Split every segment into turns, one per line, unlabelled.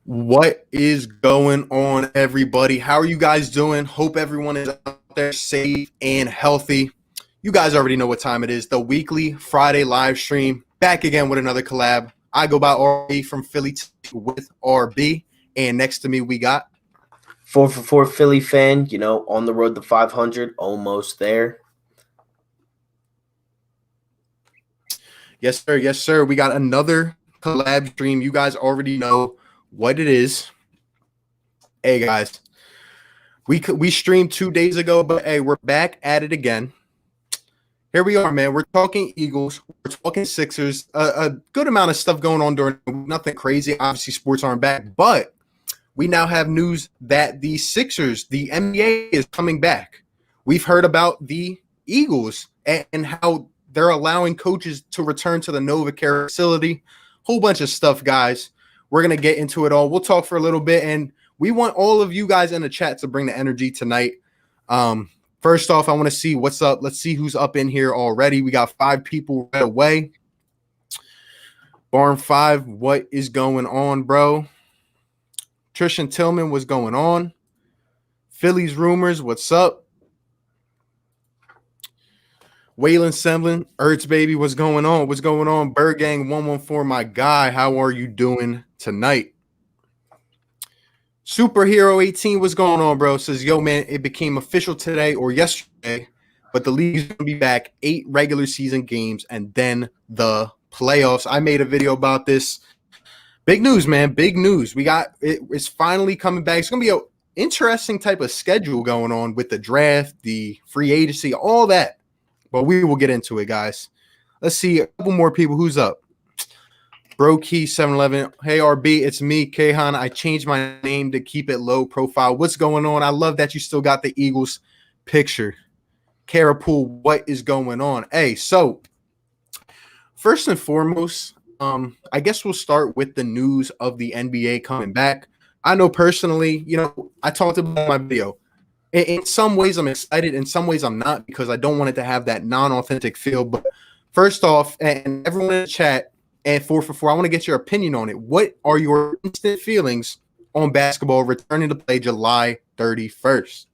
What is going on, everybody? How are you guys doing? Hope everyone is out there safe and healthy. You guys already know what time it is. The weekly Friday live stream. Back again with another collab. I go by RB from Philly with RB. And next to me, we got.
4 for 4 Philly fan, on the road to 500, almost there.
Yes, sir. Yes, sir. We got another collab stream. You guys already know what it is. Hey, guys. We streamed 2 days ago, but hey, we're back at it again. Here we are, man. We're talking Eagles. We're talking Sixers. A good amount of stuff going on during nothing crazy. Obviously, sports aren't back, but we now have news that the Sixers, the NBA, is coming back. We've heard about the Eagles and how they're allowing coaches to return to the NovaCare facility. Whole bunch of stuff, guys. We're going to get into it all. We'll talk for a little bit, and we want all of you guys in the chat to bring the energy tonight. First off, I want to see what's up. Let's see who's up in here already. We got 5 people right away. Barn 5, what is going on, bro? Trishan Tillman, what's going on? Phillies Rumors, what's up? Waylon Semblin, Ertz Baby, what's going on? What's going on? Bird Gang 114, my guy, how are you doing tonight? Superhero 18, what's going on, bro? Says, yo, man, it became official today or yesterday, but the league's going to be back 8 regular season games and then the playoffs. I made a video about this. Big news, man. Big news. It's finally coming back. It's going to be an interesting type of schedule going on with the draft, the free agency, all that. But we will get into it, guys. Let's see a couple more people. Who's up? Bro Key 711. Hey, RB, it's me, Kahan. I changed my name to keep it low profile. What's going on? I love that you still got the Eagles picture. Carapool, what is going on? Hey, so first and foremost, I guess we'll start with the news of the NBA coming back. I know personally, I talked about my video. In some ways, I'm excited. In some ways, I'm not because I don't want it to have that non-authentic feel. But first off, and everyone in the chat, and 4 for 4, I want to get your opinion on it. What are your instant feelings on basketball returning to play July 31st?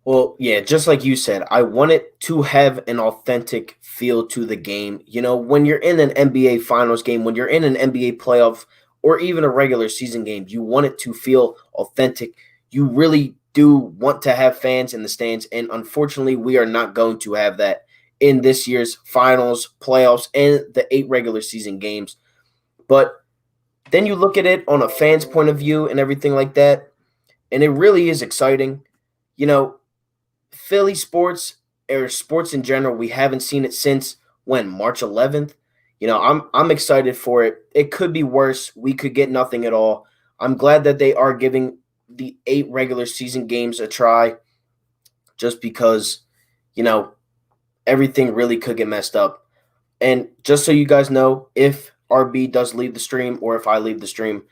Well, yeah, just like you said, I want it to have an authentic feel to the game. When you're in an NBA Finals game, when you're in an NBA playoff, or even a regular season game, you want it to feel authentic. You really do want to have fans in the stands, and unfortunately, we are not going to have that in this year's finals, playoffs, and the 8 regular season games. But then you look at it on a fan's point of view and everything like that, and it really is exciting. Philly sports or sports in general, we haven't seen it since when? March 11th. I'm excited for it. It could be worse. We could get nothing at all. I'm glad that they are giving the 8 regular season games a try just because, everything really could get messed up. And just so you guys know, if RB does leave the stream or if I leave the stream,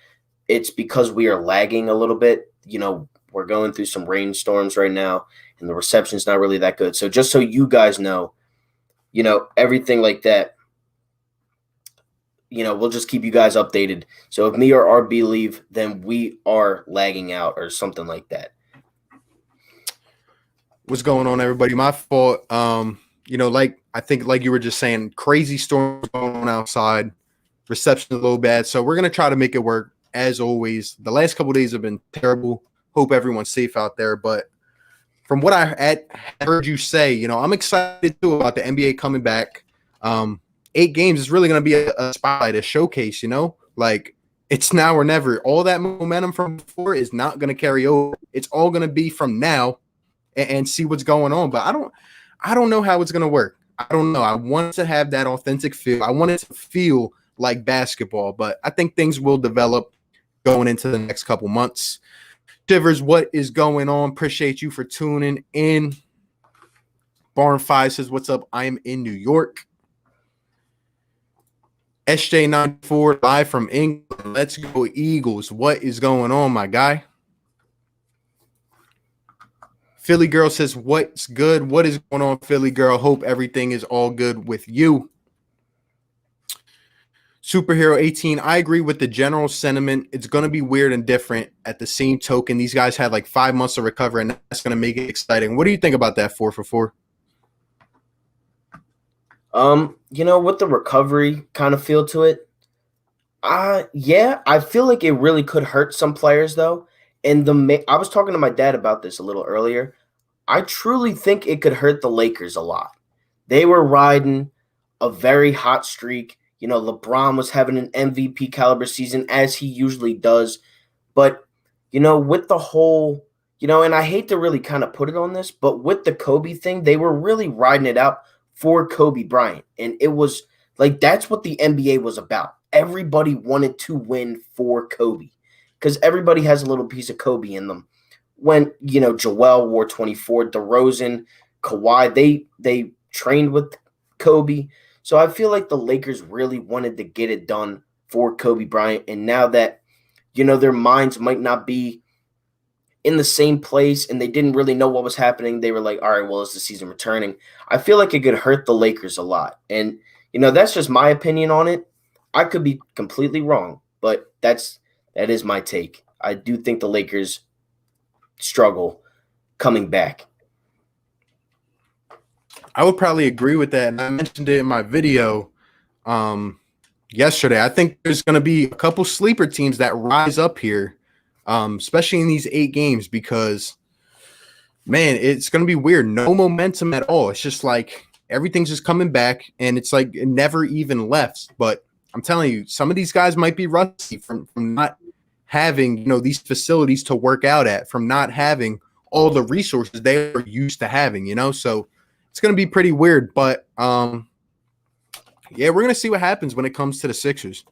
it's because we are lagging a little bit. We're going through some rainstorms right now and the reception's not really that good. So just so you guys know, everything like that, we'll just keep you guys updated. So if me or RB leave, then we are lagging out or something like that.
What's going on, everybody? My fault. I think like you were just saying, crazy storms going on outside. Reception a little bad. So we're going to try to make it work as always. The last couple of days have been terrible. Hope everyone's safe out there. But from what I heard you say, I'm excited too about the NBA coming back. 8 games is really going to be a spotlight, a showcase, like it's now or never. All that momentum from before is not going to carry over. It's all going to be from now and see what's going on. But I don't know how it's going to work. I don't know. I want to have that authentic feel. I want it to feel like basketball, but I think things will develop going into the next couple months. Shivers, what is going on? Appreciate you for tuning in. Barn 5 says, what's up? I am in New York. SJ94 live from England. Let's go Eagles. What is going on, my guy? Philly Girl says, what's good? What is going on, Philly Girl? Hope everything is all good with you. Superhero 18, I agree with the general sentiment. It's going to be weird and different. At the same token, these guys had like 5 months to recover, and that's going to make it exciting. What do you think about that 4 for 4?
With the recovery kind of feel to it, yeah, I feel like it really could hurt some players though. And I was talking to my dad about this a little earlier. I truly think it could hurt the Lakers a lot. They were riding a very hot streak. LeBron was having an MVP caliber season as he usually does. But, with the whole, and I hate to really kind of put it on this, but with the Kobe thing, they were really riding it out for Kobe Bryant. And it was like, that's what the NBA was about. Everybody wanted to win for Kobe because everybody has a little piece of Kobe in them. When, Joel wore 24, DeRozan, Kawhi, they trained with Kobe. So I feel like the Lakers really wanted to get it done for Kobe Bryant. And now that, their minds might not be in the same place and they didn't really know what was happening, they were like, all right, well, is the season returning? I feel like it could hurt the Lakers a lot. And, that's just my opinion on it. I could be completely wrong, but that is my take. I do think the Lakers struggle coming back.
I would probably agree with that. And I mentioned it in my video yesterday. I think there's going to be a couple sleeper teams that rise up here, especially in these 8 games, because, man, it's going to be weird. No momentum at all. It's just like everything's just coming back, and it's like it never even left. But I'm telling you, some of these guys might be rusty from not having, these facilities to work out at, from not having all the resources they are used to having, so it's going to be pretty weird. But yeah, we're going to see what happens when it comes to the Sixers.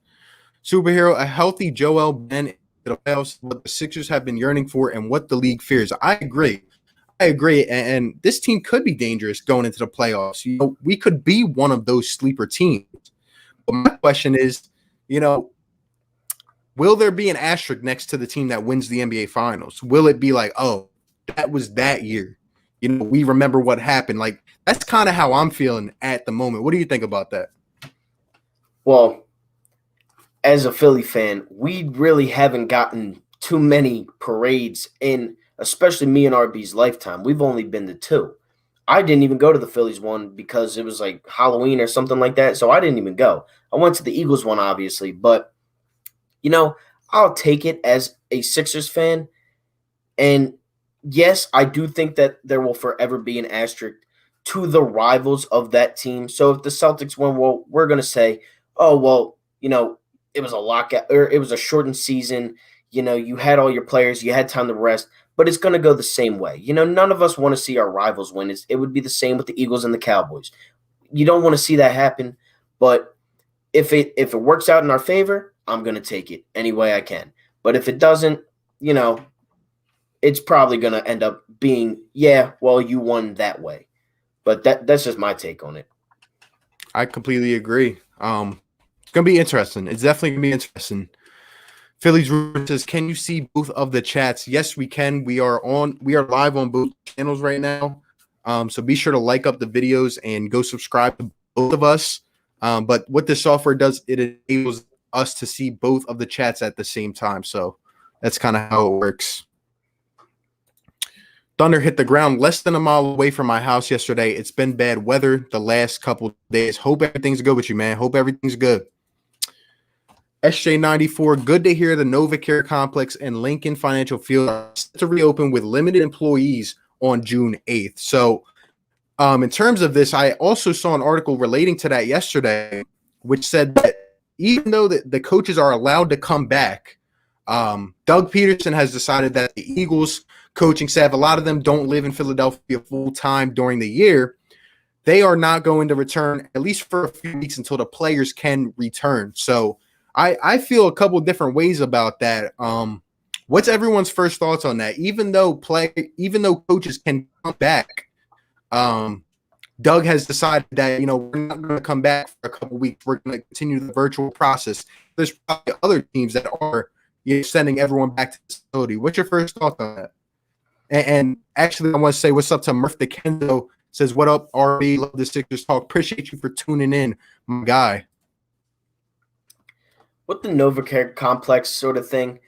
Superhero, a healthy Joel Ben in the playoffs, what the Sixers have been yearning for and what the league fears. I agree. And this team could be dangerous going into the playoffs. We could be one of those sleeper teams. But my question is, will there be an asterisk next to the team that wins the NBA Finals? Will it be like, oh, that was that year? We remember what happened. Like, that's kind of how I'm feeling at the moment. What do you think about that?
Well, as a Philly fan, we really haven't gotten too many parades in, especially me and RB's lifetime. We've only been to 2. I didn't even go to the Phillies one because it was like Halloween or something like that, so I didn't even go. I went to the Eagles one, obviously, but, I'll take it as a Sixers fan. And, yes, I do think that there will forever be an asterisk to the rivals of that team. So if the Celtics win, well, we're going to say, oh, well, it was a lockout or it was a shortened season. You had all your players, you had time to rest. But it's going to go the same way. None of us want to see our rivals win. It would be the same with the Eagles and the Cowboys. You don't want to see that happen. But if it works out in our favor, I'm going to take it any way I can. But if it doesn't, it's probably going to end up being, yeah, well, you won that way. But that's just my take on it.
I completely agree. It's going to be interesting. It's definitely going to be interesting. Philly's Rumor says, can you see both of the chats? Yes, we can. We are live on both channels right now. So be sure to like up the videos and go subscribe to both of us. But what this software does, it enables us to see both of the chats at the same time. So that's kind of how it works. Thunder hit the ground less than a mile away from my house yesterday. It's been bad weather the last couple of days. Hope everything's good with you, man. Hope everything's good. SJ94, good to hear the NovaCare Complex and Lincoln Financial Field are set to reopen with limited employees on June 8th. So in terms of this, I also saw an article relating to that yesterday, which said that even though the coaches are allowed to come back, Doug Peterson has decided that the Eagles coaching staff, a lot of them don't live in Philadelphia full-time during the year. They are not going to return, at least for a few weeks, until the players can return. So I feel a couple different ways about that. What's everyone's first thoughts on that? Even though coaches can come back, Doug has decided that, we're not going to come back for a couple weeks. We're going to continue the virtual process. There's probably other teams that are sending everyone back to the facility. What's your first thought on that? And actually, I want to say what's up to Murph DeKendo. Says, what up, RB? Love the Sixers talk. Appreciate you for tuning in, my guy.
with the Novacare complex sort of thing,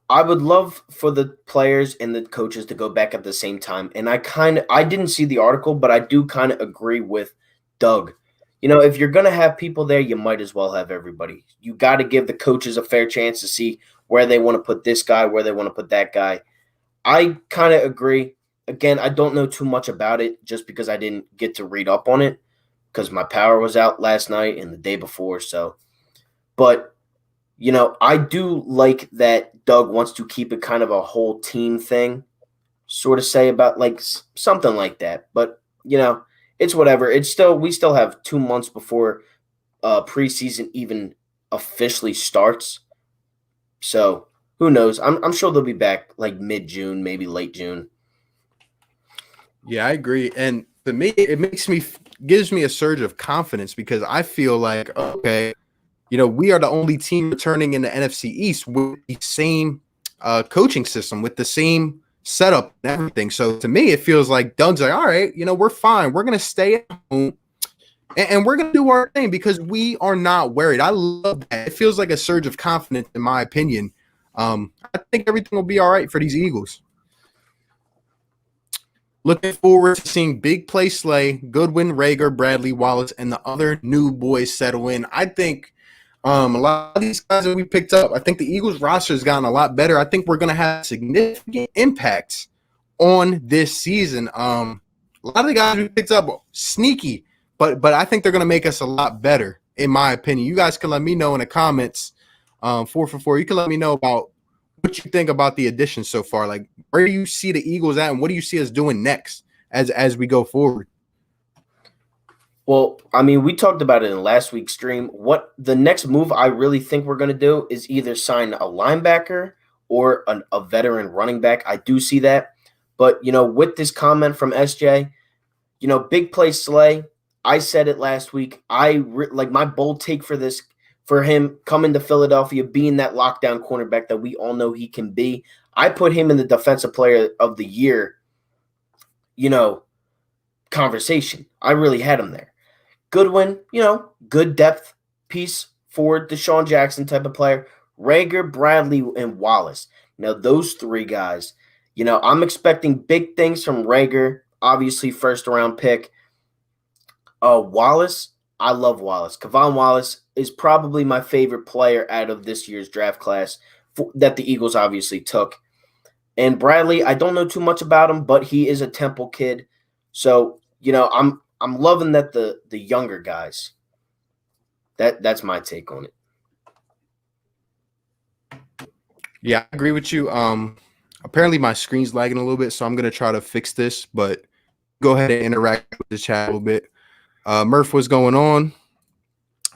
I would love for the players and the coaches to go back at the same time. And I didn't see the article, but I do kind of agree with Doug. If you're going to have people there, you might as well have everybody. You got to give the coaches a fair chance to see where they want to put this guy, where they want to put that guy. I kind of agree. Again, I don't know too much about it just because I didn't get to read up on it because my power was out last night and the day before. So, but I do like that Doug wants to keep it kind of a whole team thing, sort of say about like something like that. But, it's whatever. We still have 2 months before preseason even officially starts. So who knows? I'm sure they'll be back like mid-June, maybe late June.
Yeah, I agree. And to me, it gives me a surge of confidence because I feel like, okay, we are the only team returning in the NFC East with the same coaching system, with the same setup and everything. So to me, it feels like Doug's like, all right, we're fine. We're going to stay at home and we're going to do our thing because we are not worried. I love that. It feels like a surge of confidence, in my opinion. I think everything will be all right for these Eagles. Looking forward to seeing Big Play Slay, Goodwin, Rager, Bradley, Wallace, and the other new boys settle in. I think a lot of these guys that we picked up, I think the Eagles roster has gotten a lot better. I think we're going to have significant impacts on this season. A lot of the guys we picked up, sneaky, but I think they're going to make us a lot better, in my opinion. You guys can let me know in the comments, 4for4. You can let me know about what you think about the additions so far. Like, where do you see the Eagles at, and what do you see us doing next as we go forward?
Well, I mean, we talked about it in last week's stream. What the next move I really think we're going to do is either sign a linebacker or a veteran running back. I do see that. But, with this comment from SJ, Big Play Slay, I said it last week. Like my bold take for him coming to Philadelphia, being that lockdown cornerback that we all know he can be. I put him in the Defensive Player of the Year, conversation. I really had him there. Goodwin, good depth piece for Deshaun Jackson type of player. Rager, Bradley, and Wallace. Now, those three guys, I'm expecting big things from Rager, obviously first-round pick. Wallace, I love Wallace. Kevon Wallace is probably my favorite player out of this year's draft class that the Eagles obviously took. And Bradley, I don't know too much about him, but he is a Temple kid. So, I'm loving that the younger guys. That's my take on it.
Yeah, I agree with you. Apparently my screen's lagging a little bit, so I'm gonna try to fix this, but go ahead and interact with the chat a little bit. Murph, what's going on?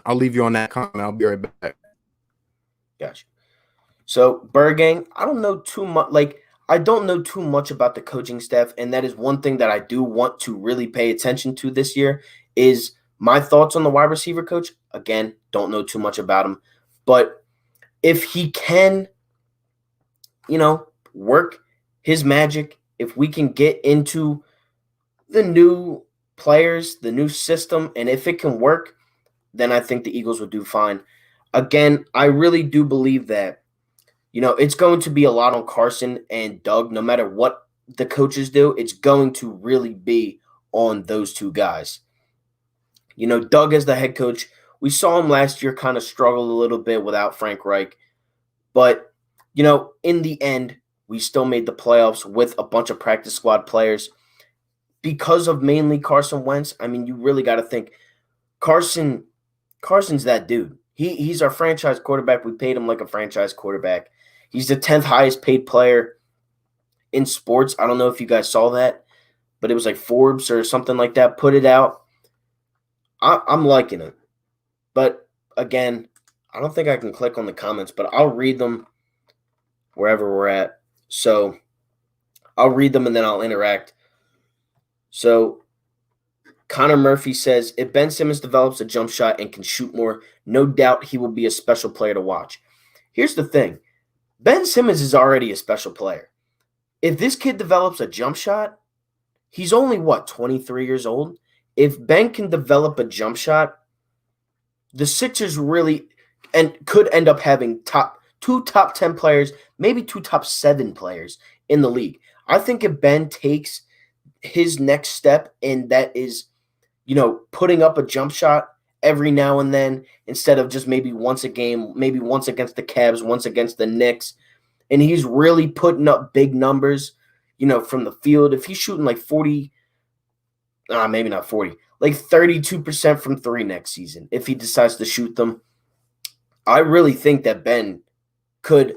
I'll leave you on that comment. I'll be right back.
Gotcha. So Bergang, I don't know too much. I don't know too much about the coaching staff, and that is one thing that I do want to really pay attention to this year is my thoughts on the wide receiver coach. Again, don't know too much about him, but if he can, work his magic, if we can get into the new players, the new system, and if it can work, then I think the Eagles will do fine. Again, I really do believe that it's going to be a lot on Carson and Doug. No matter what the coaches do, it's going to really be on those two guys. Doug as the head coach, we saw him last year kind of struggle a little bit without Frank Reich. But, in the end, we still made the playoffs with a bunch of practice squad players because of mainly Carson Wentz. I mean, you really got to think Carson's that dude. He's our franchise quarterback. We paid him like a franchise quarterback. He's the 10th highest paid player in sports. I don't know if you guys saw that, but it was like Forbes or something like that. Put it out. I'm liking it. But again, I don't think I can click on the comments, but I'll read them wherever we're at. So I'll read them and then I'll interact. So Connor Murphy says, if Ben Simmons develops a jump shot and can shoot more, no doubt he will be a special player to watch. Here's the thing. Ben Simmons is already a special player. If this kid develops a jump shot, he's only, 23 years old? If Ben can develop a jump shot, the Sixers really and could end up having two top 10 players, maybe two top 7 players in the league. I think if Ben takes his next step, and that is, putting up a jump shot every now and then instead of just maybe once a game, maybe once against the Cavs, once against the Knicks, and he's really putting up big numbers, from the field. If he's shooting like 40, maybe not 40, like 32% from three next season, if he decides to shoot them, I really think that Ben could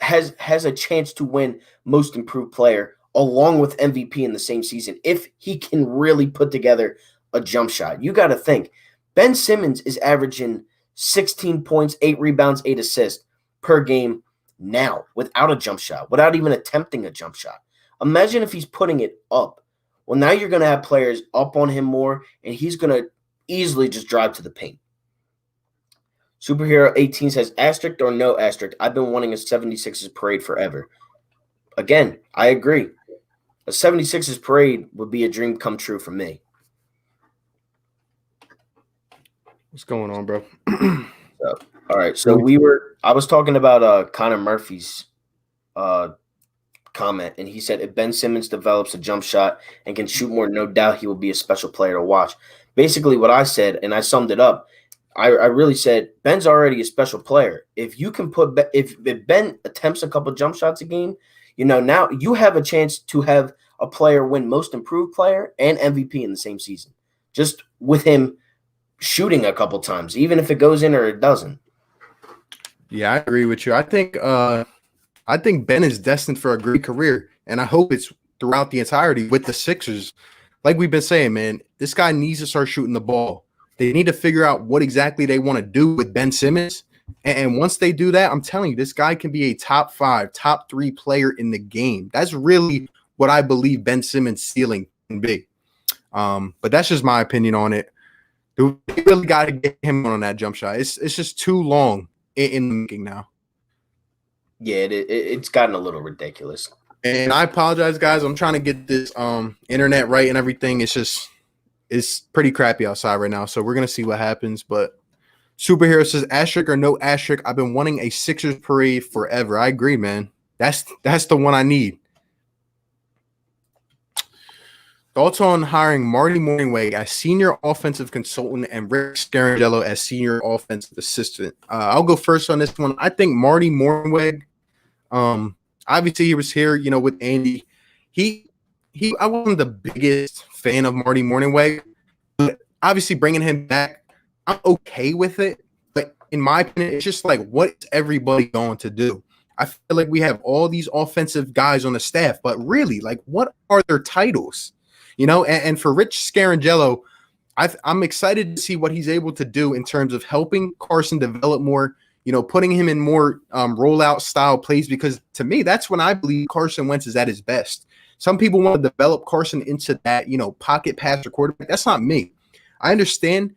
has a chance to win Most Improved Player along with MVP in the same season if he can really put together a jump shot. You got to think Ben Simmons is averaging 16 points, 8 rebounds, 8 assists per game now without a jump shot, without even attempting a jump shot. Imagine if he's putting it up. Well, now you're going to have players up on him more, and he's going to easily just drive to the paint. Superhero 18 says, asterisk or no asterisk, I've been wanting a 76ers parade forever. Again, I agree. A 76ers parade would be a dream come true for me.
What's going on, bro?
All right. So I was talking about Connor Murphy's comment, and he said if Ben Simmons develops a jump shot and can shoot more, no doubt he will be a special player to watch. Basically what I said, and I summed it up, I really said Ben's already a special player. If you can if Ben attempts a couple jump shots a game, now you have a chance to have a player win Most Improved Player and MVP in the same season, just with him shooting a couple times, even if it goes in or it doesn't.
Yeah, I agree with you. I think Ben is destined for a great career, and I hope it's throughout the entirety with the Sixers. Like we've been saying, man, this guy needs to start shooting the ball. They need to figure out what exactly they want to do with Ben Simmons. And once they do that, I'm telling you, this guy can be a top 5, top 3 player in the game. That's really what I believe Ben Simmons' ceiling can be. But that's just my opinion on it. They really got to get him on that jump shot. It's just too long in the making now.
Yeah, it's gotten a little ridiculous.
And I apologize, guys. I'm trying to get this internet right and everything. It's pretty crappy outside right now, so we're gonna see what happens. But Superhero says, asterisk or no asterisk, I've been wanting a Sixers parade forever. I agree, man. That's the one I need. Thoughts on hiring Marty Morningweg as senior offensive consultant and Rick Scarangello as senior offensive assistant? I'll go first on this one. I think Marty Morningweg, obviously he was here, with Andy. I wasn't the biggest fan of Marty Morningweg, but obviously bringing him back, I'm okay with it. But in my opinion, it's just like, what's everybody going to do? I feel like we have all these offensive guys on the staff, but really, like, what are their titles? And for Rich Scarangello, I'm excited to see what he's able to do in terms of helping Carson develop more, putting him in more rollout style plays, because to me, that's when I believe Carson Wentz is at his best. Some people want to develop Carson into that, pocket passer quarterback. That's not me. I understand,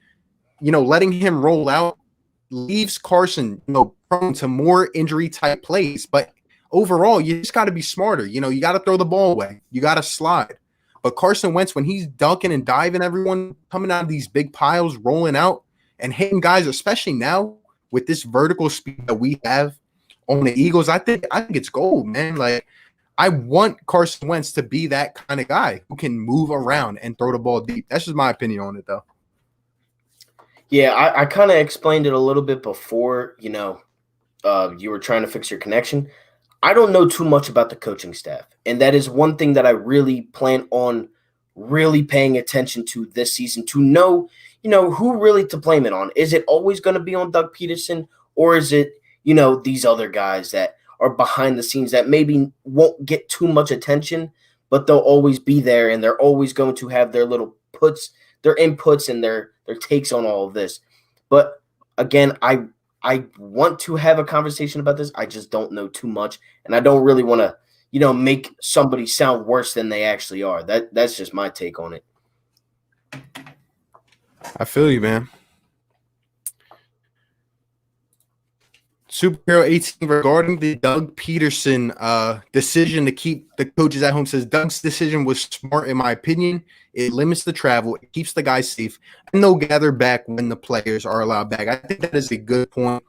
letting him roll out leaves Carson, prone to more injury type plays. But overall, you just got to be smarter. You got to throw the ball away. You got to slide. But Carson Wentz, when he's dunking and diving everyone, coming out of these big piles, rolling out and hitting guys, especially now with this vertical speed that we have on the Eagles, I think it's gold, man. Like, I want Carson Wentz to be that kind of guy who can move around and throw the ball deep. That's just my opinion on it, though.
Yeah, I kind of explained it a little bit before, you were trying to fix your connection. I don't know too much about the coaching staff, and that is one thing that I really plan on really paying attention to this season to know, who really to blame it on. Is it always going to be on Doug Peterson, or is it, these other guys that are behind the scenes that maybe won't get too much attention, but they'll always be there, and they're always going to have their little their inputs and their takes on all of this. But again, I want to have a conversation about this. I just don't know too much, and I don't really want to, make somebody sound worse than they actually are. That's just my take on it.
I feel you, man. Superhero 18 regarding the Doug Peterson decision to keep the coaches at home says Doug's decision was smart in my opinion. It limits the travel, it keeps the guys safe, and they'll gather back when the players are allowed back. I think that is a good point.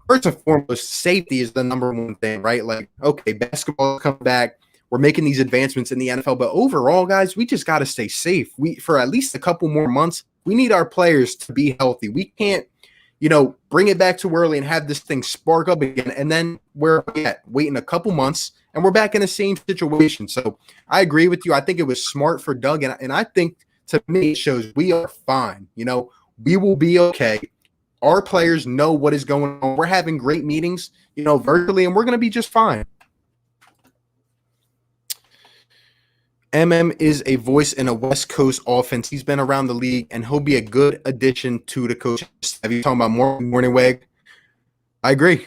First and foremost, safety is the number one thing, right? Like, okay, basketball come back. We're making these advancements in the NFL, but overall, guys, we just got to stay safe. For at least a couple more months, we need our players to be healthy. We can't, bring it back too early and have this thing spark up again. And then we're waiting a couple months and we're back in the same situation. So I agree with you. I think it was smart for Doug. And I think to me, it shows we are fine. We will be okay. Our players know what is going on. We're having great meetings, virtually, and we're going to be just fine. MM is a voice in a West Coast offense. He's been around the league, and he'll be a good addition to the coaching staff. Have you talking about Morning Wag? I agree.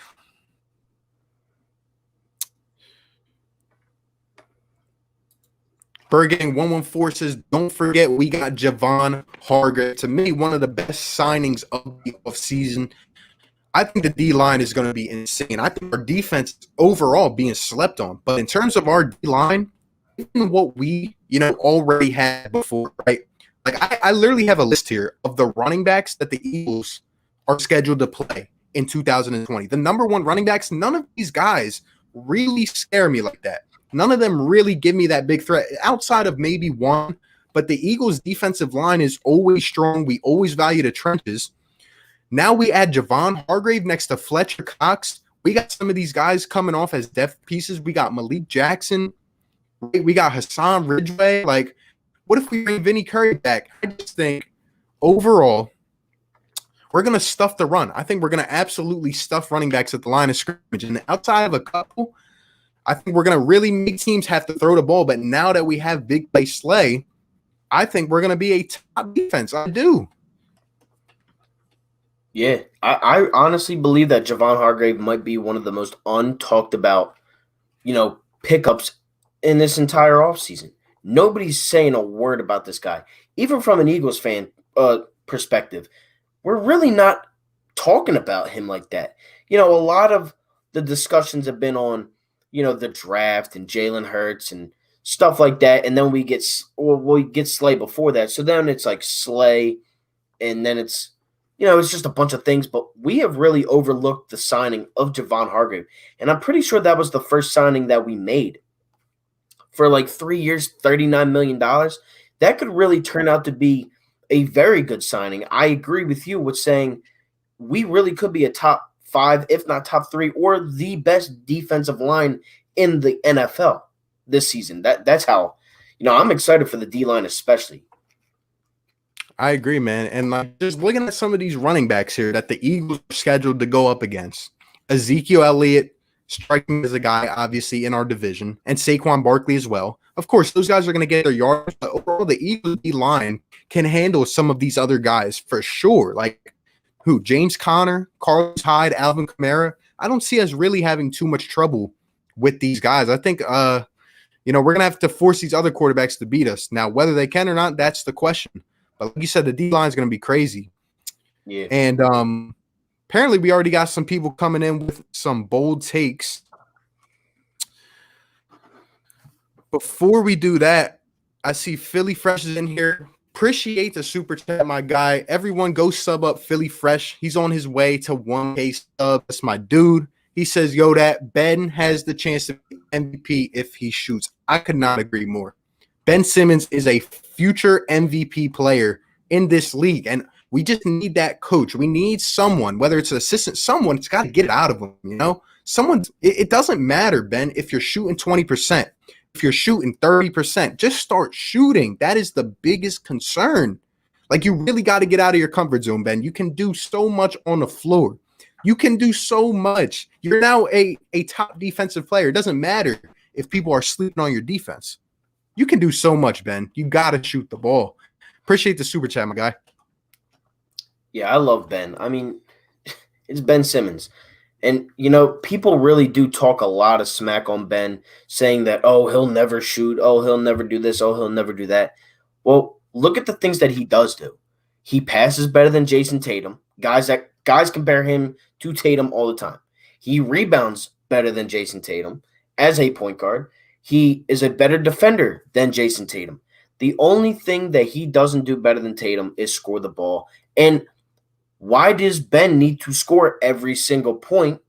Bergang 114 says, don't forget we got Javon Hargrave. To me, one of the best signings of the offseason. I think the D-line is going to be insane. I think our defense is overall being slept on. But in terms of our D-line, even what we, already had before, right? Like I literally have a list here of the running backs that the Eagles are scheduled to play in 2020. The number one running backs, none of these guys really scare me like that. None of them really give me that big threat outside of maybe one, but the Eagles' defensive line is always strong. We always value the trenches. Now we add Javon Hargrave next to Fletcher Cox. We got some of these guys coming off as depth pieces. We got Malik Jackson. We got Hassan Ridgeway. Like, what if we bring Vinny Curry back? I just think overall, we're going to stuff the run. I think we're going to absolutely stuff running backs at the line of scrimmage. And outside of a couple, I think we're going to really make teams have to throw the ball. But now that we have Big Play Slay, I think we're going to be a top defense. I do.
Yeah, I honestly believe that Javon Hargrave might be one of the most untalked about, pickups in this entire offseason. Nobody's saying a word about this guy. Even from an Eagles fan perspective, we're really not talking about him like that. A lot of the discussions have been on, the draft and Jalen Hurts and stuff like that. And then we get Slay before that. So then it's like Slay, and then it's, it's just a bunch of things. But we have really overlooked the signing of Javon Hargrave. And I'm pretty sure that was the first signing that we made. For like 3 years, $39 million, that could really turn out to be a very good signing. I agree with you with saying we really could be a top 5, if not top 3, or the best defensive line in the NFL this season. That's how, I'm excited for the D-line especially.
I agree, man. And like just looking at some of these running backs here that the Eagles are scheduled to go up against. Ezekiel Elliott, striking as a guy, obviously, in our division, and Saquon Barkley as well. Of course, those guys are going to get their yards, but overall, the Eagles D-line can handle some of these other guys for sure. Like, who? James Conner, Carlos Hyde, Alvin Kamara. I don't see us really having too much trouble with these guys. I think, we're going to have to force these other quarterbacks to beat us. Now, whether they can or not, that's the question. But like you said, the D-line is going to be crazy.
Yeah.
And, apparently, we already got some people coming in with some bold takes. Before we do that, I see Philly Fresh is in here. Appreciate the super chat, my guy. Everyone go sub up Philly Fresh. He's on his way to 1K sub. That's my dude. He says, that Ben has the chance to be MVP if he shoots. I could not agree more. Ben Simmons is a future MVP player in this league, and we just need that coach. We need someone, whether it's an assistant, someone, it's got to get it out of them, Someone, it doesn't matter, Ben, if you're shooting 20%, if you're shooting 30%, just start shooting. That is the biggest concern. Like, you really got to get out of your comfort zone, Ben. You can do so much on the floor. You can do so much. You're now a top defensive player. It doesn't matter if people are sleeping on your defense. You can do so much, Ben. You got to shoot the ball. Appreciate the super chat, my guy.
Yeah, I love Ben. I mean, it's Ben Simmons. And, people really do talk a lot of smack on Ben, saying that, he'll never shoot. He'll never do this. He'll never do that. Well, look at the things that he does do. He passes better than Jason Tatum. Guys compare him to Tatum all the time. He rebounds better than Jason Tatum as a point guard. He is a better defender than Jason Tatum. The only thing that he doesn't do better than Tatum is score the ball. And why does Ben need to score every single point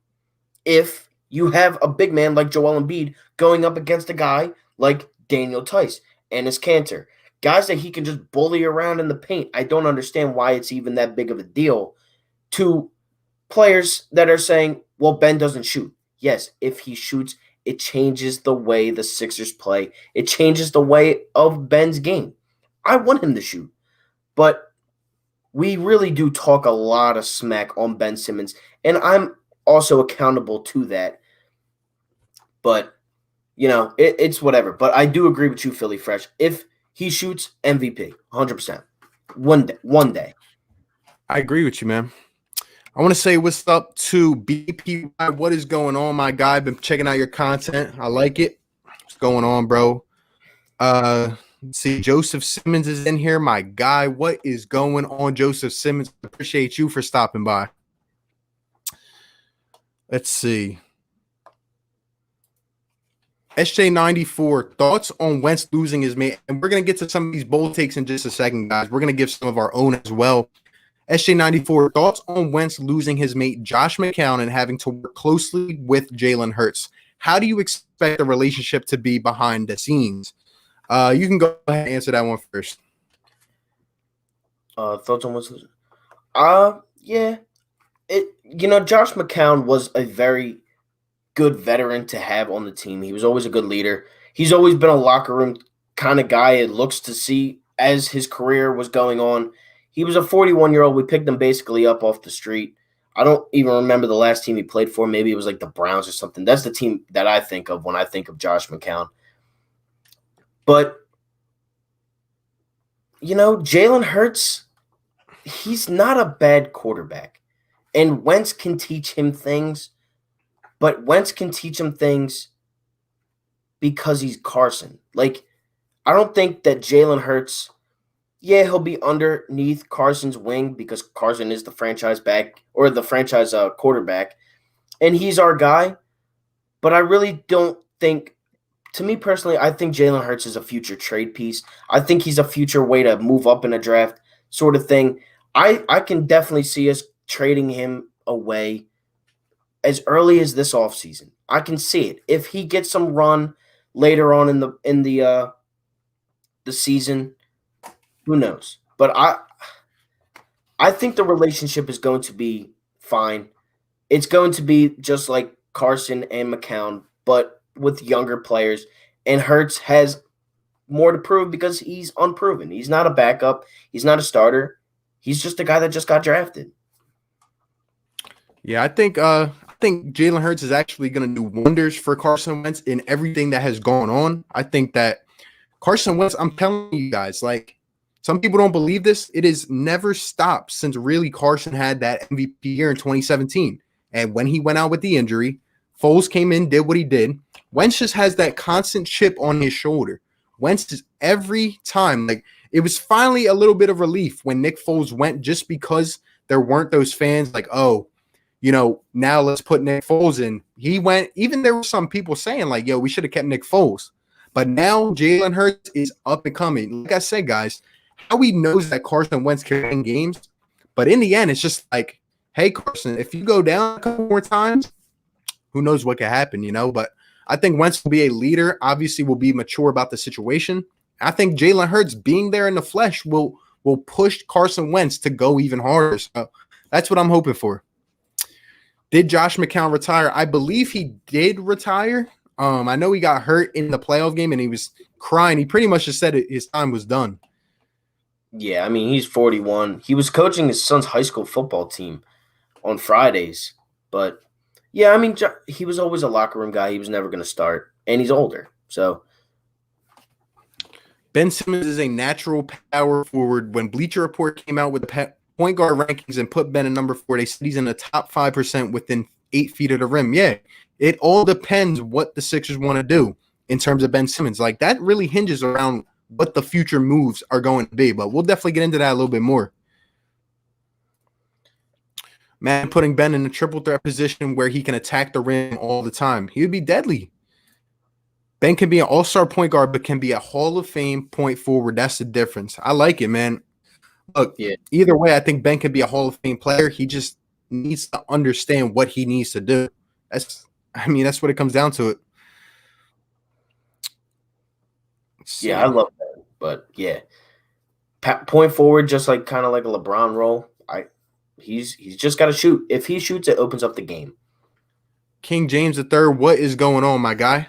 if you have a big man like Joel Embiid going up against a guy like Daniel Tice and his Cantor? Guys that he can just bully around in the paint. I don't understand why it's even that big of a deal to players that are saying, well, Ben doesn't shoot. Yes, if he shoots, it changes the way the Sixers play. It changes the way of Ben's game. I want him to shoot. But we really do talk a lot of smack on Ben Simmons, and I'm also accountable to that. But, it's whatever. But I do agree with you, Philly Fresh. If he shoots, MVP, 100%. One day.
I agree with you, man. I want to say what's up to BPY. What is going on, my guy? Been checking out your content. I like it. What's going on, bro? Let's see, Joseph Simmons is in here, my guy. What is going on, Joseph Simmons? Appreciate you for stopping by. Let's see. SJ94, thoughts on Wentz losing his mate? And we're going to get to some of these bold takes in just a second, guys. We're going to give some of our own as well. SJ94, thoughts on Wentz losing his mate Josh McCown and having to work closely with Jalen Hurts. How do you expect the relationship to be behind the scenes? You can go ahead and answer that one first.
Thoughts on Wentz losing? Yeah. Josh McCown was a very good veteran to have on the team. He was always a good leader. He's always been a locker room kind of guy. It looks to see as his career was going on. He was a 41-year-old. We picked him basically up off the street. I don't even remember the last team he played for. Maybe it was like the Browns or something. That's the team that I think of when I think of Josh McCown. But, Jalen Hurts, he's not a bad quarterback. And Wentz can teach him things. But Wentz can teach him things because he's Carson. Like, I don't think that Jalen Hurts, he'll be underneath Carson's wing because Carson is the franchise back or the franchise quarterback, and he's our guy. But I really don't think, to me personally, I think Jalen Hurts is a future trade piece. I think he's a future way to move up in a draft sort of thing. I can definitely see us trading him away as early as this offseason. I can see it. If he gets some run later on in the season, who knows? But I think the relationship is going to be fine. It's going to be just like Carson and McCown, but with younger players. And Hurts has more to prove because he's unproven. He's not a backup. He's not a starter. He's just a guy that just got drafted.
Yeah, I think Jalen Hurts is actually going to do wonders for Carson Wentz in everything that has gone on. I think that Carson Wentz, I'm telling you guys, like, some people don't believe this. It has never stopped since really Carson had that MVP year in 2017. And when he went out with the injury, Foles came in, did what he did. Wentz just has that constant chip on his shoulder. Wentz is every time, like, it was finally a little bit of relief when Nick Foles went just because there weren't those fans like, oh, now let's put Nick Foles in. He went, even there were some people saying like, yo, we should have kept Nick Foles. But now Jalen Hurts is up and coming. Like I said, guys, Howie knows that Carson Wentz can win games. But in the end, it's just like, hey, Carson, if you go down a couple more times, who knows what could happen, But I think Wentz will be a leader, obviously will be mature about the situation. I think Jalen Hurts being there in the flesh will push Carson Wentz to go even harder. So that's what I'm hoping for. Did Josh McCown retire? I believe he did retire. I know he got hurt in the playoff game and he was crying. He pretty much just said his time was done.
Yeah, I mean, he's 41. He was coaching his son's high school football team on Fridays. But, yeah, I mean, he was always a locker room guy. He was never going to start. And he's older. So
Ben Simmons is a natural power forward. When Bleacher Report came out with the point guard rankings and put Ben at number 4, they said he's in the top 5% within 8 feet of the rim. Yeah, it all depends what the Sixers want to do in terms of Ben Simmons. Like, that really hinges around what the future moves are going to be. But we'll definitely get into that a little bit more. Man, putting Ben in a triple threat position where he can attack the rim all the time. He would be deadly. Ben can be an all-star point guard, but can be a Hall of Fame point forward. That's the difference. I like it, man. Look,
Yeah.
either way, I think Ben can be a Hall of Fame player. He just needs to understand what he needs to do. That's what it comes down to.
Yeah, I love that. But yeah, point forward, just like kind of like a LeBron role. He's just got to shoot. If he shoots, it opens up the game.
King James III, what is going on, my guy?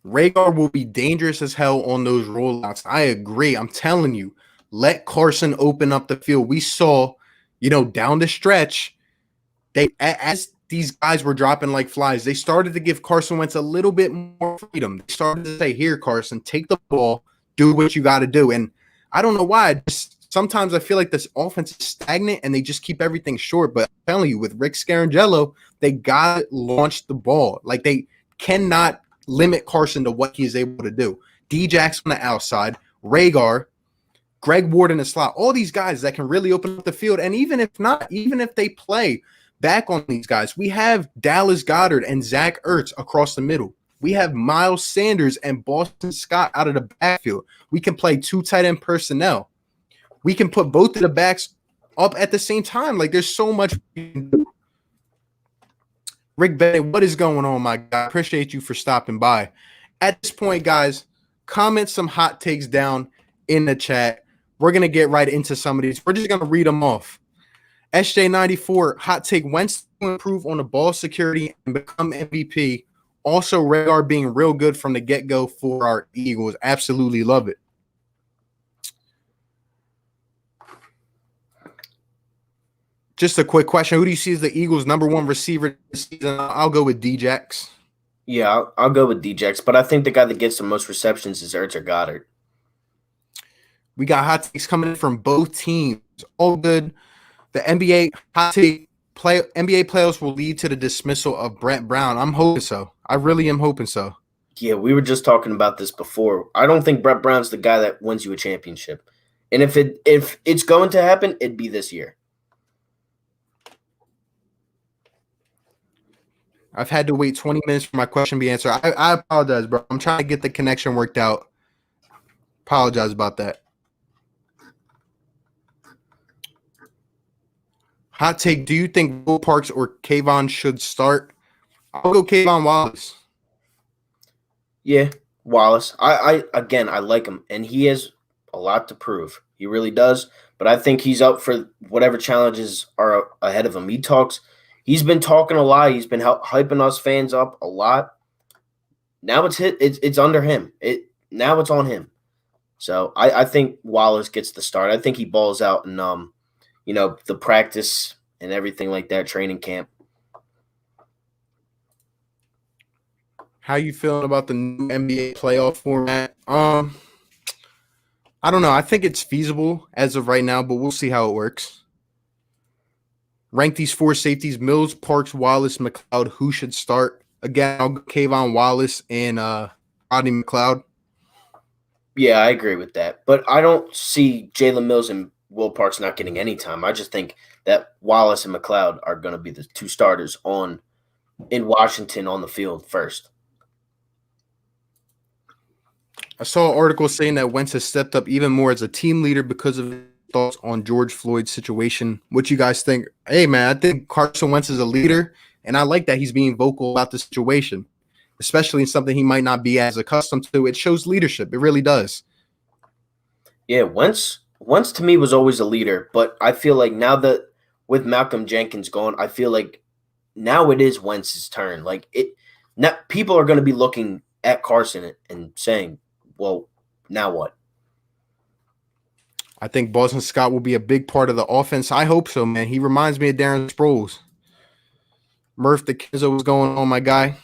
Rhaegar will be dangerous as hell on those rollouts. I agree. I'm telling you, let Carson open up the field. We saw, down the stretch, as these guys were dropping like flies, they started to give Carson Wentz a little bit more freedom. They started to say, "Here, Carson, take the ball, do what you got to do." And I don't know why. Sometimes I feel like this offense is stagnant and they just keep everything short. But I'm telling you, with Rick Scarangello, they got to launch the ball. Like, they cannot limit Carson to what he is able to do. D-Jax on the outside, Rhaegar, Greg Ward in the slot, all these guys that can really open up the field. And even if they play back on these guys, we have Dallas Goedert and Zach Ertz across the middle. We have Miles Sanders and Boston Scott out of the backfield. We can play 2 tight end personnel. We can put both of the backs up at the same time. Like, there's so much we can do. Rick Bennett, what is going on, my guy? Appreciate you for stopping by. At this point, guys, comment some hot takes down in the chat. We're going to get right into some of these. We're just going to read them off. SJ94, hot take, Wentz to improve on the ball security and become MVP. Also, Rhaegar being real good from the get-go for our Eagles. Absolutely love it. Just a quick question. Who do you see as the Eagles' number 1 receiver this season? I'll go with D-Jax.
Yeah, I'll go with D-Jax, but I think the guy that gets the most receptions is Ertz or Goddard.
We got hot takes coming in from both teams. All good. The NBA hot take NBA playoffs will lead to the dismissal of Brett Brown. I'm hoping so. I really am hoping so.
Yeah, we were just talking about this before. I don't think Brett Brown's the guy that wins you a championship. And if it's going to happen, it'd be this year.
I've had to wait 20 minutes for my question to be answered. I apologize, bro. I'm trying to get the connection worked out. Apologize about that. Hot take, do you think Will Parks or Kayvon should start? I'll go Kayvon Wallace.
Yeah, Wallace. I like him, and he has a lot to prove. He really does. But I think he's up for whatever challenges are ahead of him. He's been talking a lot. He's been hyping us fans up a lot. Now it's under him. Now it's on him. So I think Wallace gets the start. I think he balls out in the practice and everything like that, training camp.
How you feeling about the new NBA playoff format? I don't know. I think it's feasible as of right now, but we'll see how it works. Rank these 4 safeties: Mills, Parks, Wallace, McLeod. Who should start? Again, I'll go Kayvon Wallace and Rodney McLeod.
Yeah, I agree with that. But I don't see Jalen Mills and Will Parks not getting any time. I just think that Wallace and McLeod are going to be the 2 starters in Washington on the field first.
I saw an article saying that Wentz has stepped up even more as a team leader because of his thoughts on George Floyd's situation. What you guys think? Hey, man, I think Carson Wentz is a leader, and I like that he's being vocal about the situation, especially in something he might not be as accustomed to. It shows leadership. It really does.
Yeah, Wentz to me was always a leader, but I feel like now that with Malcolm Jenkins gone, I feel like now it is Wentz's turn. Now people are going to be looking at Carson and saying, well, now what?
I think Boston Scott will be a big part of the offense. I hope so, man. He reminds me of Darren Sproles. Murph, the Kenzo, what's going on, my guy?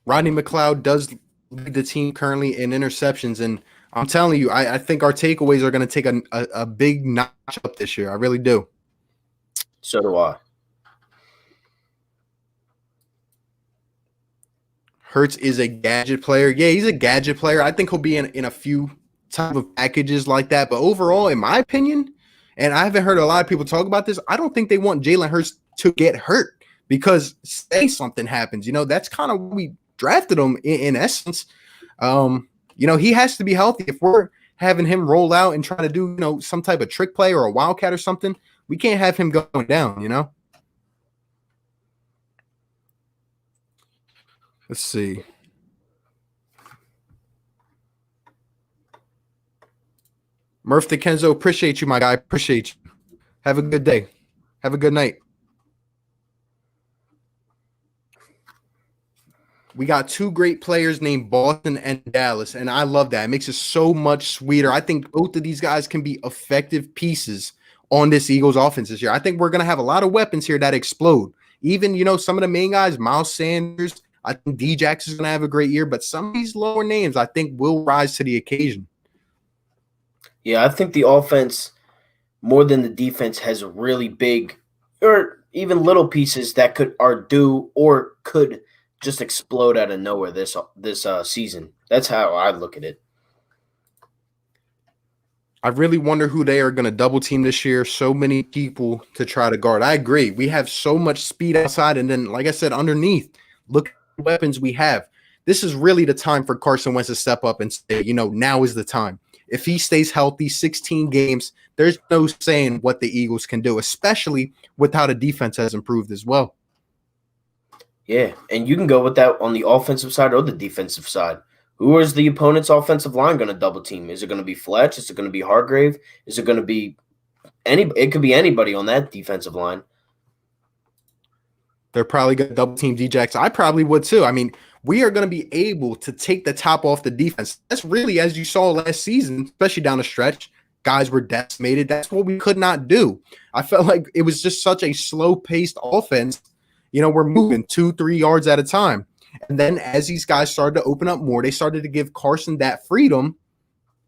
Rodney McLeod does lead the team currently in interceptions, and I'm telling you, I think our takeaways are going to take a big notch up this year. I really do.
So do I.
Hurts is a gadget player. Yeah, he's a gadget player. I think he'll be in a few type of packages like that. But overall, in my opinion, and I haven't heard a lot of people talk about this, I don't think they want Jalen Hurts to get hurt because say something happens. That's kind of what we drafted him in essence. He has to be healthy. If we're having him roll out and try to do, some type of trick play or a wildcat or something, we can't have him going down. Let's see. Murph DeKenzo, appreciate you, my guy. Appreciate you. Have a good day. Have a good night. We got two great players named Boston and Dallas, and I love that. It makes it so much sweeter. I think both of these guys can be effective pieces on this Eagles offense this year. I think we're going to have a lot of weapons here that explode. Even, some of the main guys, Miles Sanders, I think D-Jax is going to have a great year, but some of these lower names I think will rise to the occasion.
Yeah, I think the offense, more than the defense, has really big or even little pieces that could just explode out of nowhere this season. That's how I look at it.
I really wonder who they are going to double team this year. So many people to try to guard. I agree. We have so much speed outside, and then, like I said, underneath, look at the weapons we have. This is really the time for Carson Wentz to step up and say, now is the time. If he stays healthy, 16 games, there's no saying what the Eagles can do, especially with how the defense has improved as well.
Yeah, and you can go with that on the offensive side or the defensive side. Who is the opponent's offensive line going to double team? Is it going to be Fletch? Is it going to be Hargrave? Is it going to be it could be anybody on that defensive line.
They're probably going to double team D-Jax. I probably would too. I mean, we are going to be able to take the top off the defense. That's really, as you saw last season, especially down the stretch, guys were decimated. That's what we could not do. I felt like it was just such a slow-paced offense. We're moving 2-3 yards at a time. And then as these guys started to open up more, they started to give Carson that freedom.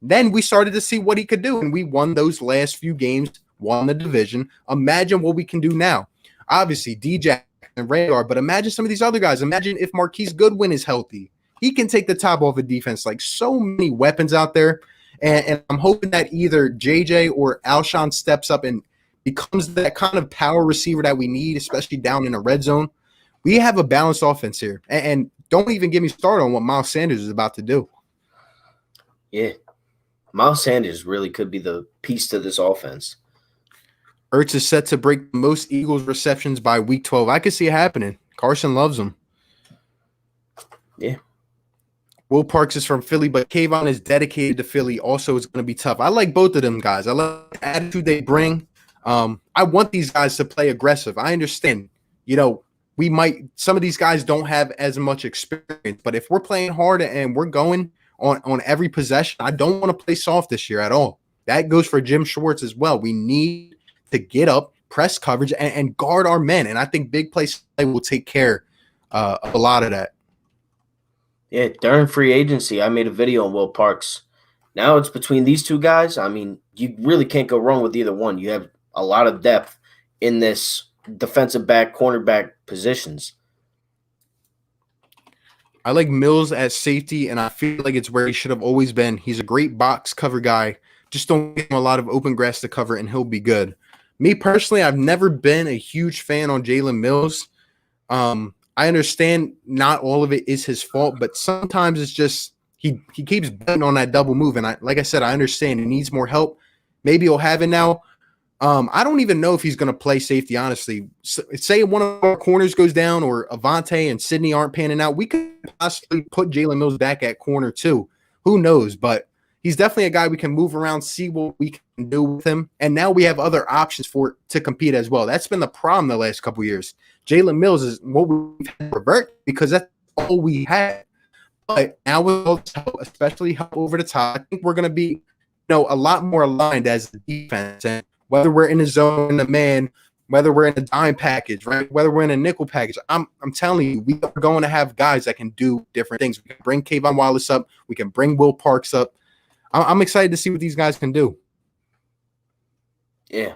Then we started to see what he could do. And we won those last few games, won the division. Imagine what we can do now. Obviously, DJ and Radar, but imagine some of these other guys. Imagine if Marquise Goodwin is healthy. He can take the top off of defense. Like, so many weapons out there. And I'm hoping that either JJ or Alshon steps up and becomes that kind of power receiver that we need, especially down in the red zone. We have a balanced offense here. And don't even get me started on what Miles Sanders is about to do.
Yeah. Miles Sanders really could be the piece to this offense.
Ertz is set to break most Eagles receptions by week 12. I could see it happening. Carson loves him.
Yeah.
Will Parks is from Philly, but Kayvon is dedicated to Philly. Also, it's going to be tough. I like both of them guys. I love the attitude they bring. I want these guys to play aggressive. I understand, some of these guys don't have as much experience, but if we're playing hard and we're going on every possession, I don't want to play soft this year at all. That goes for Jim Schwartz as well. We need to get up, press coverage, and guard our men. And I think big play will take care of a lot of that.
Yeah, during free agency, I made a video on Will Parks. Now it's between these two guys. I mean, you really can't go wrong with either one. You have a lot of depth in this defensive back, cornerback positions.
I like Mills at safety, and I feel like it's where he should have always been. He's a great box cover guy. Just don't give him a lot of open grass to cover, and he'll be good. Me personally, I've never been a huge fan on Jalen Mills. I understand not all of it is his fault, but sometimes it's just he keeps betting on that double move. And like I said, I understand he needs more help. Maybe he'll have it now. I don't even know if he's going to play safety, honestly. Say one of our corners goes down or Avante and Sydney aren't panning out, we could possibly put Jalen Mills back at corner too. Who knows? But he's definitely a guy we can move around, see what we can do with him. And now we have other options to compete as well. That's been the problem the last couple of years. Jalen Mills is what we've had to revert because that's all we had. But now with all this help, especially help over the top, I think we're going to be, a lot more aligned as a defense. And whether we're in the zone, in the man, whether we're in a dime package, right? Whether we're in a nickel package, I'm telling you, we are going to have guys that can do different things. We can bring Kayvon Wallace up. We can bring Will Parks up. I'm excited to see what these guys can do.
Yeah,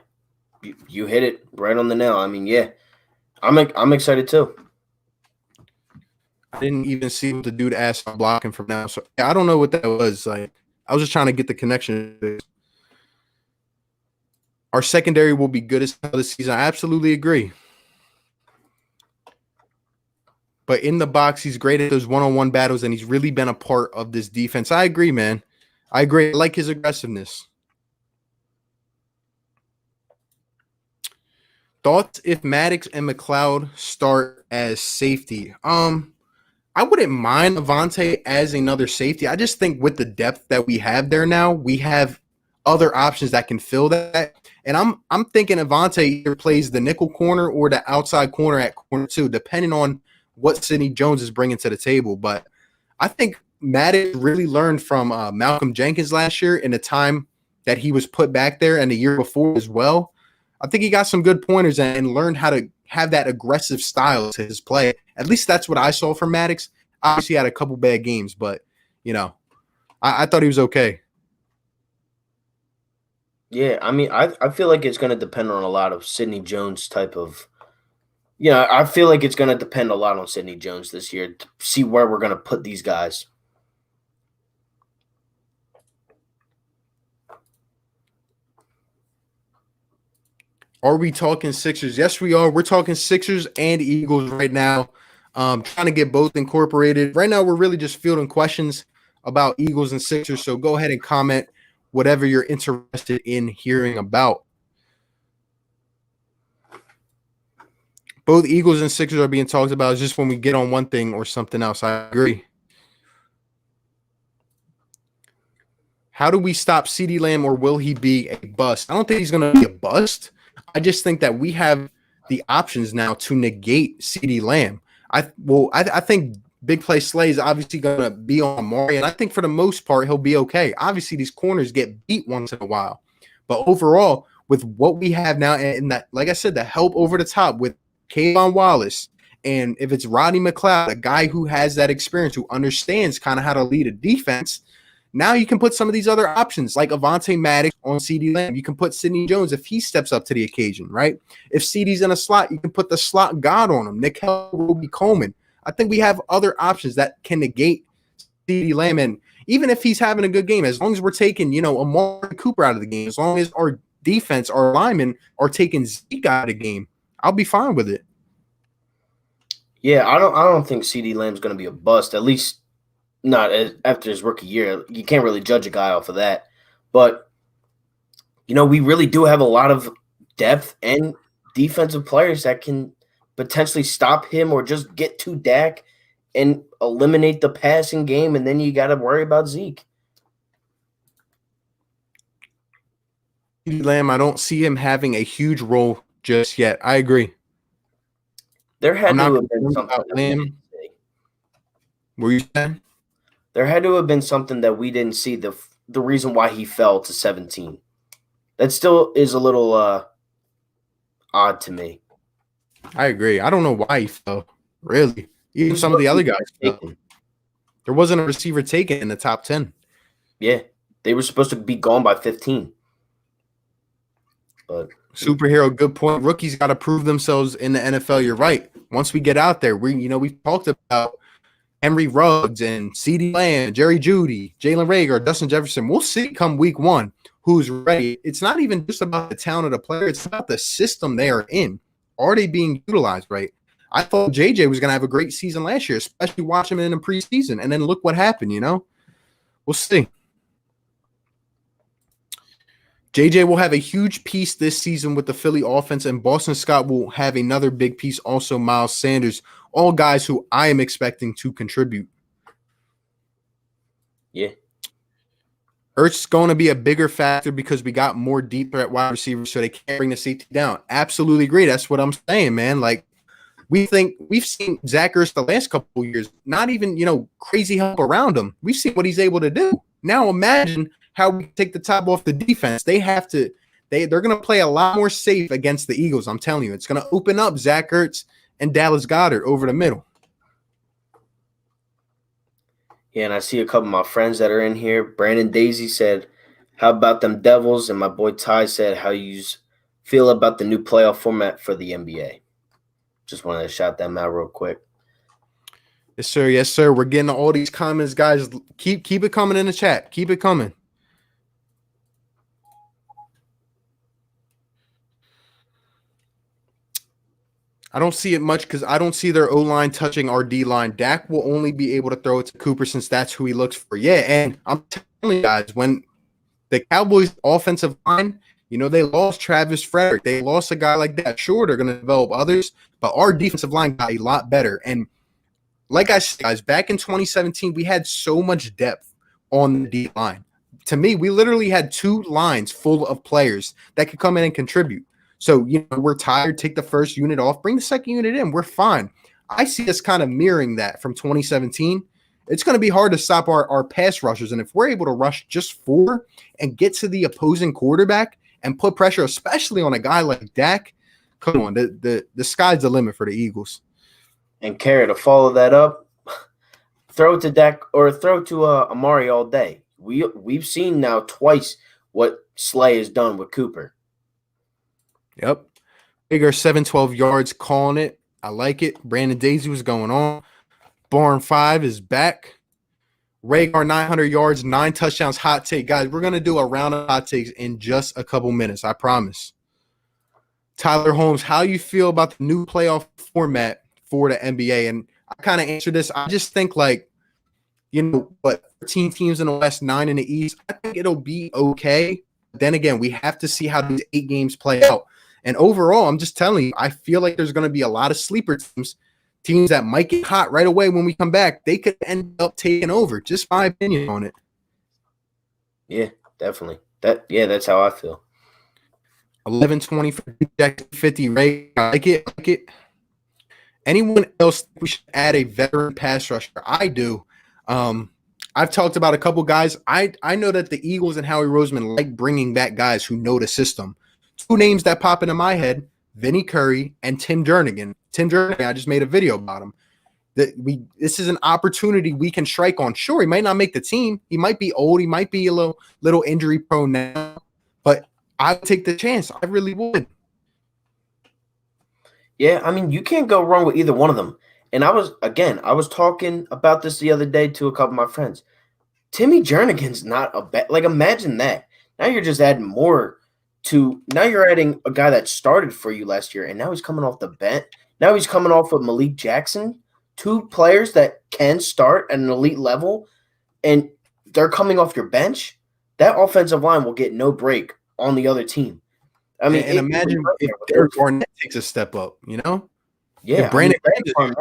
you hit it right on the nail. I mean, yeah, I'm excited too.
I didn't even see what the dude asked for blocking from now. So I don't know what that was. Like, I was just trying to get the connection. Our secondary will be good as hell this season. I absolutely agree. But in the box, he's great at those one-on-one battles, and he's really been a part of this defense. I agree, man. I agree. I like his aggressiveness. Thoughts if Maddox and McLeod start as safety? I wouldn't mind Avante as another safety. I just think with the depth that we have there now, we have other options that can fill that. And I'm thinking Avante either plays the nickel corner or the outside corner at corner two, depending on what Sidney Jones is bringing to the table. But I think Maddox really learned from Malcolm Jenkins last year in the time that he was put back there and the year before as well. I think he got some good pointers and learned how to have that aggressive style to his play. At least that's what I saw from Maddox. Obviously, he had a couple bad games, but, I thought he was okay.
Yeah, I mean, I feel like it's going to depend on a lot of Sidney Jones type of – I feel like it's going to depend a lot on Sidney Jones this year to see where we're going to put these guys.
Are we talking Sixers? Yes, we are. We're talking Sixers and Eagles right now. Trying to get both incorporated. Right now, we're really just fielding questions about Eagles and Sixers. So go ahead and comment whatever you're interested in hearing about. Both Eagles and Sixers are being talked about. It's just when we get on one thing or something else. I agree. How do we stop CeeDee Lamb, or will he be a bust? I don't think he's going to be a bust. I just think that we have the options now to negate CeeDee Lamb. I think Big Play Slay is obviously going to be on Amari, and I think for the most part he'll be okay. Obviously, these corners get beat once in a while, but overall, with what we have now, and that, like I said, the help over the top with Kayvon Wallace, and if it's Rodney McLeod, a guy who has that experience, who understands kind of how to lead a defense. Now you can put some of these other options like Avante Maddox on CeeDee Lamb. You can put Sidney Jones if he steps up to the occasion, right? If CeeDee's in a slot, you can put the slot god on him. Nickel Roby Coleman. I think we have other options that can negate CeeDee Lamb. And even if he's having a good game, as long as we're taking, Amari Cooper out of the game, as long as our defense, our linemen are taking Zeke out of the game, I'll be fine with it.
Yeah, I don't think CeeDee Lamb's going to be a bust, at least not after his rookie year. You can't really judge a guy off of that. But, we really do have a lot of depth and defensive players that can potentially stop him or just get to Dak and eliminate the passing game, and then you got to worry about Zeke.
Lamb, I don't see him having a huge role just yet. I agree.
There had to have been something.
Lamb. What were you saying?
There had to have been something that we didn't see, the reason why he fell to 17. That still is a little odd to me.
I agree. I don't know why he fell, really. Even some of the other guys fell. There wasn't a receiver taken in the top 10.
Yeah, they were supposed to be gone by 15. But
superhero, good point. Rookies got to prove themselves in the NFL. You're right. Once we get out there, we've talked about Henry Ruggs and CeeDee Lamb, Jerry Jeudy, Jalen Reagor, Dustin Jefferson. We'll see come week one who's ready. It's not even just about the talent of the player. It's about the system they are in. Are they being utilized right? I thought JJ was going to have a great season last year, especially watching him in the preseason. And then look what happened, We'll see. JJ will have a huge piece this season with the Philly offense, and Boston Scott will have another big piece, also Miles Sanders, all guys who I am expecting to contribute.
Yeah.
Ertz is going to be a bigger factor because we got more deep threat wide receivers, so they can't bring the safety down. Absolutely agree. That's what I'm saying, man. Like, we've seen Zach Ertz the last couple of years, not even, crazy help around him. We've seen what he's able to do. Now imagine how we take the top off the defense. They're going to play a lot more safe against the Eagles. I'm telling you, it's going to open up Zach Ertz and Dallas Goedert over the middle.
Yeah, and I see a couple of my friends that are in here. Brandon Daisy said, how about them Devils? And my boy Ty said, how you feel about the new playoff format for the NBA? Just wanted to shout them out real quick.
Yes, sir. Yes, sir. We're getting all these comments, guys. Keep it coming in the chat. Keep it coming. I don't see it much because I don't see their O-line touching our D-line. Dak will only be able to throw it to Cooper since that's who he looks for. Yeah, and I'm telling you guys, when the Cowboys offensive line, they lost Travis Frederick. They lost a guy like that. Sure, they're going to develop others, but our defensive line got a lot better. And like I said, guys, back in 2017, we had so much depth on the D line. To me, we literally had two lines full of players that could come in and contribute. So, we're tired, take the first unit off, bring the second unit in. We're fine. I see us kind of mirroring that from 2017. It's going to be hard to stop our pass rushers. And if we're able to rush just four and get to the opposing quarterback and put pressure, especially on a guy like Dak, come on, the sky's the limit for the Eagles.
And Kara, to follow that up, throw it to Dak or throw to Amari all day. We've seen now twice what Slay has done with Cooper.
Yep. Bigger 712 yards, calling it. I like it. Brandon Daisy was going on. Barn 5 is back. Rhaegar 900 yards, 9 touchdowns, hot take. Guys, we're going to do a round of hot takes in just a couple minutes. I promise. Tyler Holmes, how you feel about the new playoff format for the NBA? And I kind of answered this. I just think 13 teams in the West, 9 in the East. I think it'll be okay. Then again, we have to see how these 8 games play out. And overall, I'm just telling you, I feel like there's going to be a lot of sleeper teams that might get hot right away when we come back. They could end up taking over. Just my opinion on it.
Yeah, definitely. That's how I feel.
11-20 for Jack 50 Ray. I like it. Anyone else we should add a veteran pass rusher? I do. I've talked about a couple guys. I know that the Eagles and Howie Roseman like bringing back guys who know the system. 2 names that pop into my head, Vinny Curry and Tim Jernigan. Tim Jernigan, I just made a video about him. This is an opportunity we can strike on. Sure, he might not make the team. He might be old. He might be a little injury prone now. But I would take the chance. I really would.
Yeah, I mean, you can't go wrong with either one of them. And I was talking about this the other day to a couple of my friends. Timmy Jernigan's not a bad, imagine that. Now you're just adding more now you're adding a guy that started for you last year, and now he's coming off the bench. Now he's coming off with Malik Jackson, 2 players that can start at an elite level, and they're coming off your bench. That offensive line will get no break on the other team. I mean,
and imagine if Derek Barnett takes a step up,
Yeah,
Brandon
Barnett.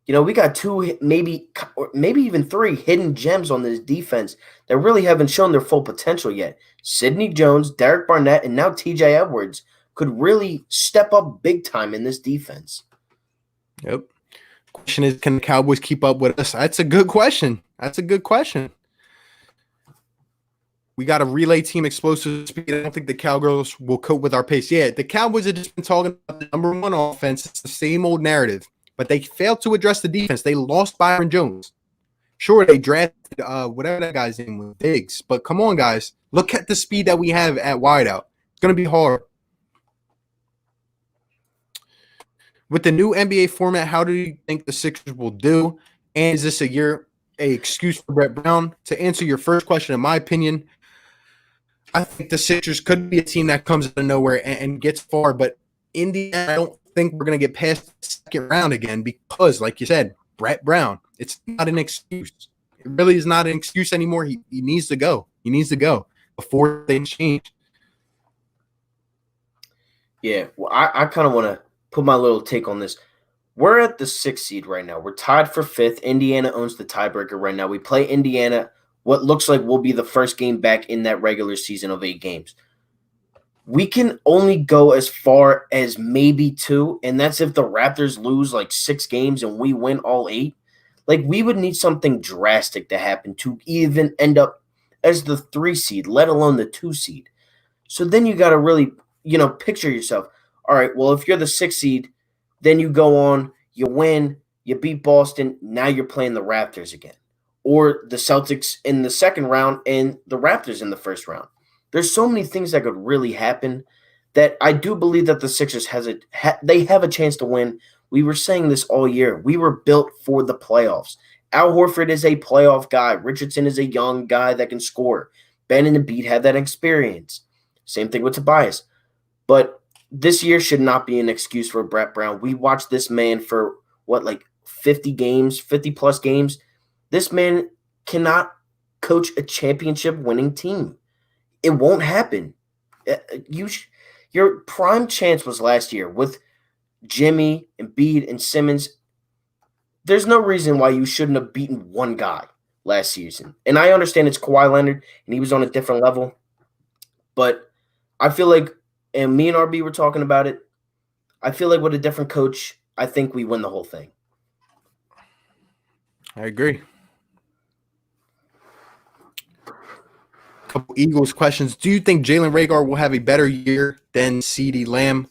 We got 2, maybe even 3 hidden gems on this defense that really haven't shown their full potential yet. Sidney Jones, Derek Barnett, and now TJ Edwards could really step up big time in this defense.
Yep. Question is, can the Cowboys keep up with us? That's a good question. We got a relay team, explosive speed. I don't think the Cowgirls will cope with our pace. Yeah, the Cowboys have just been talking about the number 1 offense. It's the same old narrative. But they failed to address the defense. They lost Byron Jones. Sure, they drafted whatever that guy's name was, Diggs. But come on, guys. Look at the speed that we have at wideout. It's going to be hard. With the new NBA format, how do you think the Sixers will do? And is this a excuse for Brett Brown? To answer your first question, in my opinion, I think the Sixers could be a team that comes out of nowhere and gets far. But in the end, I don't think we're going to get past the second round again because, like you said, Brett Brown, it's not an excuse. It really is not an excuse anymore. He needs to go. He needs to go before things change.
Yeah, well, I kind of want to put my little take on this. We're at the 6th seed right now. We're tied for 5th. Indiana owns the tiebreaker right now. We play Indiana, what looks like will be the first game back in that regular season of 8 games. We can only go as far as maybe 2, and that's if the Raptors lose 6 games and we win all 8. We would need something drastic to happen to even end up as the 3 seed, let alone the 2 seed. So then you got to really, picture yourself. All right, well, if you're the 6th seed, then you go on, you win, you beat Boston, now you're playing the Raptors again. Or the Celtics in the second round and the Raptors in the first round. There's so many things that could really happen that I do believe that the Sixers have a chance to win We were saying this all year. We were built for the playoffs. Al Horford is a playoff guy. Richardson is a young guy that can score. Ben and Embiid had that experience. Same thing with Tobias. But this year should not be an excuse for Brett Brown. We watched this man for, 50 games, 50-plus games. This man cannot coach a championship-winning team. It won't happen. Your prime chance was last year with Jimmy, Embiid, and Simmons. There's no reason why you shouldn't have beaten one guy last season. And I understand it's Kawhi Leonard, and he was on a different level. But I feel like, and me and RB were talking about it, I feel like with a different coach, I think we win the whole thing.
I agree. Couple Eagles questions. Do you think Jalen Reagor will have a better year than CeeDee Lamb?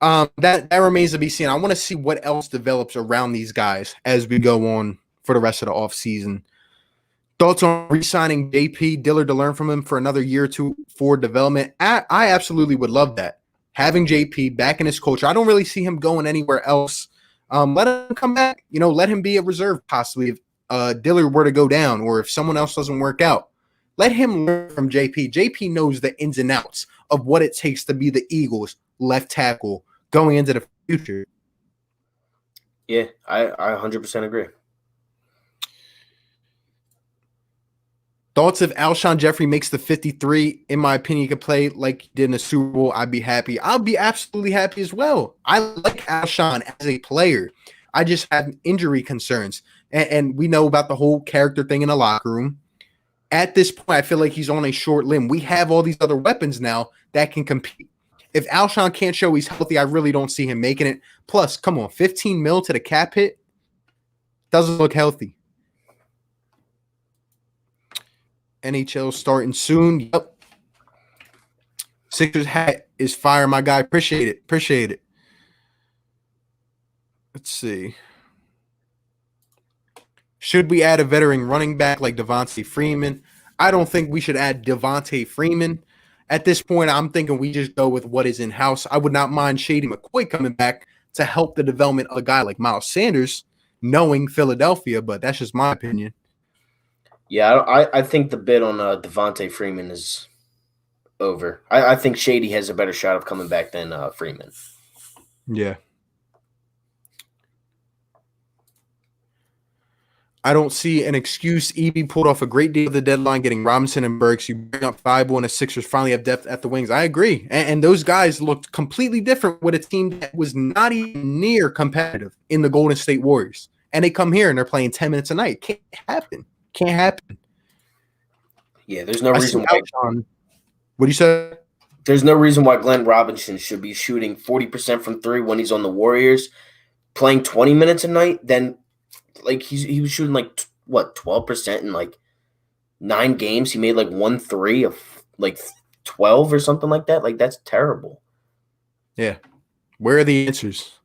That remains to be seen. I want to see what else develops around these guys as we go on for the rest of the offseason. Thoughts on re-signing JP Dillard to learn from him for another year or two for development? I absolutely would love that. Having JP back in his culture. I don't really see him going anywhere else. Let him come back. Let him be a reserve possibly if Dillard were to go down or if someone else doesn't work out. Let him learn from JP. JP knows the ins and outs of what it takes to be the Eagles left tackle going into the future.
Yeah, I 100% agree.
Thoughts if Alshon Jeffrey makes the 53, in my opinion, he could play like he did in the Super Bowl, I'd be happy. I'll be absolutely happy as well. I like Alshon as a player. I just have injury concerns. And we know about the whole character thing in the locker room. At this point, I feel like he's on a short limb. We have all these other weapons now that can compete. If Alshon can't show he's healthy, I really don't see him making it. Plus, come on, 15 mil to the cap hit doesn't look healthy. NHL starting soon. Yep. Sixers hat is fire, my guy. Appreciate it. Let's see. Should we add a veteran running back like Devontae Freeman? I don't think we should add Devontae Freeman. At this point, I'm thinking we just go with what is in-house. I would not mind Shady McCoy coming back to help the development of a guy like Miles Sanders, knowing Philadelphia, but that's just my opinion.
Yeah, I think the bid on Devontae Freeman is over. I think Shady has a better shot of coming back than Freeman.
Yeah. I don't see an excuse. EB pulled off a great deal of the deadline, getting Robinson and Burks. You bring up Thibault and the Sixers finally have depth at the wings. I agree. And those guys looked completely different with a team that was not even near competitive in the Golden State Warriors. And they come here and they're playing 10 minutes a night. Can't happen.
Yeah, there's no reason why.
What do you say?
There's no reason why Glenn Robinson should be shooting 40% from three when he's on the Warriors, playing 20 minutes a night. Then, he was shooting 12% in 9 games. He made 1 3 of 12 or something like that. That's terrible.
Yeah. Where are the answers?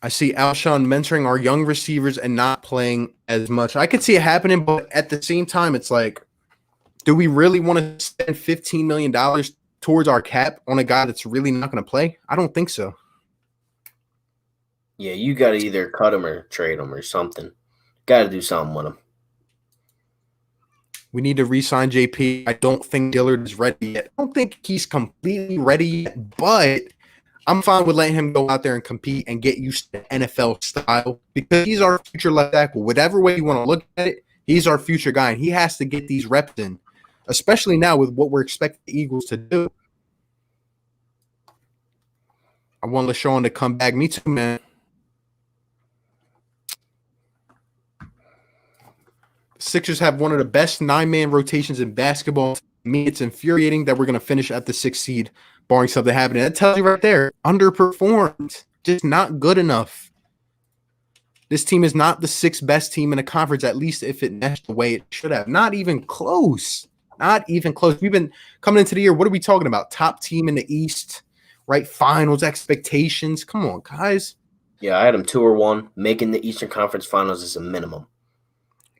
I see Alshon mentoring our young receivers and not playing as much. I could see it happening, but at the same time, it's do we really want to spend $15 million towards our cap on a guy that's really not going to play? I don't think so.
Yeah, you got to either cut him or trade him or something. Got to do something with him.
We need to re-sign JP. I don't think Dillard is ready yet. I don't think he's completely ready yet, but I'm fine with letting him go out there and compete and get used to NFL style because he's our future left tackle. Whatever way you want to look at it, he's our future guy, and he has to get these reps in, especially now with what we're expecting the Eagles to do. I want LaShawn to come back. Me too, man. Sixers have one of the best 9-man rotations in basketball. To me, it's infuriating that we're going to finish at the 6th seed, barring something happening. That tells you right there, underperformed, just not good enough. This team is not the 6th best team in the conference, at least if it meshed the way it should have. Not even close. We've been coming into the year, what are we talking about? Top team in the East, right? Finals expectations. Come on, guys.
Yeah, I had them 2 or 1. Making the Eastern Conference Finals is a minimum.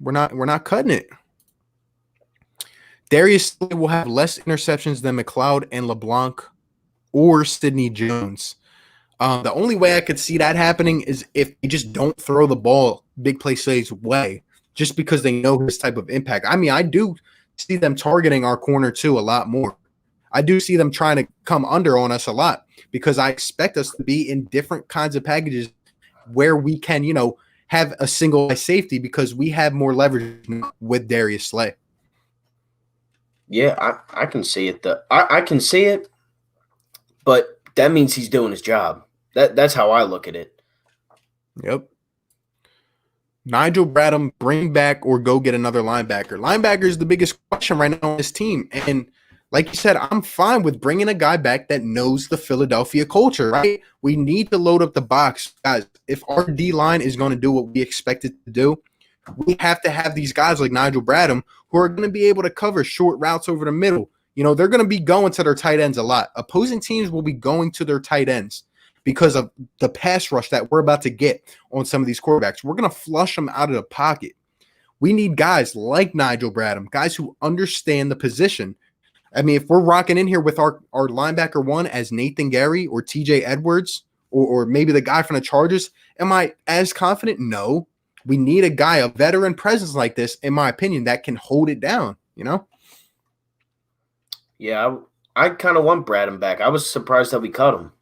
We're not cutting it. Darius will have less interceptions than McLeod and LeBlanc or Sidney Jones. The only way I could see that happening is if they just don't throw the ball big play plays away, just because they know his type of impact. I mean, I do see them targeting our corner too a lot more. I do see them trying to come under on us a lot because I expect us to be in different kinds of packages where we can, have a single safety because we have more leverage with Darius Slay.
Yeah, I can see it. I can see it, but that means he's doing his job. That's how I look at it.
Yep. Nigel Bradham, bring back or go get another linebacker. Linebacker is the biggest question right now on this team. And like you said, I'm fine with bringing a guy back that knows the Philadelphia culture, right? We need to load up the box. Guys, if our D-line is going to do what we expect it to do, we have to have these guys like Nigel Bradham who are going to be able to cover short routes over the middle. They're going to be going to their tight ends a lot. Opposing teams will be going to their tight ends because of the pass rush that we're about to get on some of these quarterbacks. We're going to flush them out of the pocket. We need guys like Nigel Bradham, guys who understand the position. I mean, if we're rocking in here with our linebacker one as Nathan Gary or TJ Edwards or maybe the guy from the Chargers, am I as confident? No. We need a guy, a veteran presence like this, in my opinion, that can hold it down,
Yeah, I kind of want Bradham back. I was surprised that we cut him.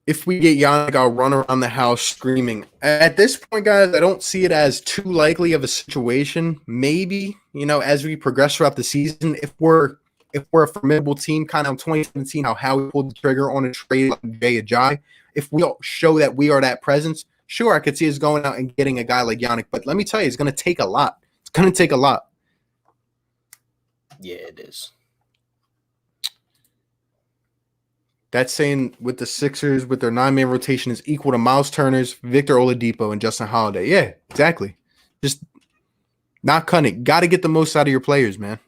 If we get Yannick, I'll run around the house screaming. At this point, guys, I don't see it as too likely of a situation. Maybe, as we progress throughout the season, if we're a formidable team, kind of 2017, how Howie pulled the trigger on a trade like Jay Ajayi, if we show that we are that presence, sure, I could see us going out and getting a guy like Yannick. But let me tell you, it's going to take a lot. It's going to take a lot.
Yeah, it is.
That's saying with the Sixers, with their 9-man rotation is equal to Miles Turner's, Victor Oladipo, and Justin Holiday. Yeah, exactly. Just not cutting it. Got to get the most out of your players, man.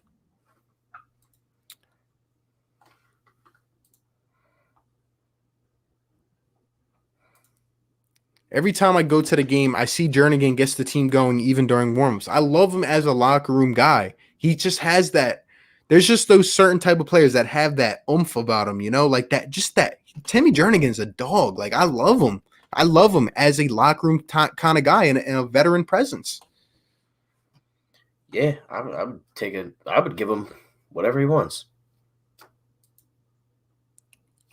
Every time I go to the game, I see Jernigan gets the team going even during warm-ups. I love him as a locker room guy. He just has that. There's just those certain type of players that have that oomph about them, like that. Just that. Timmy Jernigan's a dog. Like, I love him. I love him as a locker room kind of guy and a veteran presence.
Yeah, I would give him whatever he wants.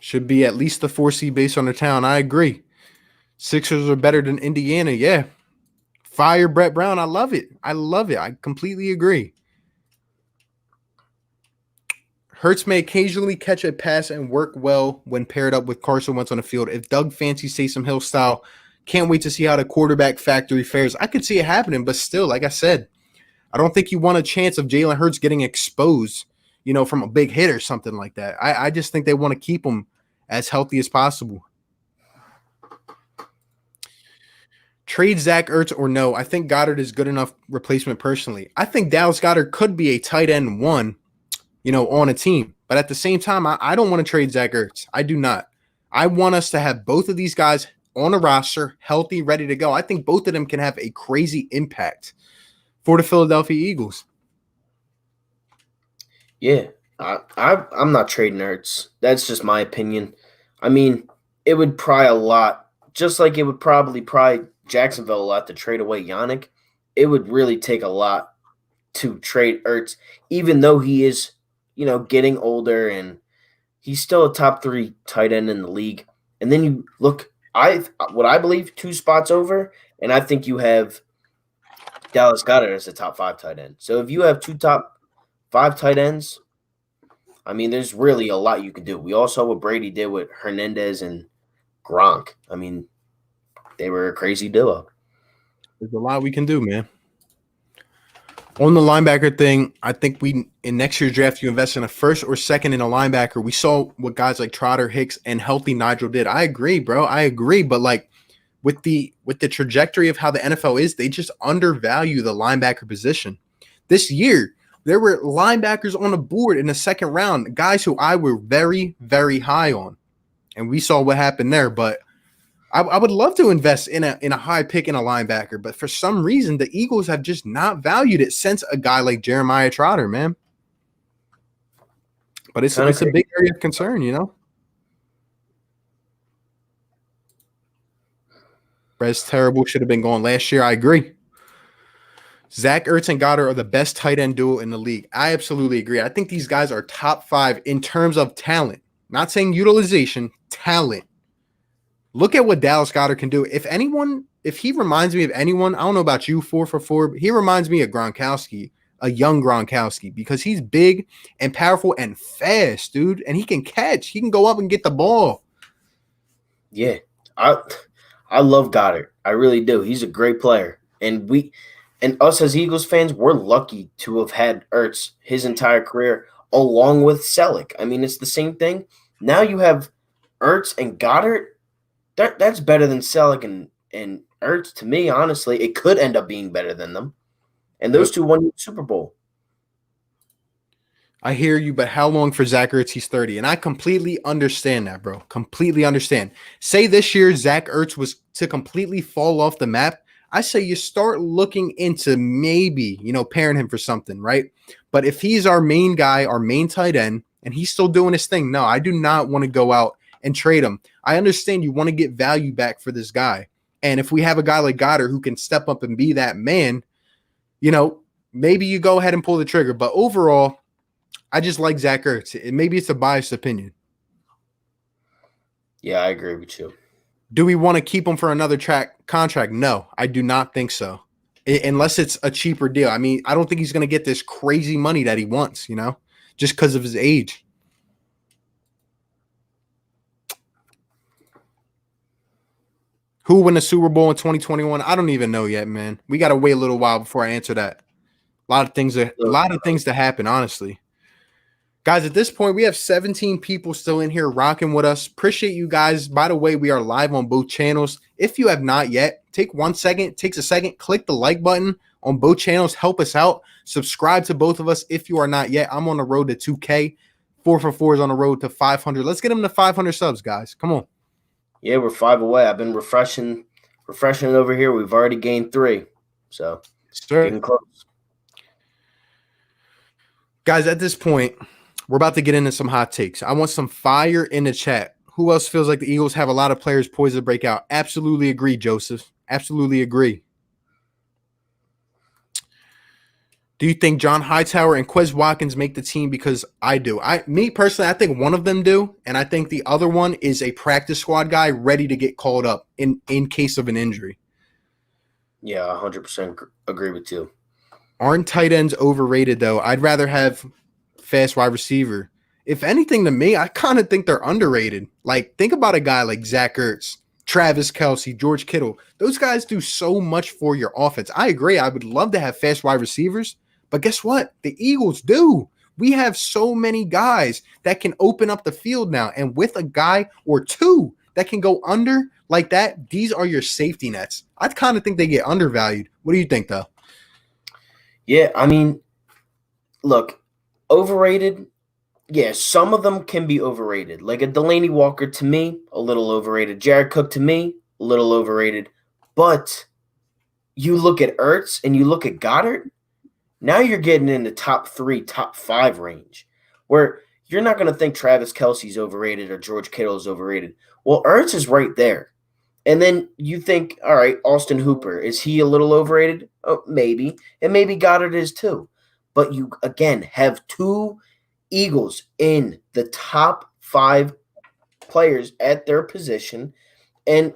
Should be at least the 4 seed based on their talent. I agree. Sixers are better than Indiana. Yeah. Fire Brett Brown. I love it. I completely agree. Hurts may occasionally catch a pass and work well when paired up with Carson Wentz on the field. If Doug fancies Taysom Hill style, can't wait to see how the quarterback factory fares. I could see it happening, but still, like I said, I don't think you want a chance of Jalen Hurts getting exposed, from a big hit or something like that. I just think they want to keep him as healthy as possible. Trade Zach Ertz or no, I think Goddard is good enough replacement personally. I think Dallas Goedert could be a tight end one, on a team. But at the same time, I don't want to trade Zach Ertz. I do not. I want us to have both of these guys on a roster, healthy, ready to go. I think both of them can have a crazy impact for the Philadelphia Eagles.
Yeah, I'm not trading Ertz. That's just my opinion. I mean, it would pry a lot, just like it would probably pry Jacksonville a lot to trade away Yannick. It would really take a lot to trade Ertz, even though he is, getting older and he's still a top 3 tight end in the league. And then you look, I believe 2 spots over, and I think you have Dallas Goedert as a top 5 tight end. So if you have 2 top 5 tight ends, I mean, there's really a lot you can do. We all saw what Brady did with Hernandez and Gronk. I mean, they were a crazy duo.
There's a lot we can do, man. On the linebacker thing, I think in next year's draft, you invest in a first or second in a linebacker. We saw what guys like Trotter, Hicks, and healthy Nigel did. I agree, bro. I agree. But like with the trajectory of how the NFL is, they just undervalue the linebacker position. This year, there were linebackers on the board in the second round, guys who I were very, very high on. And we saw what happened there. But I would love to invest in a high pick in a linebacker, but for some reason, the Eagles have just not valued it since a guy like Jeremiah Trotter, man. But it's
Kind of
a
crazy.
big area of concern, you know. Brad's terrible. Should have been going last year. I agree. Zach Ertz and Goddard are the best tight end duo in the league. I absolutely agree. I think these guys are top 5 in terms of talent. Not saying utilization, talent. Look at what Dallas Goddard can do. If he reminds me of anyone, I don't know about you, 4 for 4, but he reminds me of Gronkowski, a young Gronkowski, because he's big and powerful and fast, dude. And he can catch. He can go up and get the ball.
Yeah. I love Goddard. I really do. He's a great player. And us as Eagles fans, we're lucky to have had Ertz his entire career along with Selleck. I mean, it's the same thing. Now you have Ertz and Goddard. That's better than Selleck and Ertz to me, honestly. It could end up being better than them. And those two won the Super Bowl.
I hear you, but how long for Zach Ertz? He's 30. And I completely understand that, bro. Completely understand. Say this year Zach Ertz was to completely fall off the map. I say you start looking into maybe, pairing him for something, right? But if he's our main guy, our main tight end, and he's still doing his thing, no, I do not want to go out and trade him. I understand you want to get value back for this guy. And if we have a guy like Goddard who can step up and be that man, maybe you go ahead and pull the trigger. But overall, I just like Zach Ertz. Maybe it's a biased opinion.
Yeah, I agree with you.
Do we want to keep him for another contract? No, I do not think so. Unless it's a cheaper deal. I mean, I don't think he's going to get this crazy money that he wants, just because of his age. Who will win the Super Bowl in 2021? I don't even know yet, man. We got to wait a little while before I answer that. A lot of things to happen, honestly. Guys, at this point, we have 17 people still in here rocking with us. Appreciate you guys. By the way, we are live on both channels. If you have not yet, take 1 second. It takes a second. Click the like button on both channels. Help us out. Subscribe to both of us if you are not yet. I'm on the road to 2K. 4 for 4 is on the road to 500. Let's get them to 500 subs, guys. Come on.
Yeah, we're 5 away. I've been refreshing over here. We've already gained 3. So, getting close.
Guys, at this point, we're about to get into some hot takes. I want some fire in the chat. Who else feels like the Eagles have a lot of players poised to break out? Absolutely agree, Joseph. Absolutely agree. Do you think John Hightower and Quez Watkins make the team? Because I do. Me personally, I think one of them do, and I think the other one is a practice squad guy ready to get called up in case of an injury.
Yeah, 100% agree with you.
Aren't tight ends overrated, though? I'd rather have fast wide receiver. If anything, to me, I kind of think they're underrated. Like, think about a guy like Zach Ertz, Travis Kelce, George Kittle. Those guys do so much for your offense. I agree. I would love to have fast wide receivers, but guess what? The Eagles do. We have so many guys that can open up the field now, and with a guy or two that can go under like that, these are your safety nets. I kind of think they get undervalued. What do you think, though?
Yeah, I mean, look, overrated. Yeah, some of them can be overrated. Like a Delaney Walker, to me, a little overrated. Jared Cook, to me, a little overrated. But you look at Ertz and you look at Goddard, now you're getting in the top 3, top 5 range, where you're not going to think Travis Kelce's overrated or George Kittle is overrated. Well, Ertz is right there. And then you think, all right, Austin Hooper, is he a little overrated? Oh, maybe. And maybe Goddard is too. But you, again, have 2 Eagles in the top 5 players at their position. And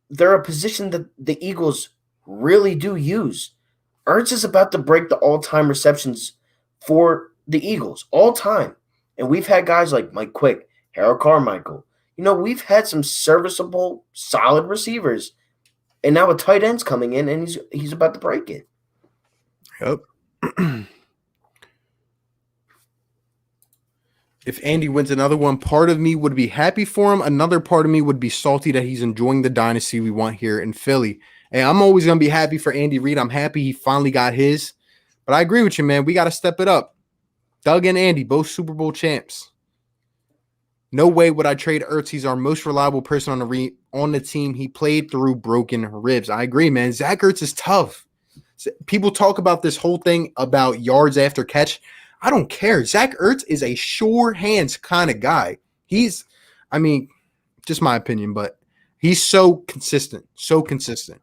they're a position that the Eagles really do use. Ertz is about to break the all-time receptions for the Eagles, all time. And we've had guys like Mike Quick, Harold Carmichael. We've had some serviceable, solid receivers. And now a tight end's coming in, and he's about to break it.
Yep. If Andy wins another one, part of me would be happy for him. Another part of me would be salty that he's enjoying the dynasty we want here in Philly. Hey, I'm always going to be happy for Andy Reid. I'm happy he finally got his. But I agree with you, man. We got to step it up. Doug and Andy, both Super Bowl champs. No way would I trade Ertz. He's our most reliable person on the team. He played through broken ribs. I agree, man. Zach Ertz is tough. People talk about this whole thing about yards after catch. I don't care. Zach Ertz is a sure hands kind of guy. I mean, just my opinion, but he's so consistent. So consistent.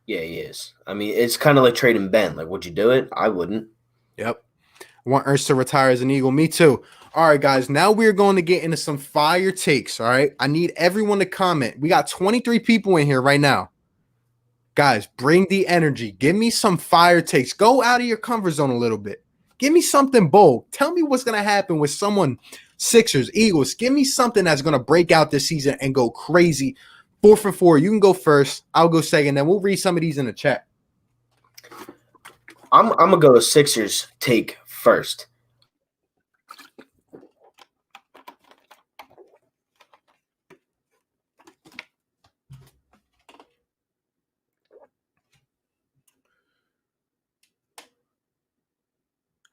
Yeah, he is. I mean, it's kind of like trading Ben. Like, would you do it? I wouldn't.
Yep. I want Ertz to retire as an Eagle. Me too. All right, guys. Now we're going to get into some fire takes. All right. I need everyone to comment. We got 23 people in here right now. Guys, bring the energy. Give me some fire takes. Go out of your comfort zone a little bit. Give me something bold. Tell me what's going to happen with someone, Sixers, Eagles. Give me something that's going to break out this season and go crazy. 4 for 4. You can go first. I'll go second. Then we'll read some of these in the chat.
I'm going to go Sixers take first.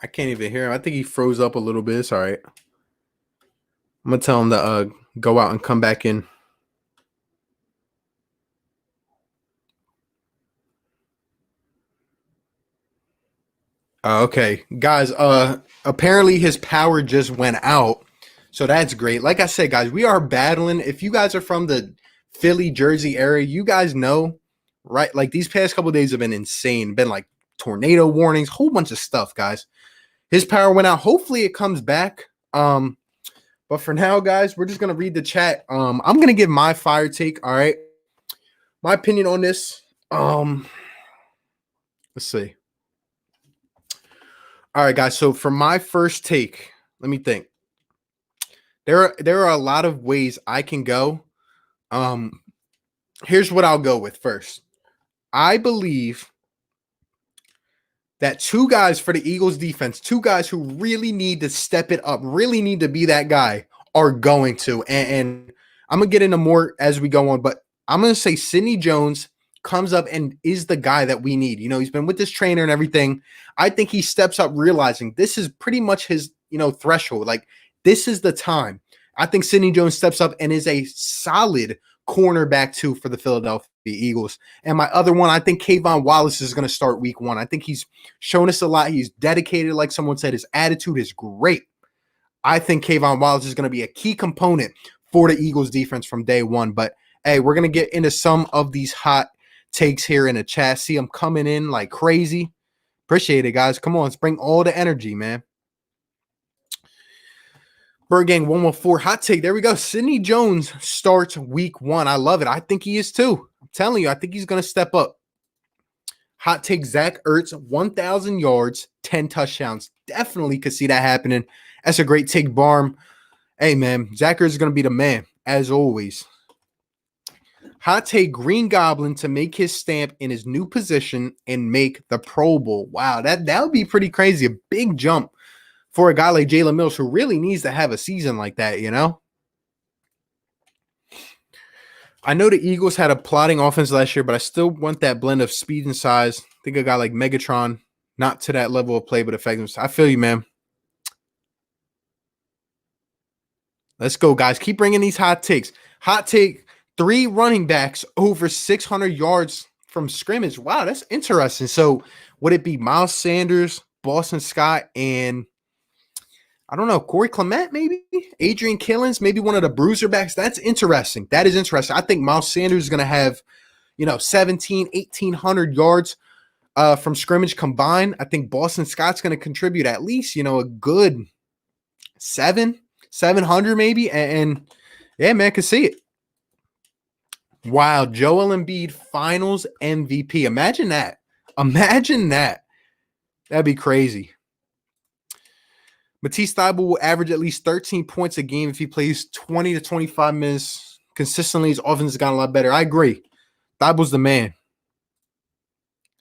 I can't even hear him. I think he froze up a little bit. It's all right. I'm going to tell him to go out and come back in. Okay. Guys, apparently his power just went out. So that's great. Like I said, guys, we are battling. If you guys are from the Philly, Jersey area, you guys know, right? Like these past couple of days have been insane. Been like tornado warnings, whole bunch of stuff, guys. His power went out. Hopefully it comes back. But for now, guys, we're just gonna read the chat. I'm gonna give my fire take. All right. My opinion on this. Let's see. All right, guys. So for my first take, let me think. There are a lot of ways I can go. Here's what I'll go with first. I believe that 2 guys for the Eagles defense, 2 guys who really need to step it up, really need to be that guy, are going to. And I'm going to get into more as we go on, but I'm going to say Sidney Jones comes up and is the guy that we need. You know, he's been with this trainer and everything. I think he steps up realizing this is pretty much his, threshold. Like, this is the time. I think Sidney Jones steps up and is a solid cornerback too for the Philadelphia Eagles. And my other one, I think Kayvon Wallace is going to start week 1. I think he's shown us a lot. He's dedicated, like someone said. His attitude is great. I think Kayvon Wallace is going to be a key component for the Eagles defense from day one. But hey, we're going to get into some of these hot takes here in the chat. See them coming in like crazy. Appreciate it, guys. Come on, let's bring all the energy, man. Bird Gang 114 hot take. There we go. Sidney Jones starts week 1. I love it. I think he is too. I'm telling you, I think he's going to step up. Hot take, Zach Ertz, 1,000 yards, 10 touchdowns. Definitely could see that happening. That's a great take, Barm. Hey, man, Zach Ertz is going to be the man, as always. Hot take, Green Goblin to make his stamp in his new position and make the Pro Bowl. Wow, that would be pretty crazy. A big jump for a guy like Jalen Mills who really needs to have a season like that, I know the Eagles had a plotting offense last year, but I still want that blend of speed and size. I think a guy like Megatron, not to that level of play, but effectiveness. I feel you, man. Let's go, guys. Keep bringing these hot takes. Hot take, 3 running backs over 600 yards from scrimmage. Wow, that's interesting. So would it be Miles Sanders, Boston Scott, and I don't know, Corey Clement, maybe Adrian Killens, maybe one of the bruiser backs? That's interesting. That is interesting. I think Miles Sanders is going to have, 1,800 yards from scrimmage combined. I think Boston Scott's going to contribute at least, a good 700 maybe. And yeah, man, I can see it. Wow, Joel Embiid finals MVP. Imagine that. That'd be crazy. Matisse Thybulle will average at least 13 points a game if he plays 20 to 25 minutes consistently. His offense has gotten a lot better. I agree. Thybulle's the man.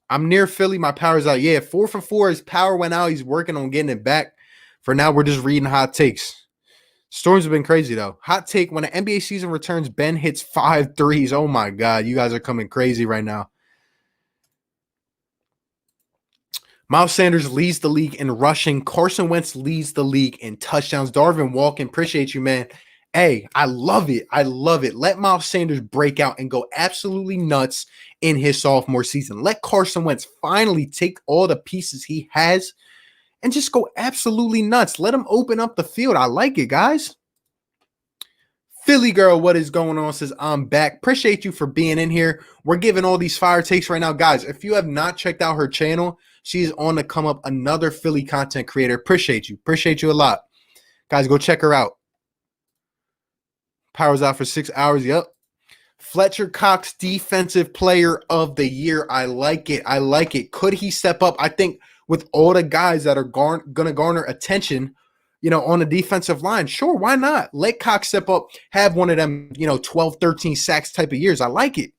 I'm near Philly. My power's out. Yeah, 4 for 4. His power went out. He's working on getting it back. For now, we're just reading hot takes. Storms have been crazy, though. Hot take, when the NBA season returns, Ben hits 5 threes. Oh, my God. You guys are coming crazy right now. Miles Sanders leads the league in rushing. Carson Wentz leads the league in touchdowns. Darvin Walken, appreciate you, man. Hey, I love it. Let Miles Sanders break out and go absolutely nuts in his sophomore season. Let Carson Wentz finally take all the pieces he has and just go absolutely nuts. Let them open up the field. I like it, guys. Philly girl, what is going on? Says, I'm back. Appreciate you for being in here. We're giving all these fire takes right now. Guys, if you have not checked out her channel, she's on to come up, another Philly content creator. Appreciate you. Appreciate you a lot. Guys, go check her out. Powers out for 6 hours. Yep. Fletcher Cox, defensive player of the year. I like it. I like it. Could he step up? I think with all the guys that are going to garner attention, on the defensive line, sure, why not? Let Cox step up, have one of them, 12, 13 sacks type of years. I like it.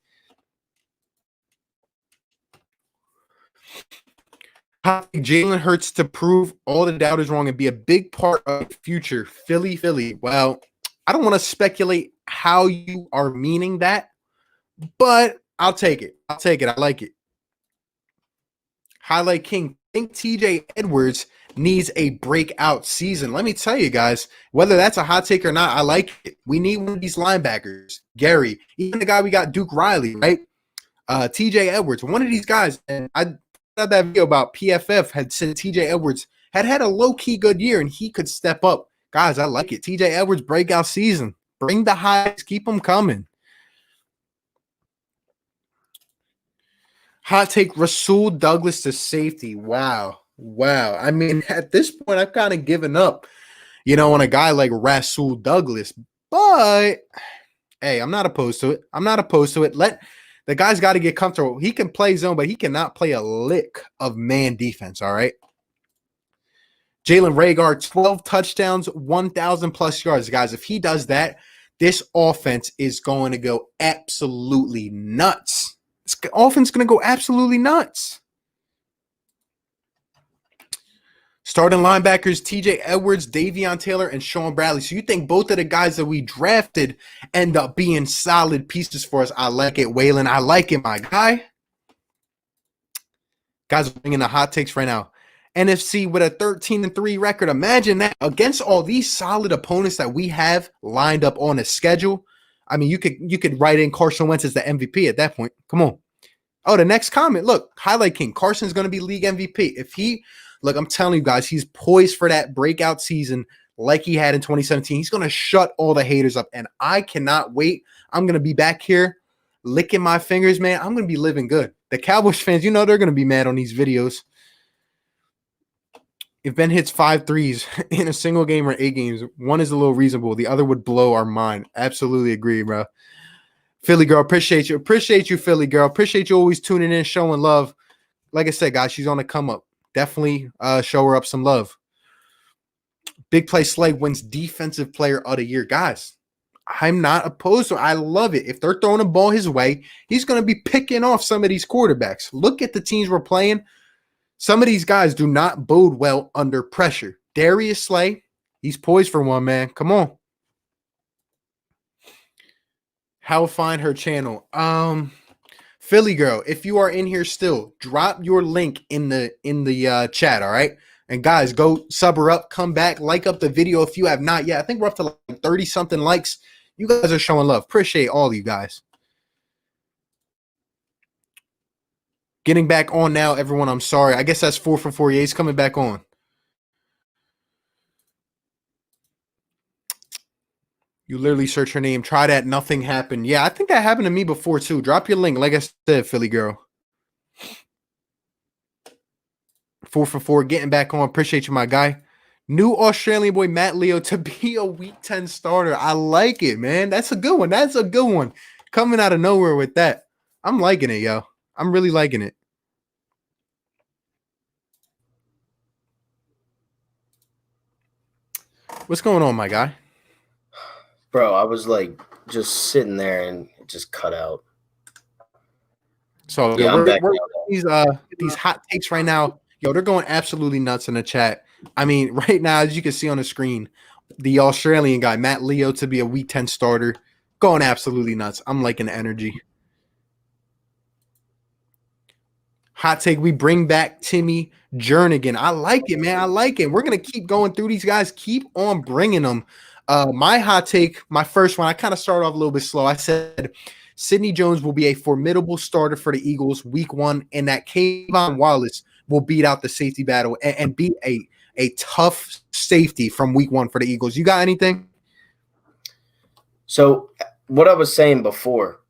Jalen Hurts to prove all the doubters wrong and be a big part of the future. Philly. Well, I don't want to speculate how you are meaning that, but I'll take it. I like it. Highlight King. I think TJ Edwards needs a breakout season. Let me tell you guys, whether that's a hot take or not, I like it. We need one of these linebackers. Gary, even the guy we got, Duke Riley, right? TJ Edwards, one of these guys. And I thought that video about PFF had said TJ Edwards had a low-key good year and he could step up. Guys, I like it. TJ Edwards breakout season. Bring the highs. Keep them coming. Hot take, Rasul Douglas to safety. Wow. I mean, at this point, I've kind of given up, on a guy like Rasul Douglas. But, hey, I'm not opposed to it. Let the guy's got to get comfortable. He can play zone, but he cannot play a lick of man defense, all right? Jalen Reagor, 12 touchdowns, 1,000-plus yards. Guys, if he does that, this offense is going to go absolutely nuts. This offense is going to go absolutely nuts. Starting linebackers, TJ Edwards, Davion Taylor, and Sean Bradley. So you think both of the guys that we drafted end up being solid pieces for us. I like it, Waylon. I like it, my guy. Guys are bringing the hot takes right now. NFC with a 13-3 record. Imagine that against all these solid opponents that we have lined up on a schedule. I mean, you could write in Carson Wentz as the MVP at that point. Come on. Oh, the next comment. Look, Highlight King. Carson's going to be league MVP. Look, I'm telling you guys, he's poised for that breakout season like he had in 2017. He's going to shut all the haters up, and I cannot wait. I'm going to be back here licking my fingers, man. I'm going to be living good. The Cowboys fans, they're going to be mad on these videos. If Ben hits 5 threes in a single game or 8 games, one is a little reasonable. The other would blow our mind. Absolutely agree, bro. Philly girl, appreciate you. Appreciate you, Philly girl. Appreciate you always tuning in, showing love. Like I said, guys, she's on the come up. Definitely show her up some love. Big Play Slay wins Defensive Player of the Year. Guys, I'm not opposed to it. I love it. If they're throwing a ball his way, he's going to be picking off some of these quarterbacks. Look at the teams we're playing. Some of these guys do not bode well under pressure. Darius Slay, he's poised for one, man. Come on. How find her channel? Philly girl, if you are in here still, drop your link in the chat, all right? And guys, go sub her up, come back, like up the video if you have not yet. I think we're up to like 30-something likes. You guys are showing love. Appreciate all of you guys. Getting back on now, everyone. I'm sorry. I guess that's 4 for 4. Yeah, he's coming back on. You literally search her name. Try that. Nothing happened. Yeah, I think that happened to me before, too. Drop your link. Like I said, Philly girl. 4 for 4. Getting back on. Appreciate you, my guy. New Australian boy, Matt Leo, to be a Week 10 starter. I like it, man. That's a good one. That's a good one. Coming out of nowhere with that. I'm liking it, yo. I'm really liking it. What's going on, my guy?
Bro, I was like just sitting there and it just cut out.
So yeah, we're these hot takes right now. Yo, they're going absolutely nuts in the chat. I mean, right now, as you can see on the screen, the Australian guy, Matt Leo, to be a Week 10 starter, going absolutely nuts. I'm liking the energy. Hot take, we bring back Timmy Jernigan. I like it, man. I like it. We're going to keep going through these guys. Keep on bringing them. My hot take, my first one, I kind of started off a little bit slow. I said Sidney Jones will be a formidable starter for the Eagles Week 1, and that Kayvon Wallace will beat out the safety battle and beat a tough safety from week 1 for the Eagles. You got anything?
So what I was saying before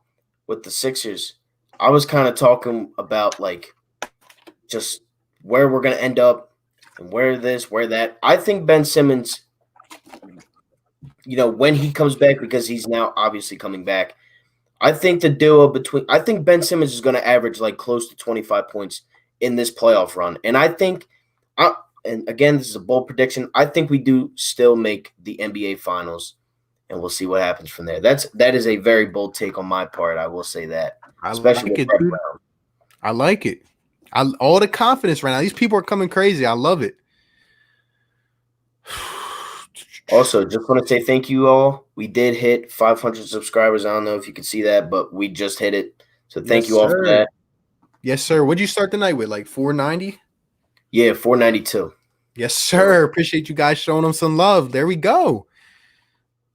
with the Sixers, I was kind of talking about like just where we're going to end up and where this, where that. I think Ben Simmons, when he comes back, because he's now obviously coming back, I think the duo I think Ben Simmons is going to average like close to 25 points in this playoff run. And I think, and again, this is a bold prediction, I think we do still make the NBA Finals, and we'll see what happens from there. That is a very bold take on my part. I will say that, especially with Brett Brown.
I like it. All the confidence right now. These people are coming crazy. I love it.
Also, just want to say thank you all. We did hit 500 subscribers. I don't know if you can see that, but we just hit it. So thank you all for that.
Yes, sir. What'd you start the night with? Like 490?
Yeah, 492.
Yes, sir. Appreciate you guys showing them some love. There we go.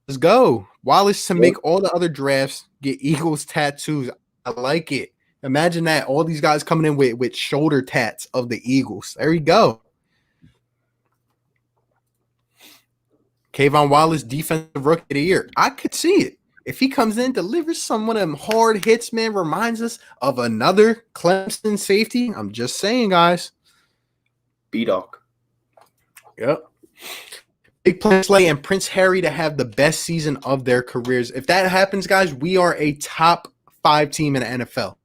Let's go. Wallace to make all the other drafts get Eagles tattoos. I like it. Imagine that. All these guys coming in with shoulder tats of the Eagles. There we go. Kayvon Wallace, defensive rookie of the year. I could see it. If he comes in, delivers some of them hard hits, man, reminds us of another Clemson safety. I'm just saying, guys.
B-Doc.
Yep. Big play Slay and Prince Harry to have the best season of their careers. If that happens, guys, we are a top 5 team in the NFL.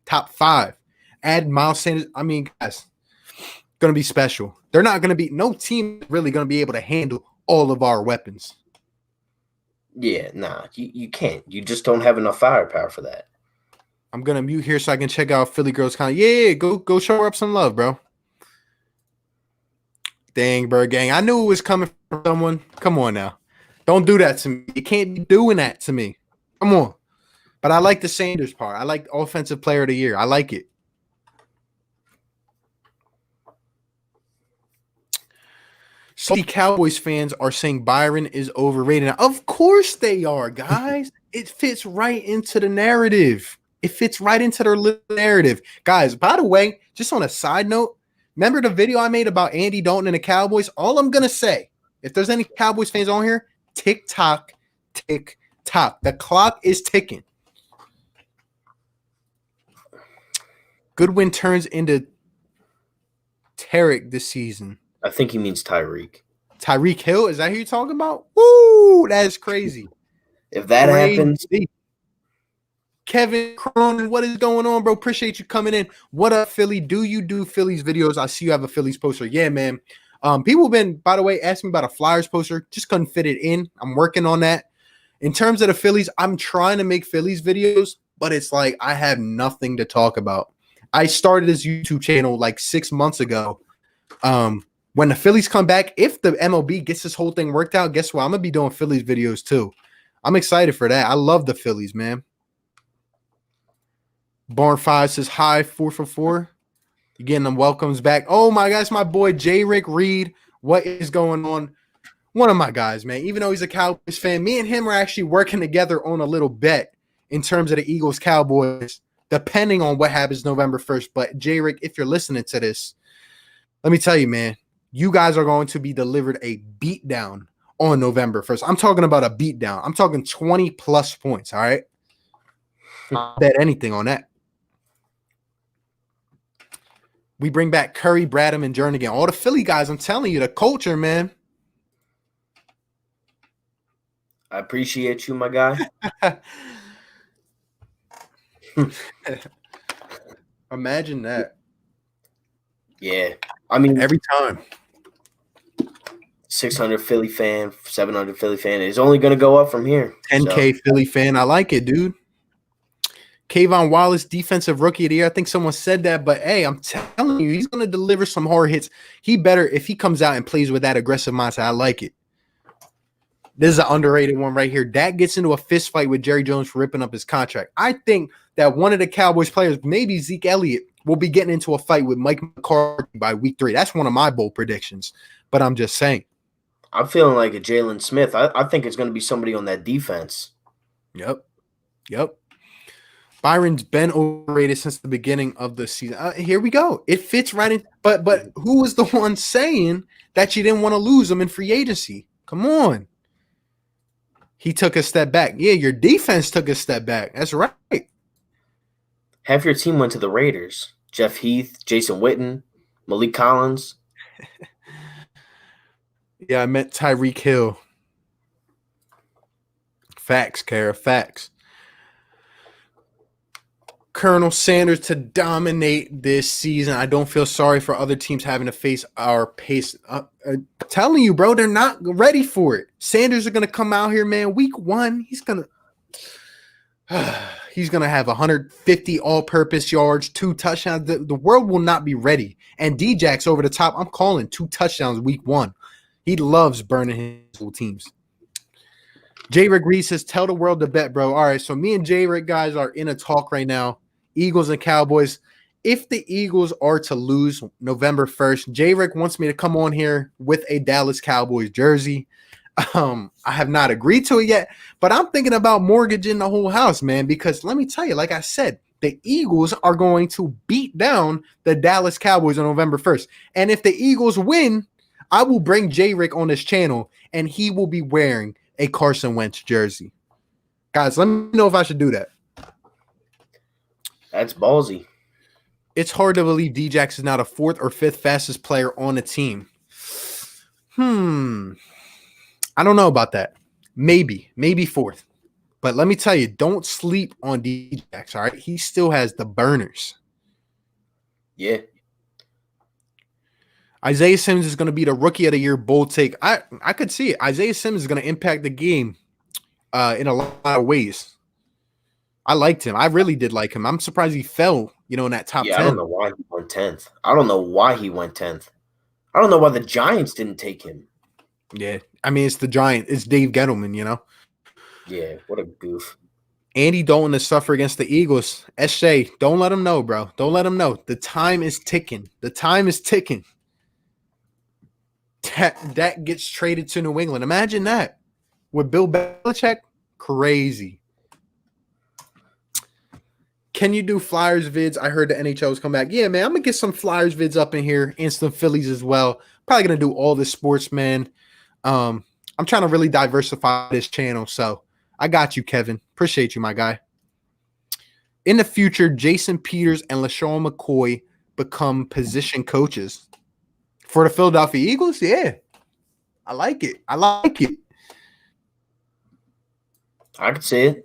Top 5. Add Miles Sanders. I mean, guys, going to be special. They're not going to be – no team really going to be able to handle all of our weapons.
Yeah, nah, you can't. You just don't have enough firepower for that.
I'm going to mute here so I can check out Philly Girls Con. Yeah, go show her up some love, bro. Dang, Bird Gang. I knew it was coming from someone. Come on now. Don't do that to me. You can't be doing that to me. Come on. But I like the Sanders part. I like Offensive Player of the Year. I like it. So the Cowboys fans are saying Byron is overrated. Now, of course they are, guys. It fits right into the narrative. It fits right into their little narrative. Guys, by the way, just on a side note, remember the video I made about Andy Dalton and the Cowboys? All I'm going to say, if there's any Cowboys fans on here, tick-tock, tick-tock. The clock is ticking. Goodwin turns into Tarek this season.
I think he means Tyreek.
Tyreek Hill? Is that who you're talking about? Woo! That is crazy.
If that happens.
Kevin Cronin, what is going on, bro? Appreciate you coming in. What up, Philly? Do you do Phillies videos? I see you have a Phillies poster. Yeah, man. People have been, by the way, asking me about a Flyers poster. Just couldn't fit it in. I'm working on that. In terms of the Phillies, I'm trying to make Phillies videos, but it's like I have nothing to talk about. I started this YouTube channel like 6 months ago. When the Phillies come back, if the MLB gets this whole thing worked out, guess what? I'm going to be doing Phillies videos too. I'm excited for that. I love the Phillies, man. Barn 5 says, hi, 4 for 4. You're getting them welcomes back. Oh, my gosh, my boy, J. Rick Reed. What is going on? One of my guys, man. Even though he's a Cowboys fan, me and him are actually working together on a little bet in terms of the Eagles-Cowboys, depending on what happens November 1st. But, J. Rick, if you're listening to this, let me tell you, man, you guys are going to be delivered a beatdown on November 1st. I'm talking about a beatdown. I'm talking 20-plus points, all right? I'll bet anything on that. We bring back Curry, Bradham, and Jernigan. All the Philly guys, I'm telling you, the culture, man.
I appreciate you, my guy.
Imagine that.
Yeah. I mean,
every time.
600 Philly fan, 700 Philly fan. It's only going to go up from here.
10K Philly fan. I like it, dude. Kayvon Wallace, defensive rookie of the year. I think someone said that, but hey, I'm telling you, he's going to deliver some hard hits. He better, if he comes out and plays with that aggressive mindset, I like it. This is an underrated one right here. Dak gets into a fist fight with Jerry Jones for ripping up his contract. I think that one of the Cowboys players, maybe Zeke Elliott, will be getting into a fight with Mike McCarthy by week 3. That's one of my bold predictions, but I'm just saying.
I'm feeling like a Jalen Smith. I think it's going to be somebody on that defense.
Yep. Byron's been overrated since the beginning of the season. Here we go. It fits right in. But who was the one saying that you didn't want to lose him in free agency? Come on. He took a step back. Yeah, your defense took a step back. That's right.
Half your team went to the Raiders. Jeff Heath, Jason Witten, Malik Collins.
Yeah, I meant Tyreek Hill. Facts, Kara. Facts. Colonel Sanders to dominate this season. I don't feel sorry for other teams having to face our pace. Telling you, bro, they're not ready for it. Sanders are going to come out here, man. Week 1, he's going to have 150 all-purpose yards, 2 touchdowns. The world will not be ready. And D-Jack's over the top. I'm calling 2 touchdowns week 1. He loves burning his whole teams. J. Rick Reed says, tell the world to bet, bro. All right, so me and J. Rick, guys, are in a talk right now. Eagles and Cowboys. If the Eagles are to lose November 1st, J. Rick wants me to come on here with a Dallas Cowboys jersey. I have not agreed to it yet, but I'm thinking about mortgaging the whole house, man, because let me tell you, like I said, the Eagles are going to beat down the Dallas Cowboys on November 1st. And if the Eagles win, I will bring J. Rick on this channel, and he will be wearing a Carson Wentz jersey. Guys, let me know if I should do that.
That's ballsy.
It's hard to believe D-Jax is now the 4th or 5th fastest player on the team. I don't know about that. Maybe 4th. But let me tell you, don't sleep on D-Jax, all right? He still has the burners.
Yeah.
Isaiah Simmons is going to be the Rookie of the Year bold take. I could see it. Isaiah Simmons is going to impact the game in a lot of ways. I liked him. I really did like him. I'm surprised he fell, in that top 10.
I don't know why he went 10th. I don't know why he went 10th. I don't know why the Giants didn't take him.
Yeah. I mean, it's the Giant. It's Dave Gettleman,
Yeah, what a goof.
Andy Dalton is suffer against the Eagles. SJ, don't let him know, bro. Don't let him know. The time is ticking. That gets traded to New England. Imagine that. With Bill Belichick, crazy. Can you do Flyers vids? I heard the NHL's come back. Yeah, man, I'm going to get some Flyers vids up in here and some Phillies as well. Probably going to do all the sports, man. I'm trying to really diversify this channel, so I got you, Kevin. Appreciate you, my guy. In the future, Jason Peters and LaShawn McCoy become position coaches. For the Philadelphia Eagles, yeah. I like it.
I could see it.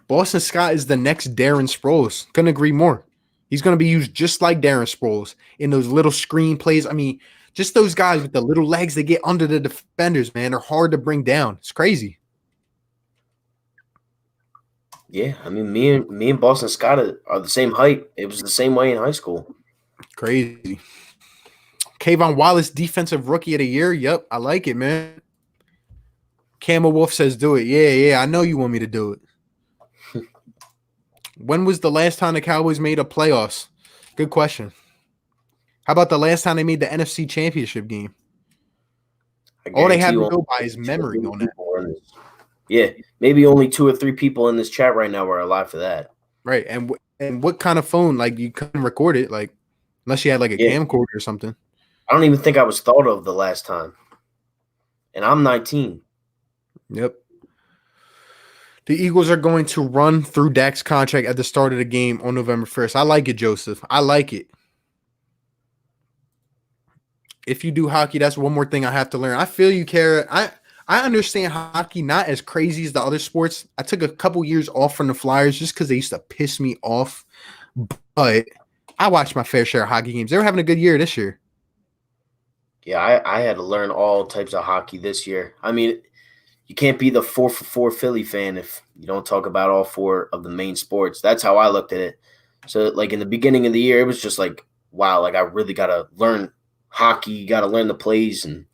Boston Scott is the next Darren Sproles. Couldn't agree more. He's going to be used just like Darren Sproles in those little screen plays. I mean, just those guys with the little legs that get under the defenders, man, are hard to bring down. It's crazy.
Yeah, I mean, me and Boston Scott are the same height. It was the same way in high school.
Crazy. Kayvon Wallace, Defensive Rookie of the Year. Yep, I like it, man. Camel Wolf says do it. Yeah, I know you want me to do it. When was the last time the Cowboys made a playoffs? Good question. How about the last time they made the NFC Championship game? All they have to go by is memory on that.
Yeah, maybe only 2 or 3 people in this chat right now were alive for that.
Right, and what kind of phone? Like, you couldn't record it, like, unless you had like a camcorder or something.
I don't even think I was thought of the last time. And I'm 19.
Yep. The Eagles are going to run through Dak's contract at the start of the game on November 1st. I like it, Joseph. I like it. If you do hockey, that's one more thing I have to learn. I feel you, Kara. I understand hockey not as crazy as the other sports. I took a couple years off from the Flyers just because they used to piss me off. But I watched my fair share of hockey games. They were having a good year this year.
Yeah, I had to learn all types of hockey this year. I mean, you can't be the 4-for-4 Philly fan if you don't talk about all 4 of the main sports. That's how I looked at it. So, like, in the beginning of the year, it was just like, wow, like, I really got to learn hockey, got to learn the plays. And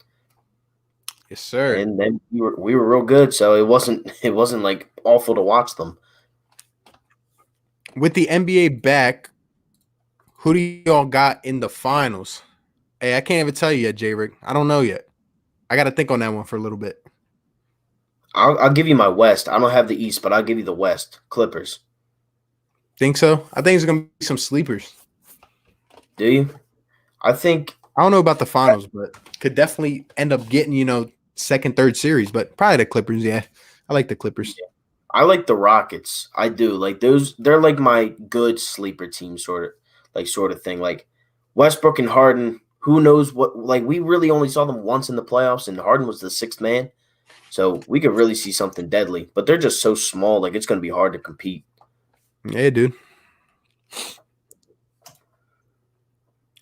yes, sir.
And then we were real good, so it wasn't like awful to watch them.
With the NBA back, who do y'all got in the finals? Hey, I can't even tell you yet, J-Rick. I don't know yet. I got to think on that one for a little bit.
I'll give you my West. I don't have the East, but I'll give you the West. Clippers.
Think so? I think it's gonna be some sleepers.
Do you? I think
I don't know about the finals, but could definitely end up getting, second, third series, but probably the Clippers. Yeah. I like the Clippers.
I like the Rockets. I do. Like those they're like my good sleeper team sort of thing. Like Westbrook and Harden, who knows what like we really only saw them once in the playoffs and Harden was the sixth man. So we could really see something deadly. But they're just so small, like it's gonna be hard to compete.
Yeah, dude.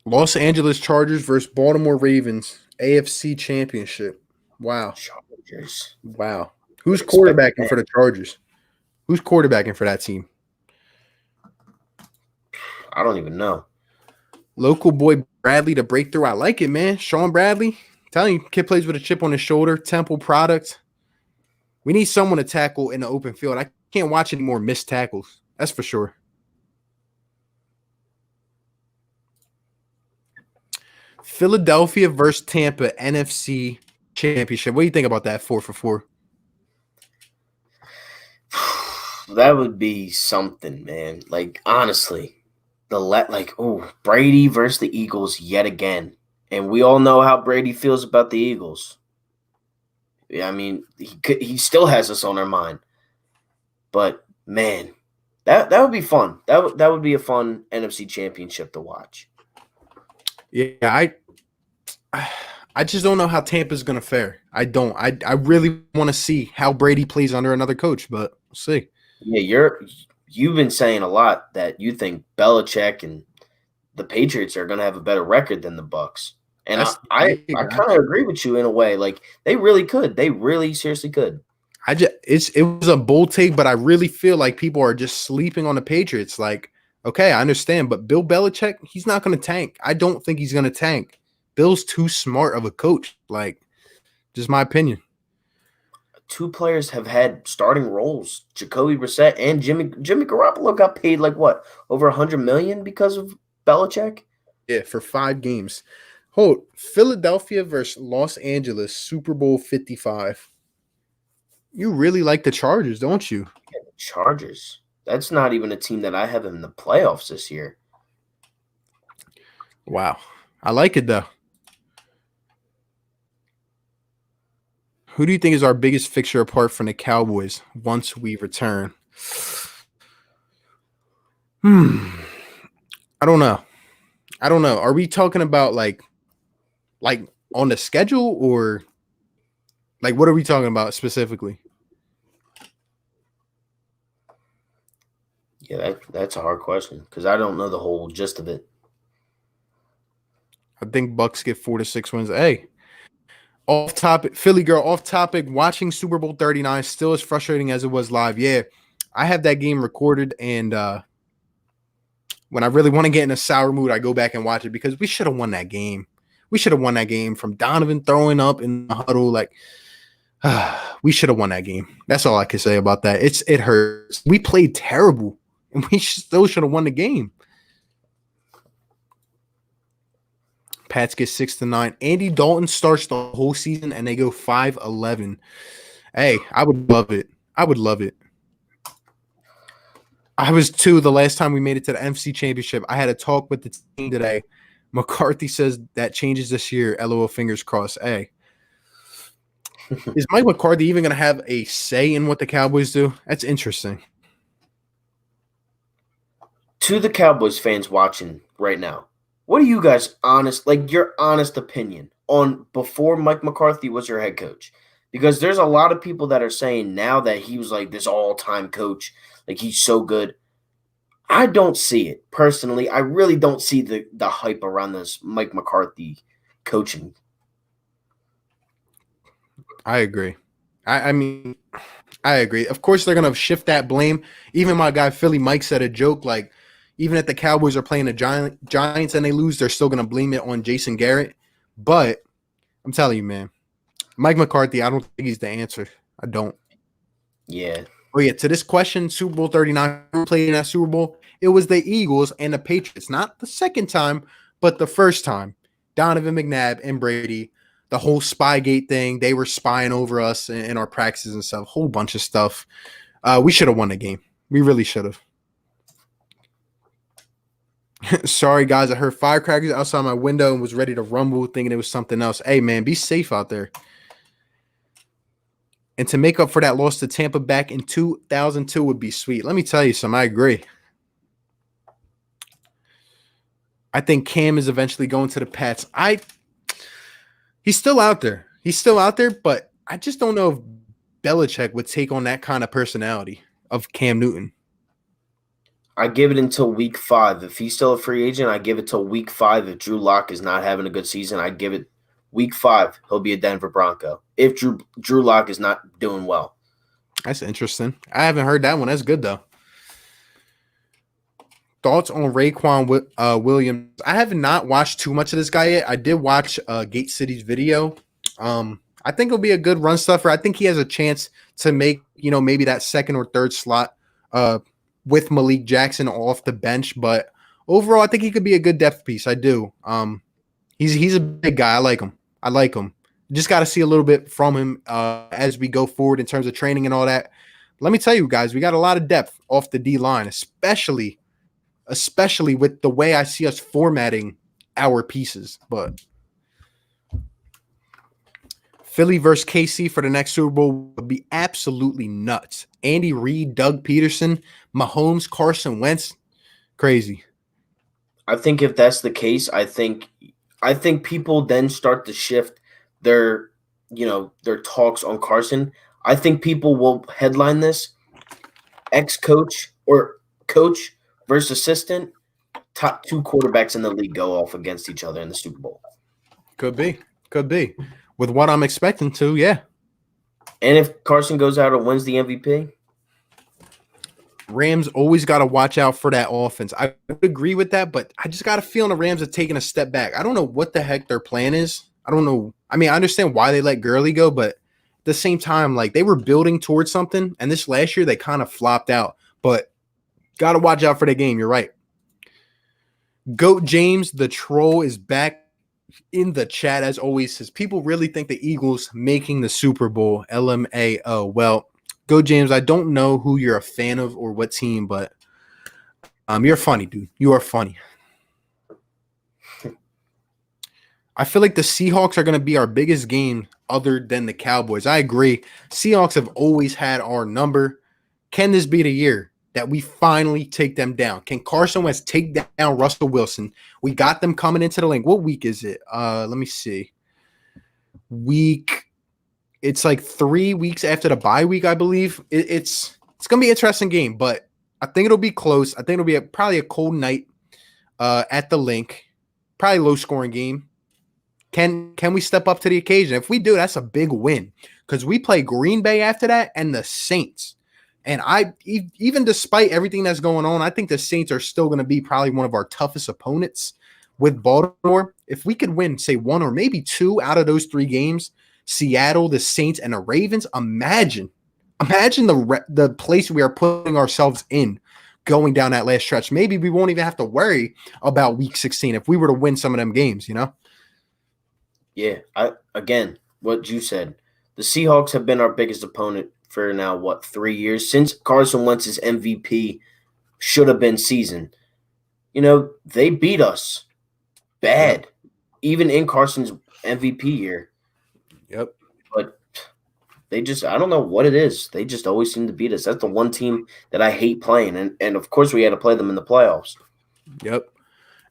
Los Angeles Chargers versus Baltimore Ravens, AFC Championship. Wow.
Chargers.
Wow. Who's
Expect
quarterbacking
that.
for the Chargers? Who's quarterbacking for that team?
I don't even know.
Local boy Bradley to break through. I like it, man. Sean Bradley. Telling you, kid plays with a chip on his shoulder. Temple product. We need someone to tackle in the open field. I can't watch any more missed tackles. That's for sure. Philadelphia versus Tampa, NFC Championship. What do you think about that 4-for-4?
That would be something, man. Like honestly, Brady versus the Eagles yet again, and we all know how Brady feels about the Eagles. Yeah, I mean he still has us on our mind, but man, that would be fun. That would be a fun NFC Championship to watch.
Yeah, I just don't know how Tampa's gonna fare. I don't. I really want to see how Brady plays under another coach, but we'll see.
Yeah, you've been saying a lot that you think Belichick and the Patriots are going to have a better record than the Bucks, and I
That's the
I,
thing.
I kind of agree with you in a way. Like they really could, they really seriously could.
It was a bold take, but I really feel like people are just sleeping on the Patriots. Like, okay, I understand, but Bill Belichick, he's not going to tank. I don't think he's going to tank. Bill's too smart of a coach. Like, just my opinion.
Two players have had starting roles. Jacoby Brissett and Jimmy Garoppolo got paid like what over $100 million because of Belichick.
Yeah, for 5 games. Hold Philadelphia versus Los Angeles, Super Bowl 55. You really like the Chargers, don't you?
The Chargers. That's not even a team that I have in the playoffs this year.
Wow. I like it though. Who do you think is our biggest fixture apart from the Cowboys once we return? I don't know. I don't know. Are we talking about like on the schedule or like what are we talking about specifically?
Yeah, that's a hard question because I don't know the whole gist of it.
I think Bucks get 4 to 6 wins. Hey, off topic, Philly girl, off topic. Watching Super Bowl 39 still as frustrating as it was live. Yeah, I have that game recorded, and when I really want to get in a sour mood, I go back and watch it because we should have won that game. We should have won that game from Donovan throwing up in the huddle. Like, we should have won that game. That's all I can say about that. It hurts. We played terrible, and we still should have won the game. Pats get 6-9. Andy Dalton starts the whole season, and they go 5-11. Hey, I would love it. I would love it. I was 2 the last time we made it to the NFC Championship. I had a talk with the team today. McCarthy says that changes this year. LOL, fingers crossed. Hey, is Mike McCarthy even going to have a say in what the Cowboys do? That's interesting.
To the Cowboys fans watching right now, what are you guys your honest opinion on before Mike McCarthy was your head coach? Because there's a lot of people that are saying now that he was like this all-time coach, like he's so good. I don't see it personally. I really don't see the hype around this Mike McCarthy coaching.
I agree. I mean, I agree. Of course, they're going to shift that blame. Even my guy Philly Mike said a joke like, even if the Cowboys are playing the Giants and they lose, they're still going to blame it on Jason Garrett. But I'm telling you, man, Mike McCarthy, I don't think he's the answer. I don't.
Yeah.
Oh, yeah. To this question, Super Bowl 39, who played in that Super Bowl? It was the Eagles and the Patriots. Not the second time, but the first time. Donovan McNabb and Brady. The whole Spygate thing. They were spying over us in our practices and stuff. A whole bunch of stuff. We should have won the game. We really should have. Sorry, guys. I heard firecrackers outside my window and was ready to rumble, thinking it was something else. Hey, man, be safe out there. And to make up for that loss to Tampa back in 2002 would be sweet. Let me tell you something. I agree. I think Cam is eventually going to the Pats. He's still out there. He's still out there, but I just don't know if Belichick would take on that kind of personality of Cam Newton.
I give it until week 5. If he's still a free agent, I give it till week 5. If Drew Lock is not having a good season, I give it week 5. He'll be a Denver Bronco. If Drew Lock is not doing well.
That's interesting. I haven't heard that one. That's good, though. Thoughts on Raekwon Williams? I have not watched too much of this guy yet. I did watch Gate City's video. I think it'll be a good run stuffer. I think he has a chance to make, maybe that second or third slot with Malik Jackson off the bench. But overall, I think he could be a good depth piece. I do. He's a big guy. I like him. Just got to see a little bit from him as we go forward in terms of training and all that. Let me tell you guys, we got a lot of depth off the D line, especially with the way I see us formatting our pieces. But Philly versus KC for the next Super Bowl would be absolutely nuts. Andy Reid, Doug Peterson, Mahomes, Carson Wentz, crazy.
I think if that's the case, I think people then start to shift their talks on Carson. I think people will headline this ex-coach or coach versus assistant, top 2 quarterbacks in the league go off against each other in the Super Bowl.
Could be. With what I'm expecting to, yeah.
And if Carson goes out and wins the MVP?
Rams always got to watch out for that offense. I would agree with that, but I just got a feeling the Rams are taking a step back. I don't know what the heck their plan is. I don't know. I mean, I understand why they let Gurley go, but at the same time, like they were building towards something, and this last year they kind of flopped out. But got to watch out for the game. You're right. Goat James, the troll, is back in the chat as always. Says people really think the Eagles making the Super Bowl. LMAO. Well, Goat James, I don't know who you're a fan of or what team, but you're funny, dude. You are funny. I feel like the Seahawks are going to be our biggest game other than the Cowboys. I agree. Seahawks have always had our number. Can this be the year that we finally take them down? Can Carson Wentz take down Russell Wilson? We got them coming into the link. What week is it? Let me see. It's like 3 weeks after the bye week, I believe. It's going to be an interesting game, but I think it'll be close. I think it'll be probably a cold night at the link. Probably low-scoring game. Can we step up to the occasion? If we do, that's a big win because we play Green Bay after that and the Saints. And even despite everything that's going on, I think the Saints are still going to be probably one of our toughest opponents with Baltimore. If we could win, say, 1 or maybe 2 out of those 3 games, Seattle, the Saints, and the Ravens, imagine the place we are putting ourselves in going down that last stretch. Maybe we won't even have to worry about Week 16 if we were to win some of them games,
Yeah, again, what you said. The Seahawks have been our biggest opponent for now, 3 years? Since Carson Wentz's MVP should have been season. They beat us bad, even in Carson's MVP year.
Yep.
But I don't know what it is. They just always seem to beat us. That's the one team that I hate playing. And of course, we had to play them in the playoffs.
Yep.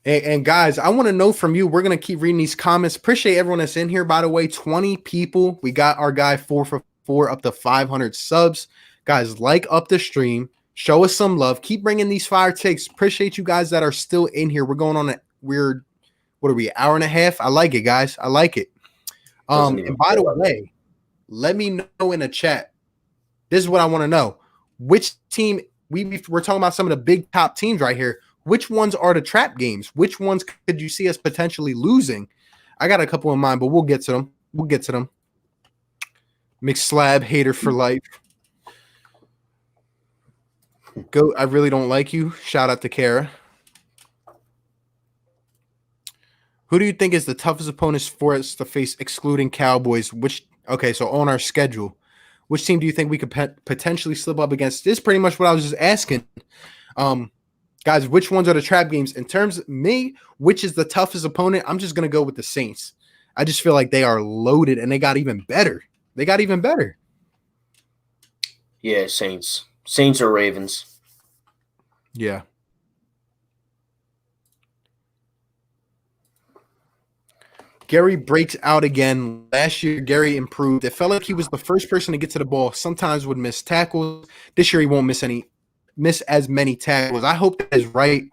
And guys, I want to know from you. We're going to keep reading these comments. Appreciate everyone that's in here, by the way. 20 people. We got our guy 4 for 4 up to 500 subs. Guys, like up the stream. Show us some love. Keep bringing these fire takes. Appreciate you guys that are still in here. We're going on what are we, hour and a half? I like it, guys. I like it. And by the way, let me know in the chat. This is what I want to know. Which team, we're talking about some of the big top teams right here. Which ones are the trap games? Which ones could you see us potentially losing? I got a couple in mind, but we'll get to them. McSlab, hater for life. Go, I really don't like you. Shout out to Kara. Who do you think is the toughest opponents for us to face, excluding Cowboys? So on our schedule, which team do you think we could potentially slip up against? This is pretty much what I was just asking. Guys, which ones are the trap games? In terms of me, which is the toughest opponent, I'm just going to go with the Saints. I just feel like they are loaded and they got even better.
Yeah, Saints. Saints or Ravens.
Yeah. Gary breaks out again. Last year, Gary improved. It felt like he was the first person to get to the ball. Sometimes would miss tackles. This year, he won't miss as many tackles. I hope that is right.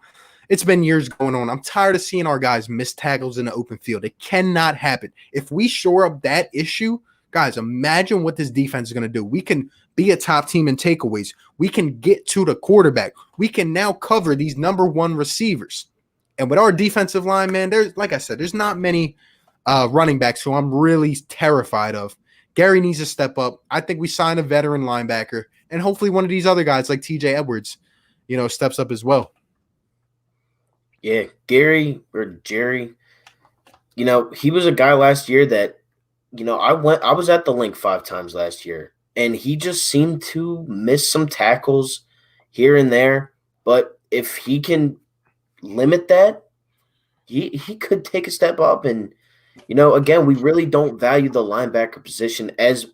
It's been years going on. I'm tired of seeing our guys miss tackles in the open field. It cannot happen. If we shore up that issue, guys, imagine what this defense is going to do. We can be a top team in takeaways. We can get to the quarterback. We can now cover these number one receivers. And with our defensive line, man, like I said, there's not many running backs who I'm really terrified of. Gary needs to step up. I think we sign a veteran linebacker, and hopefully one of these other guys like TJ Edwards, steps up as well.
Yeah, Gary or Jerry, he was a guy last year that, I was at the link 5 times last year, and he just seemed to miss some tackles here and there. But if he can limit that, he could take a step up. And, again, we really don't value the linebacker position as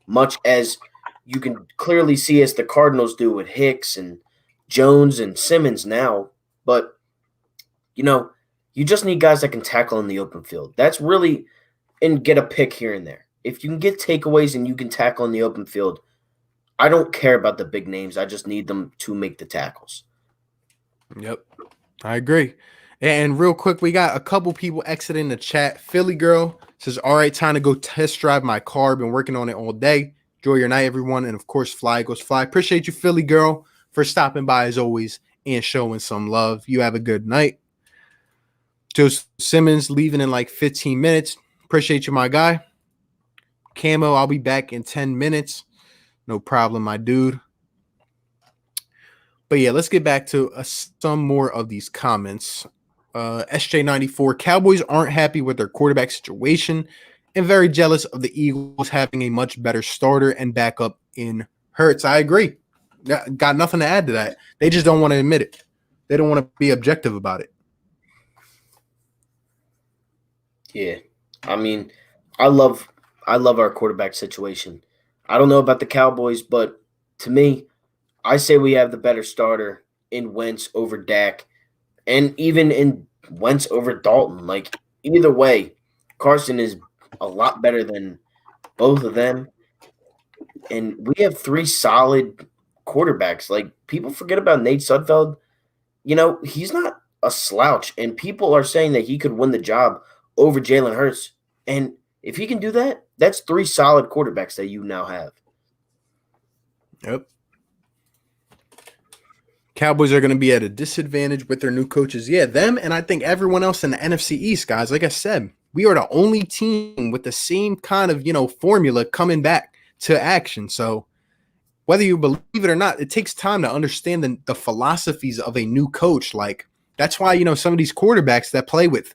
much as you can clearly see as the Cardinals do with Hicks and Jones and Simmons now. But you just need guys that can tackle in the open field. That's really – and get a pick here and there. If you can get takeaways and you can tackle in the open field, I don't care about the big names. I just need them to make the tackles.
Yep, I agree. And real quick, we got a couple people exiting the chat. Philly Girl says, all right, time to go test drive my car. Been working on it all day. Enjoy your night, everyone. And, of course, Fly Goes Fly. Appreciate you, Philly Girl, for stopping by as always and showing some love. You have a good night. Joseph Simmons leaving in like 15 minutes. Appreciate you, my guy. Camo, I'll be back in 10 minutes. No problem, my dude. But yeah, let's get back to some more of these comments. SJ94, Cowboys aren't happy with their quarterback situation and very jealous of the Eagles having a much better starter and backup in Hurts. I agree. Got nothing to add to that. They just don't want to admit it. They don't want to be objective about it.
Yeah. I mean, I love our quarterback situation. I don't know about the Cowboys, but to me, I say we have the better starter in Wentz over Dak, and even in Wentz over Dalton. Like, either way, Carson is a lot better than both of them. And we have 3 solid quarterbacks. Like, people forget about Nate Sudfeld. He's not a slouch, and people are saying that he could win the job over Jalen Hurts. And if he can do that, that's 3 solid quarterbacks that you now have.
Yep. Cowboys are going to be at a disadvantage with their new coaches. Yeah, them and I think everyone else in the NFC East, guys. Like I said, we are the only team with the same kind of, formula coming back to action. So whether you believe it or not, it takes time to understand the philosophies of a new coach. Like, that's why, some of these quarterbacks that play with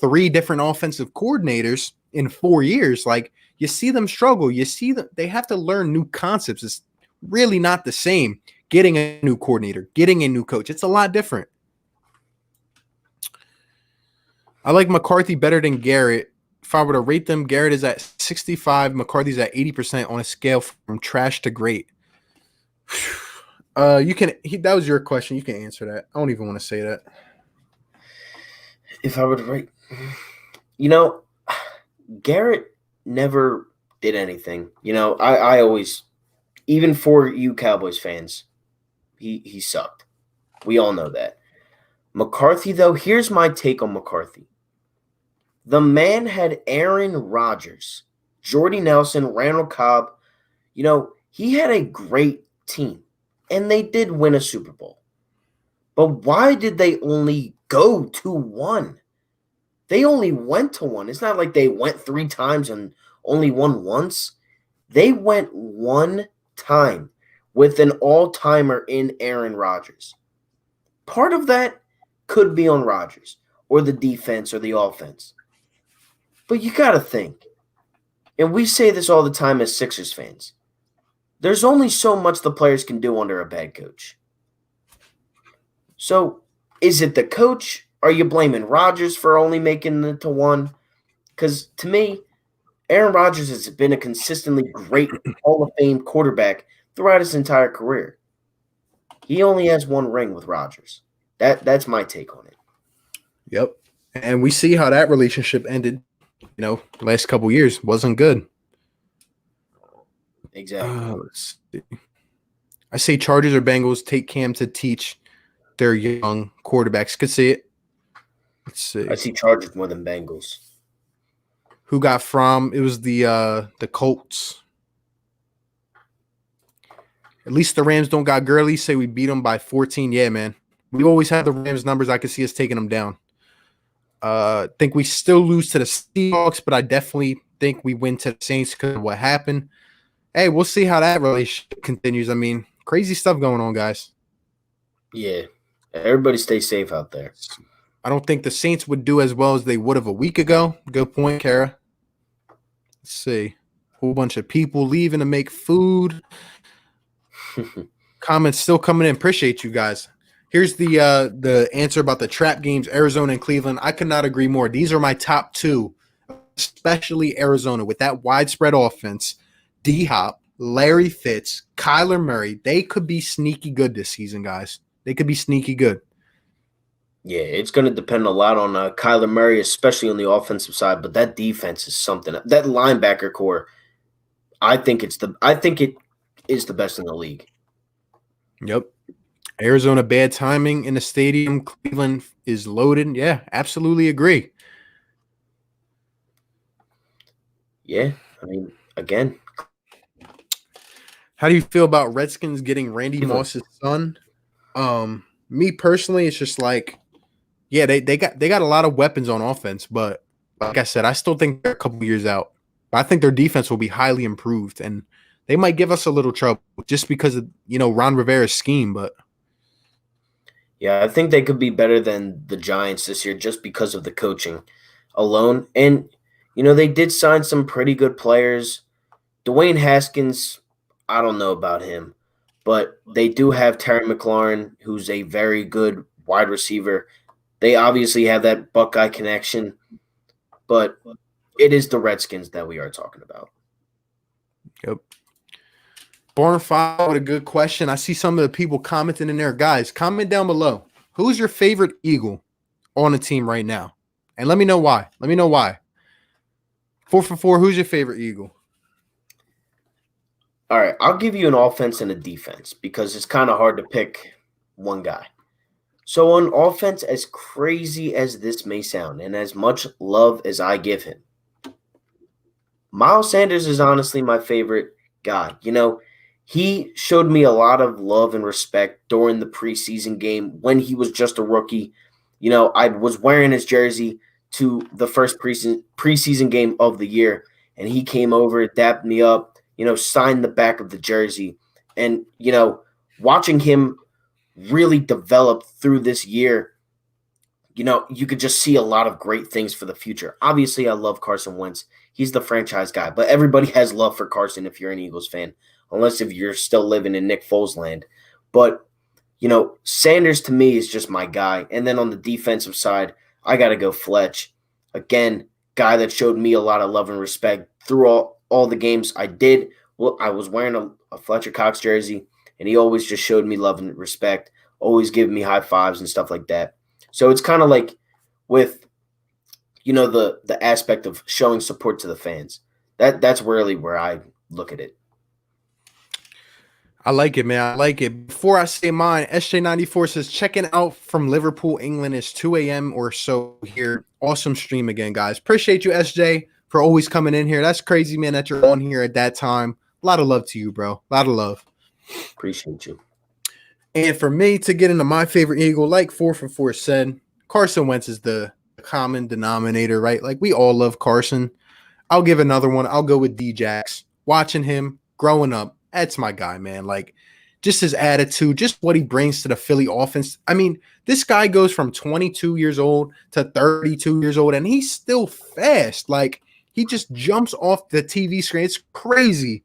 3 different offensive coordinators in 4 years, like, you see them struggle. You see that they have to learn new concepts. It's really not the same getting a new coordinator, getting a new coach. It's a lot different. I like McCarthy better than Garrett. If I were to rate them, Garrett is at 65, McCarthy's at 80% on a scale from trash to great. That was your question. You can answer that. I don't even want to say that.
If I were to rate, Garrett never did anything. I always, even for you Cowboys fans, he sucked. We all know that. McCarthy, though, here's my take on McCarthy. The man had Aaron Rodgers, Jordy Nelson, Randall Cobb. He had a great team, and they did win a Super Bowl. But why did they only go to 1? They only went to 1. It's not like they went 3 times and only won once. They went 1 time with an all-timer in Aaron Rodgers. Part of that could be on Rodgers or the defense or the offense. But you got to think, and we say this all the time as Sixers fans, there's only so much the players can do under a bad coach. So is it the coach? Are you blaming Rodgers for only making it to one? Because to me, Aaron Rodgers has been a consistently great Hall of Fame quarterback throughout his entire career. He only has one ring with Rodgers. That's my take on it.
Yep. And we see how that relationship ended. The last couple years wasn't good.
Exactly.
Let's see. I say Chargers or Bengals take Cam to teach their young quarterbacks. Could see it. Let's see.
I see Chargers more than Bengals.
Who got from? It was the Colts. At least the Rams don't got Gurley. Say we beat them by 14. Yeah, man. We always had the Rams numbers. I could see us taking them down. Think we still lose to the Seahawks, but I definitely think we win to the Saints because of what happened. Hey, we'll see how that relationship continues. I mean, crazy stuff going on, guys.
Yeah. Everybody stay safe out there.
I don't think the Saints would do as well as they would have a week ago. Good point, Kara. Let's see. Whole bunch of people leaving to make food. Comments still coming in. Appreciate you guys. Here's the answer about the trap games, Arizona and Cleveland. I could not agree more. These are my top two, especially Arizona with that widespread offense. D-Hop, Larry Fitz, Kyler Murray. They could be sneaky good this season, guys. They could be sneaky good.
Yeah, it's going to depend a lot on Kyler Murray, especially on the offensive side. But that defense is something. That linebacker core, I think it is the best in the league.
Yep. Arizona, bad timing in the stadium. Cleveland is loaded. Yeah, absolutely agree.
Yeah, I mean, again.
How do you feel about Redskins getting Randy Moss's son? Me personally, it's just like, yeah, they got a lot of weapons on offense, but like I said, I still think they're a couple years out. But I think their defense will be highly improved, and they might give us a little trouble just because of Ron Rivera's scheme. But
yeah, I think they could be better than the Giants this year just because of the coaching alone. And they did sign some pretty good players. Dwayne Haskins, I don't know about him, but they do have Terry McLaurin, who's a very good wide receiver. They obviously have that Buckeye connection, but it is the Redskins that we are talking about.
Yep. Born File with a good question. I see some of the people commenting in there. Guys, comment down below. Who's your favorite Eagle on the team right now? And let me know why. 4 for 4, who's your favorite Eagle?
All right, I'll give you an offense and a defense because it's kind of hard to pick one guy. So on offense, as crazy as this may sound and as much love as I give him, Miles Sanders is honestly my favorite guy. He showed me a lot of love and respect during the preseason game when he was just a rookie. I was wearing his jersey to the first preseason game of the year, and he came over, dapped me up, signed the back of the jersey. And, watching him really develop through this year, you could just see a lot of great things for the future. Obviously, I love Carson Wentz. He's the franchise guy, but everybody has love for Carson if you're an Eagles fan, unless if you're still living in Nick Foles land. But, Sanders to me is just my guy. And then on the defensive side, I got to go Fletch. Again, guy that showed me a lot of love and respect through all the games I did. Well, I was wearing a Fletcher Cox jersey, and he always just showed me love and respect, always giving me high fives and stuff like that. So it's kind of like with, the aspect of showing support to the fans. That's really where I look at it.
I like it, man. I like it. Before I say mine, SJ94 says, checking out from Liverpool, England. It's 2 a.m. or so here. Awesome stream again, guys. Appreciate you, SJ, for always coming in here. That's crazy, man, that you're on here at that time. A lot of love to you, bro. A lot of love.
Appreciate you.
And for me to get into my favorite Eagle, like 4 for 4 said, Carson Wentz is the common denominator, right? Like, we all love Carson. I'll give another one. I'll go with D-Jax. Watching him growing up, that's my guy, man. Like, just his attitude, just what he brings to the Philly offense. I mean, this guy goes from 22 years old to 32 years old, and he's still fast. Like, he just jumps off the TV screen. It's crazy.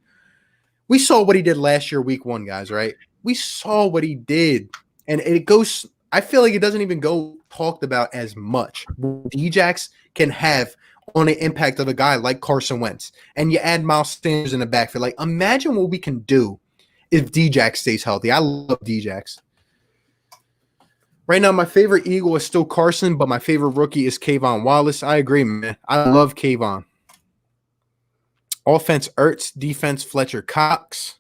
We saw what he did last year, week 1, guys, right? We saw what he did. And it goes, I feel like it doesn't even go talked about as much. Djax can have on the impact of a guy like Carson Wentz, and you add Miles Sanders in the backfield. Like, imagine what we can do if Djax stays healthy. I love Djax. Right now, my favorite Eagle is still Carson, but my favorite rookie is Kayvon Wallace. I agree, man. I love Kayvon. Offense, Ertz. Defense, Fletcher Cox.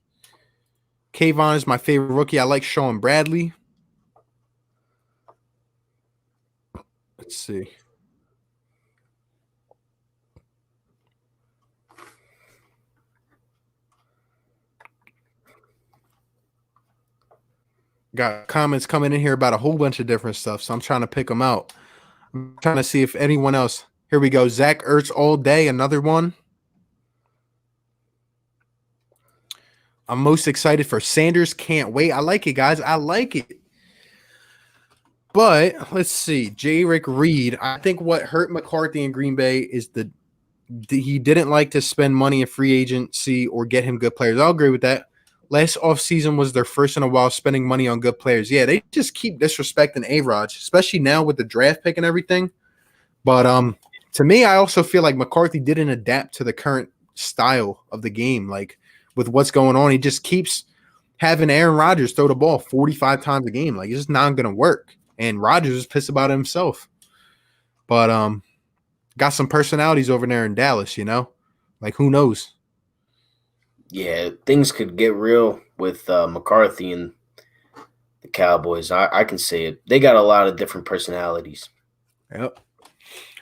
Kayvon is my favorite rookie. I like Sean Bradley. Let's see. Got comments coming in here about a whole bunch of different stuff, so I'm trying to pick them out. I'm trying to see if anyone else. Here we go. Zach Ertz all day. Another one. I'm most excited for Sanders. Can't wait. I like it, guys. I like it. But let's see. J. Rick Reed. I think what hurt McCarthy in Green Bay is he didn't like to spend money in free agency or get him good players. I'll agree with that. Last offseason was their first in a while spending money on good players. Yeah, they just keep disrespecting A-Rod, especially now with the draft pick and everything. But to me, I also feel like McCarthy didn't adapt to the current style of the game. Like, with what's going on, he just keeps having Aaron Rodgers throw the ball 45 times a game. Like, it's just not going to work. And Rodgers is pissed about it himself. But got some personalities over there in Dallas, you know? Like, who knows?
Yeah, things could get real with McCarthy and the Cowboys. I can say it. They got a lot of different personalities.
Yep.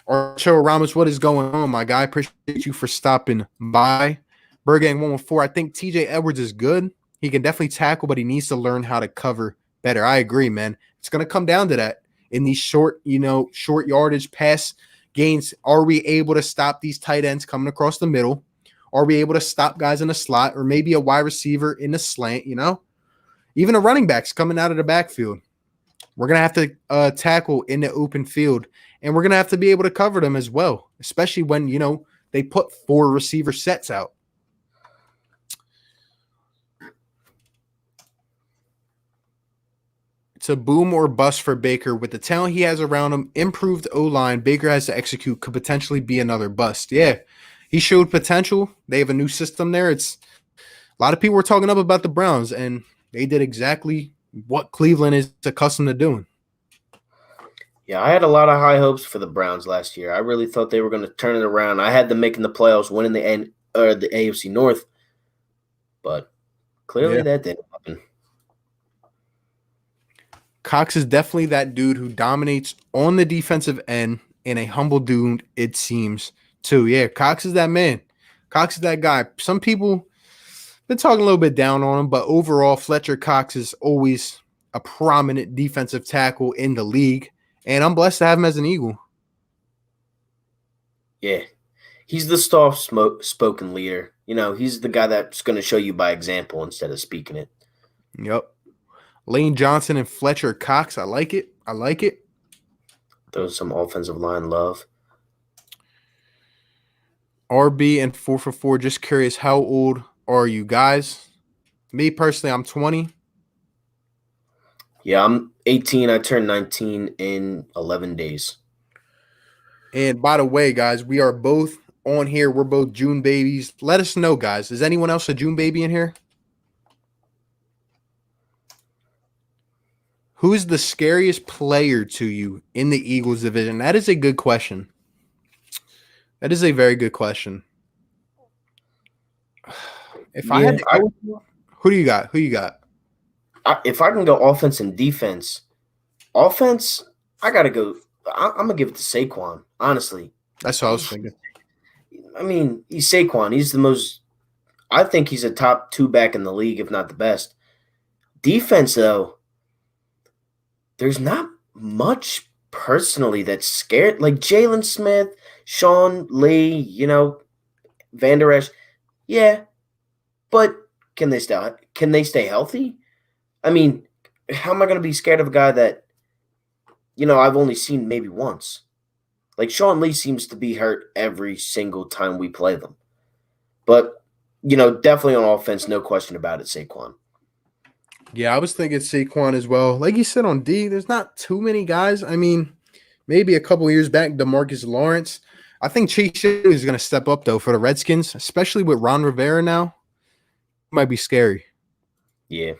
Archo Ramos, what is going on, my guy? Appreciate you for stopping by. Bergang 114. I think TJ Edwards is good. He can definitely tackle, but he needs to learn how to cover better. I agree, man. It's going to come down to that. In these short yardage pass gains, are we able to stop these tight ends coming across the middle? Are we able to stop guys in the slot or maybe a wide receiver in the slant, you know? Even a running backs coming out of the backfield. We're going to have to tackle in the open field, and we're going to have to be able to cover them as well, especially when, you know, they put 4 receiver sets out. It's a boom or bust for Baker. With the talent he has around him, improved O-line, Baker has to execute, could potentially be another bust. Yeah, he showed potential. They have a new system there. It's a lot of people were talking up about the Browns, and they did exactly what Cleveland is accustomed to doing.
Yeah, I had a lot of high hopes for the Browns last year. I really thought they were going to turn it around. I had them making the playoffs, winning the AFC North, but clearly that didn't happen.
Cox is definitely that dude who dominates on the defensive end, and a humble dude, it seems, too. Yeah, Cox is that man. Cox is that guy. Some people been talking a little bit down on him, but overall, Fletcher Cox is always a prominent defensive tackle in the league, and I'm blessed to have him as an Eagle.
Yeah, he's the soft-spoken leader. You know, he's the guy that's going to show you by example instead of speaking it.
Yep. Lane Johnson and Fletcher Cox. I like it. I like it.
Throws some offensive line love.
RB and 4for4. Just curious, how old are you guys? Me personally, I'm 20.
Yeah, I'm 18. I turned 19 in 11 days.
And by the way, guys, we are both on here. We're both June babies. Let us know, guys. Is anyone else a June baby in here? Who's the scariest player to you in the Eagles division? That is a good question. That is a very good question. If I had to go, who do you got? Who you got?
If I can go offense and defense, I got to go. I'm going to give it to Saquon, honestly.
That's what I was thinking.
I mean, he's Saquon. He's the most – I think he's a top 2 back in the league, if not the best. Defense, though, there's not much personally that's scared. Like Jalen Smith, Sean Lee, you know, Van Der Esch. Yeah, but can they stay healthy? I mean, how am I going to be scared of a guy that, you know, I've only seen maybe once? Like Sean Lee seems to be hurt every single time we play them. But, you know, definitely on offense, no question about it, Saquon.
Yeah, I was thinking Saquon as well. Like you said on D, there's not too many guys. I mean, maybe a couple years back, DeMarcus Lawrence. I think Chase Young is going to step up though for the Redskins, especially with Ron Rivera now. Might be scary.
Yeah.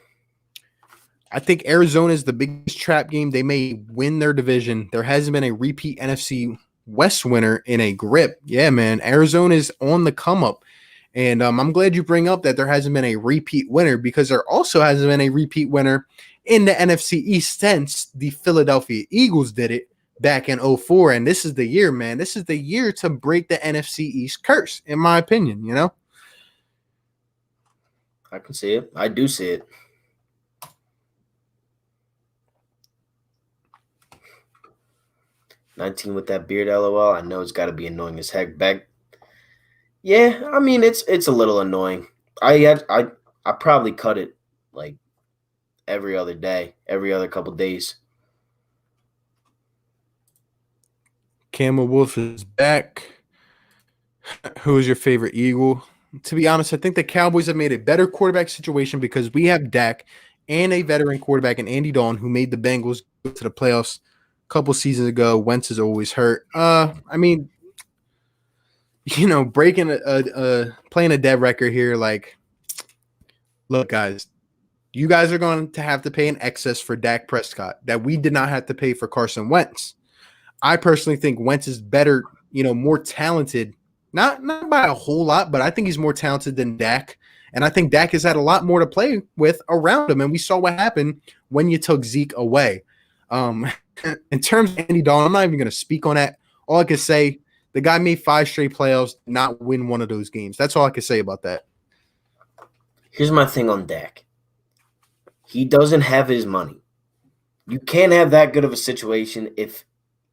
I think Arizona is the biggest trap game. They may win their division. There hasn't been a repeat NFC West winner in a grip. Yeah, man. Arizona is on the come up. And I'm glad you bring up that there hasn't been a repeat winner because there also hasn't been a repeat winner in the NFC East since the Philadelphia Eagles did it back in 04. And this is the year, man. This is the year to break the NFC East curse, in my opinion, you know?
I can see it. I do see it. "19 with that beard, LOL. I know it's got to be annoying as heck." Back, yeah. I mean, it's a little annoying. I probably cut it like every other day, every other couple days.
Campbell Wolf is back. Who is your favorite Eagle? To be honest, I think the Cowboys have made a better quarterback situation because we have Dak and a veteran quarterback in Andy Dalton who made the Bengals go to the playoffs a couple seasons ago. Wentz is always hurt. I mean, you know, breaking playing a dead record here. Like, look, guys, you guys are going to have to pay an excess for Dak Prescott that we did not have to pay for Carson Wentz. I personally think Wentz is better, you know, more talented. Not by a whole lot, but I think he's more talented than Dak. And I think Dak has had a lot more to play with around him. And we saw what happened when you took Zeke away. In terms of Andy Dalton, I'm not even going to speak on that. All I can say, the guy made 5 straight playoffs, not win one of those games. That's all I can say about that.
Here's my thing on Dak. He doesn't have his money. You can't have that good of a situation if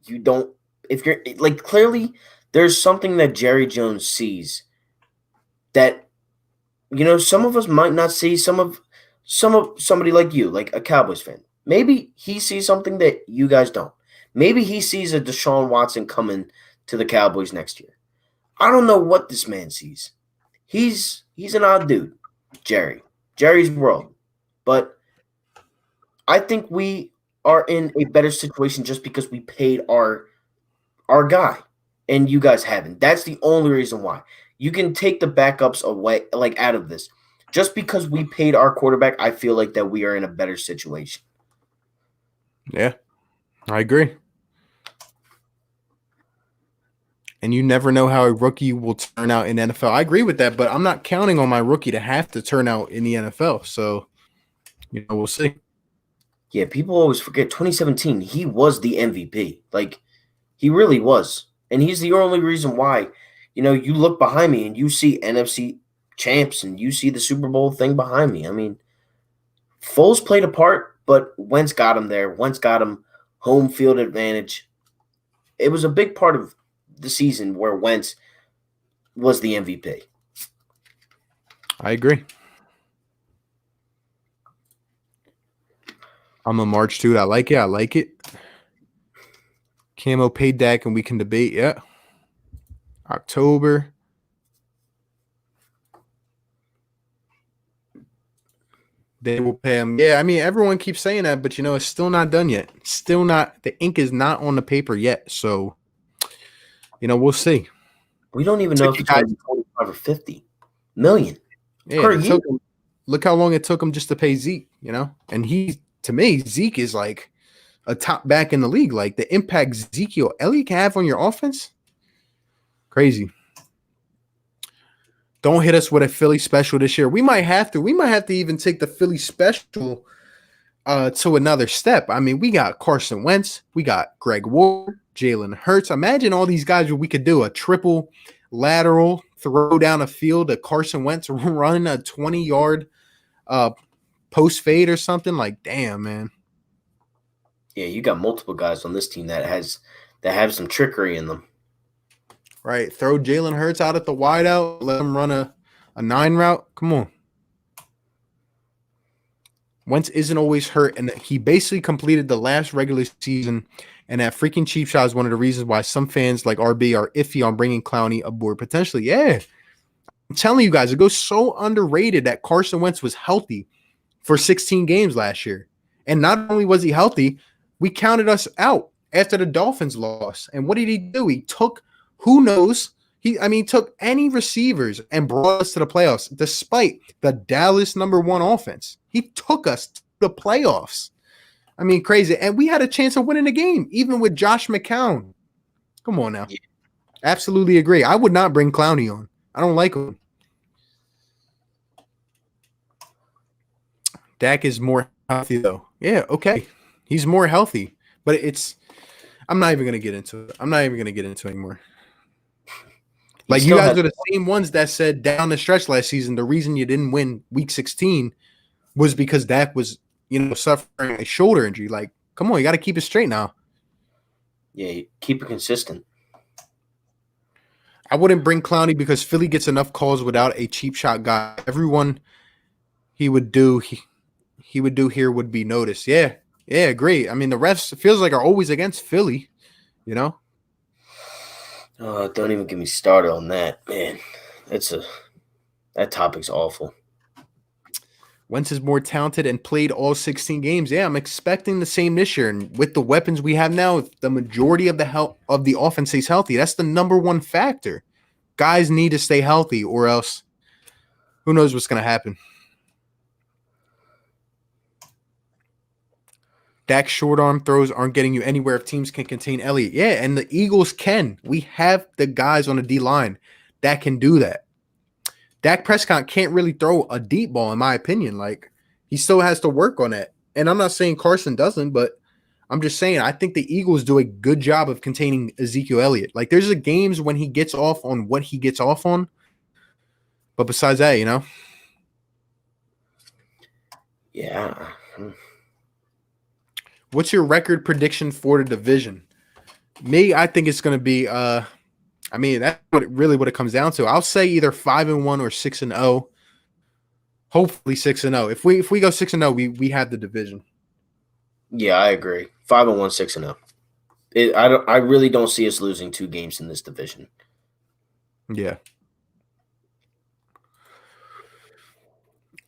you're like, clearly there's something that Jerry Jones sees that, you know, some of us might not see. Some of somebody like you, like a Cowboys fan, maybe he sees something that you guys don't. Maybe he sees a Deshaun Watson coming to the Cowboys next year. I don't know what this man sees. He's an odd dude, Jerry's world. But I think we are in a better situation just because we paid our guy and you guys haven't. That's the only reason why. You can take the backups away, like, out of this. Just because we paid our quarterback, I feel like that we are in a better situation.
Yeah, I agree. And you never know how a rookie will turn out in the NFL. I agree with that, but I'm not counting on my rookie to have to turn out in the NFL. So, you know, we'll see.
Yeah, people always forget 2017, he was the MVP. Like, he really was. And he's the only reason why, you know, you look behind me and you see NFC champs and you see the Super Bowl thing behind me. I mean, Foles played a part, but Wentz got him there. Wentz got him home field advantage. It was a big part of the season where Wentz was the MVP.
I agree. I'm a March dude. I like it. Camo paid Dak and we can debate. Yeah. October. They will pay him. Yeah, I mean, everyone keeps saying that, but, you know, it's still not done yet. Still not. The ink is not on the paper yet. So, you know, we'll see.
We don't even know if it's going to be 25 or 50 million per year.
Look how long it took him just to pay Zeke, you know? And to me, Zeke is like a top back in the league. Like, the impact Ezekiel Elliott can have on your offense, crazy. Don't hit us with a Philly special this year. We might have to. We might have to even take the Philly special to another step. I mean, we got Carson Wentz. We got Greg Ward, Jalen Hurts. Imagine all these guys we could do a triple lateral throw down a field, a Carson Wentz run a 20-yard post fade or something. Like, damn, man.
Yeah, you got multiple guys on this team that have some trickery in them.
Right, throw Jalen Hurts out at the wideout, let him run a 9 route. Come on. Wentz isn't always hurt, and he basically completed the last regular season, and that freaking cheap shot is one of the reasons why some fans like RB are iffy on bringing Clowney aboard potentially. Yeah, I'm telling you guys, it goes so underrated that Carson Wentz was healthy for 16 games last year. And not only was he healthy, we counted us out after the Dolphins lost. And what did he do? He took who knows. He took any receivers and brought us to the playoffs despite the Dallas #1 offense. He took us to the playoffs. I mean, crazy. And we had a chance of winning the game, even with Josh McCown. Come on now. Yeah. Absolutely agree. I would not bring Clowney on. I don't like him. Dak is more healthy, though. Yeah, okay. He's more healthy. But I'm not even going to get into it. I'm not even going to get into it anymore. Like, you guys are the same ones that said down the stretch last season, the reason you didn't win Week 16 was because Dak was, suffering a shoulder injury. Like, come on, you got to keep it straight now.
Yeah, keep it consistent.
I wouldn't bring Clowney because Philly gets enough calls without a cheap shot guy. Everyone he would do here would be noticed. Yeah, agree. I mean, the refs feels like are always against Philly,
Oh, don't even get me started on that, man. That topic's awful.
Wentz is more talented and played all 16 games. Yeah, I'm expecting the same this year. And with the weapons we have now, if the majority of the offense stays healthy, that's the #1 factor. Guys need to stay healthy, or else who knows what's going to happen. Dak's short arm throws aren't getting you anywhere if teams can contain Elliott. Yeah, and the Eagles can. We have the guys on the D-line that can do that. Dak Prescott can't really throw a deep ball, in my opinion. Like, he still has to work on that. And I'm not saying Carson doesn't, but I'm just saying I think the Eagles do a good job of containing Ezekiel Elliott. Like, there's games when he gets off on what he gets off on. But besides that,
Yeah.
What's your record prediction for the division? Me, I think it's going to be that's what it comes down to. I'll say either 5-1 or 6-0. Hopefully 6-0. If we go 6-0, we have the division.
Yeah, I agree. 5-1, 6-0. I really don't see us losing 2 games in this division.
Yeah.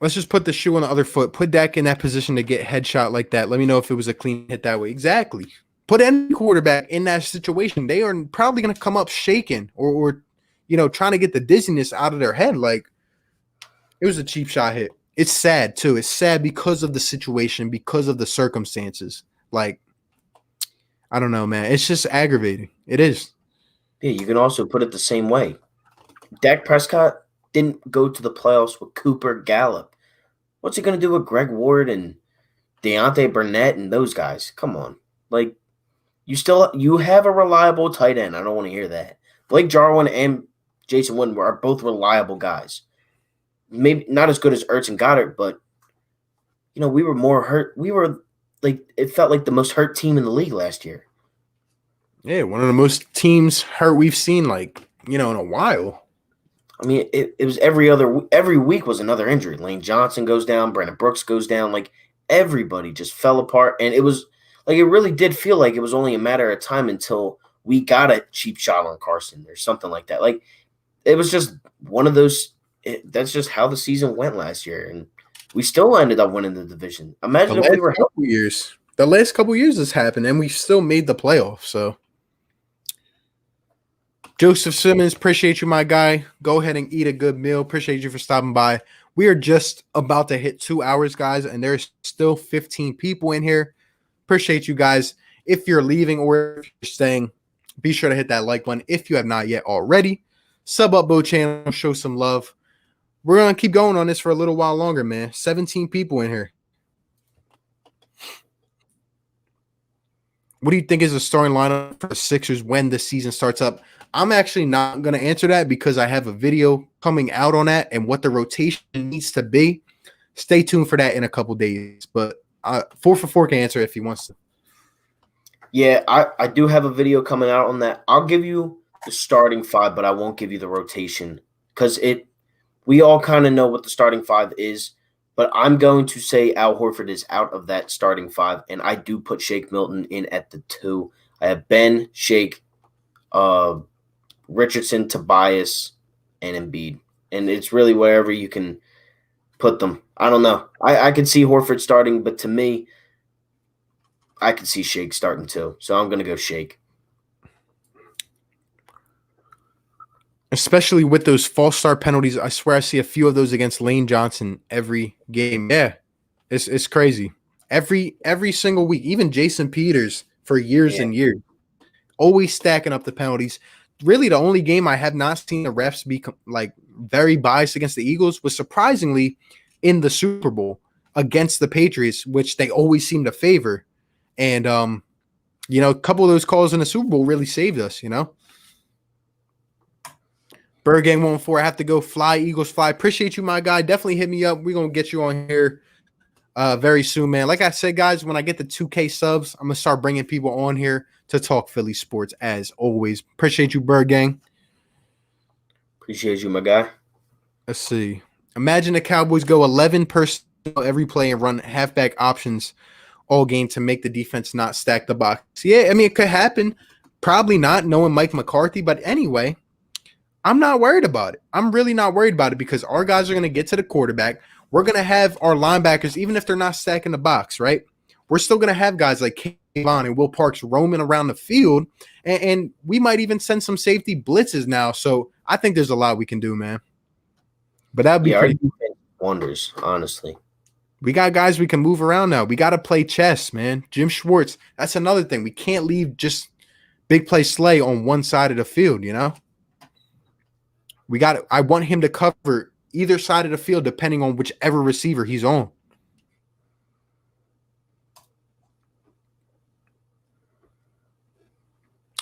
Let's just put the shoe on the other foot. Put Dak in that position to get headshot like that. Let me know if it was a clean hit that way. Exactly. Put any quarterback in that situation. They are probably going to come up shaking or trying to get the dizziness out of their head. Like, it was a cheap shot hit. It's sad, too. It's sad because of the situation, because of the circumstances. Like, I don't know, man. It's just aggravating. It is.
Yeah, you can also put it the same way. Dak Prescott didn't go to the playoffs with Cooper Gallup. What's he going to do with Greg Ward and Deontay Burnett and those guys? Come on. Like, you have a reliable tight end. I don't want to hear that. Blake Jarwin and Jason Witten are both reliable guys. Maybe not as good as Ertz and Goddard, but, we were more hurt. We were, like, it felt like the most hurt team in the league last year.
Yeah, one of the most teams hurt we've seen, like, in a while.
I mean, it was every week was another injury. Lane Johnson goes down, Brandon Brooks goes down. Like, everybody just fell apart. And it was like, it really did feel like it was only a matter of time until we got a cheap shot on Carson or something like that. Like, it was just one of those. That's just how the season went last year. And we still ended up winning the division. Imagine if we were
the last couple years this happened and we still made the playoffs. So, Joseph Simmons, appreciate you, my guy. Go ahead and eat a good meal. Appreciate you for stopping by. We are just about to hit 2 hours, guys, and there's still 15 people in here. Appreciate you guys. If you're leaving or if you're staying, be sure to hit that like button if you have not yet already. Sub up Bo channel, show some love. We're going to keep going on this for a little while longer, man. 17 people in here. What do you think is the starting lineup for the Sixers when the season starts up? I'm actually not going to answer that because I have a video coming out on that and what the rotation needs to be. Stay tuned for that in a couple days. But 4for4 can answer if he wants to.
Yeah, I do have a video coming out on that. I'll give you the starting 5, but I won't give you the rotation because we all kind of know what the starting 5 is. But I'm going to say Al Horford is out of that starting 5, and I do put Shake Milton in at the 2. I have Ben, Shake, Richardson, Tobias, and Embiid. And it's really wherever you can put them. I don't know. I could see Horford starting, but to me, I could see Shake starting too. So I'm going to go Shake.
Especially with those false start penalties. I swear I see a few of those against Lane Johnson every game. Yeah, it's crazy. Every single week, even Jason Peters for years and years, always stacking up the penalties. Really, the only game I have not seen the refs be like very biased against the Eagles was surprisingly in the Super Bowl against the Patriots, which they always seem to favor. And a couple of those calls in the Super Bowl really saved us, Bird Gang 114, I have to go. Fly, Eagles, fly. Appreciate you, my guy. Definitely hit me up. We're going to get you on here very soon, man. Like I said, guys, when I get the 2K subs, I'm going to start bringing people on here to talk Philly sports as always. Appreciate you, Bird Gang.
Appreciate you, my guy.
Let's see. Imagine the Cowboys go 11 personnel every play and run halfback options all game to make the defense not stack the box. Yeah, I mean, it could happen. Probably not, knowing Mike McCarthy. But anyway, I'm not worried about it. I'm really not worried about it because our guys are going to get to the quarterback. We're going to have our linebackers, even if they're not stacking the box, right? We're still going to have guys like Philly Phan and Will Parks roaming around the field, and we might even send some safety blitzes now. So I think there's a lot we can do, man. But that would be pretty
wonders, honestly.
We got guys we can move around now. We got to play chess, man. Jim Schwartz, that's another thing. We can't leave just big play Slay on one side of the field, I want him to cover either side of the field depending on whichever receiver he's on.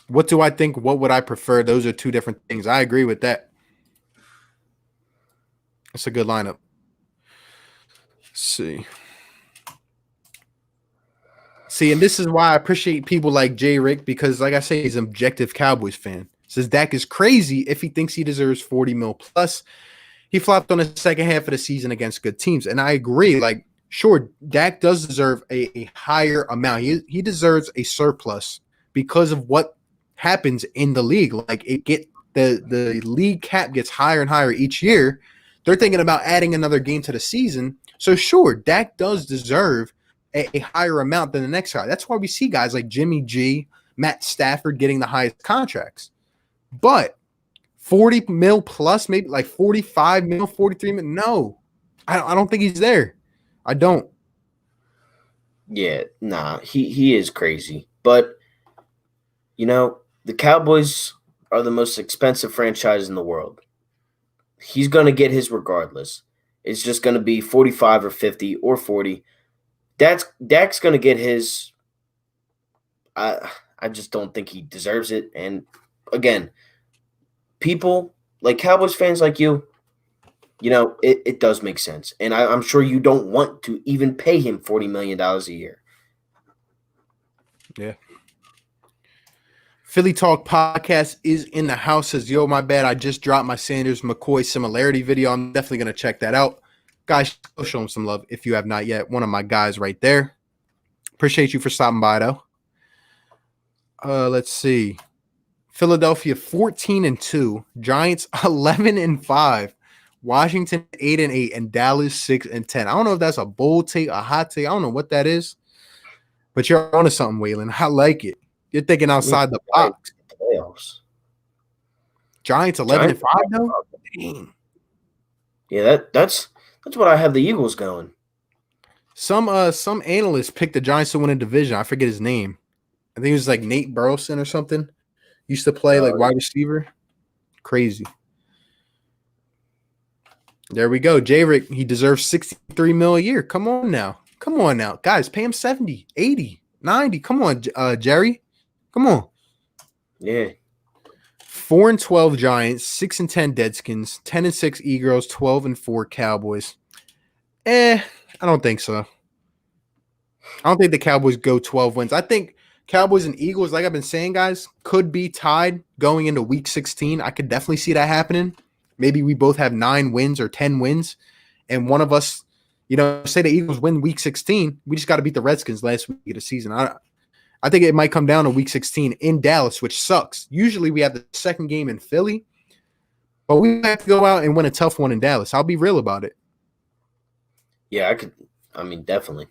What do I think? What would I prefer? Those are two different things. I agree with that. That's a good lineup. Let's see. And this is why I appreciate people like Jay Rick because, like I say, he's an objective Cowboys fan. Says Dak is crazy if he thinks he deserves 40 mil plus. He flopped on the second half of the season against good teams. And I agree. Like, sure, Dak does deserve a higher amount. He deserves a surplus because of what happens in the league. Like, the league cap gets higher and higher each year. They're thinking about adding another game to the season. So, sure, Dak does deserve a higher amount than the next guy. That's why we see guys like Jimmy G, Matt Stafford getting the highest contracts. But 40 mil plus, maybe like 45 mil, 43 mil. No, I don't think he's there. I don't.
Yeah, nah, he is crazy. But, the Cowboys are the most expensive franchise in the world. He's going to get his regardless. It's just going to be 45 or 50 or 40. Dak's going to get his. I just don't think he deserves it. And again, people like Cowboys fans like you, it does make sense. And I'm sure you don't want to even pay him $40 million a year.
Yeah. Philly Talk Podcast is in the house. Says, yo, my bad. I just dropped my Sanders McCoy similarity video. I'm definitely going to check that out. Guys, go show him some love if you have not yet. One of my guys right there. Appreciate you for stopping by, though. Let's see. Philadelphia 14-2, Giants 11-5, Washington 8-8, and Dallas 6-10. I don't know if that's a bold take, a hot take. I don't know what that is, but you're onto something, Waylon. I like it. You're thinking outside the box.
Playoffs.
Giants 11-5 though. Dang.
Yeah, that's what I have the Eagles going.
Some analysts picked the Giants to win a division. I forget his name. I think it was like Nate Burleson or something. Used to play like wide receiver. Crazy. There we go. J-Rick, he deserves 63 mil a year. Come on now. Guys, pay him 70, 80, 90. Come on, Jerry. Come on.
Yeah.
4-12 Giants, 6-10 Deadskins, 10-6 Eagles, 12-4 Cowboys. I don't think so. I don't think the Cowboys go 12 wins. I think Cowboys and Eagles, like I've been saying, guys, could be tied going into week 16. I could definitely see that happening. Maybe we both have 9 wins or 10 wins, and one of us, say the Eagles win week 16. We just got to beat the Redskins last week of the season. I think it might come down to week 16 in Dallas, which sucks. Usually we have the second game in Philly, but we have to go out and win a tough one in Dallas. I'll be real about it.
Yeah, I could. I mean, definitely.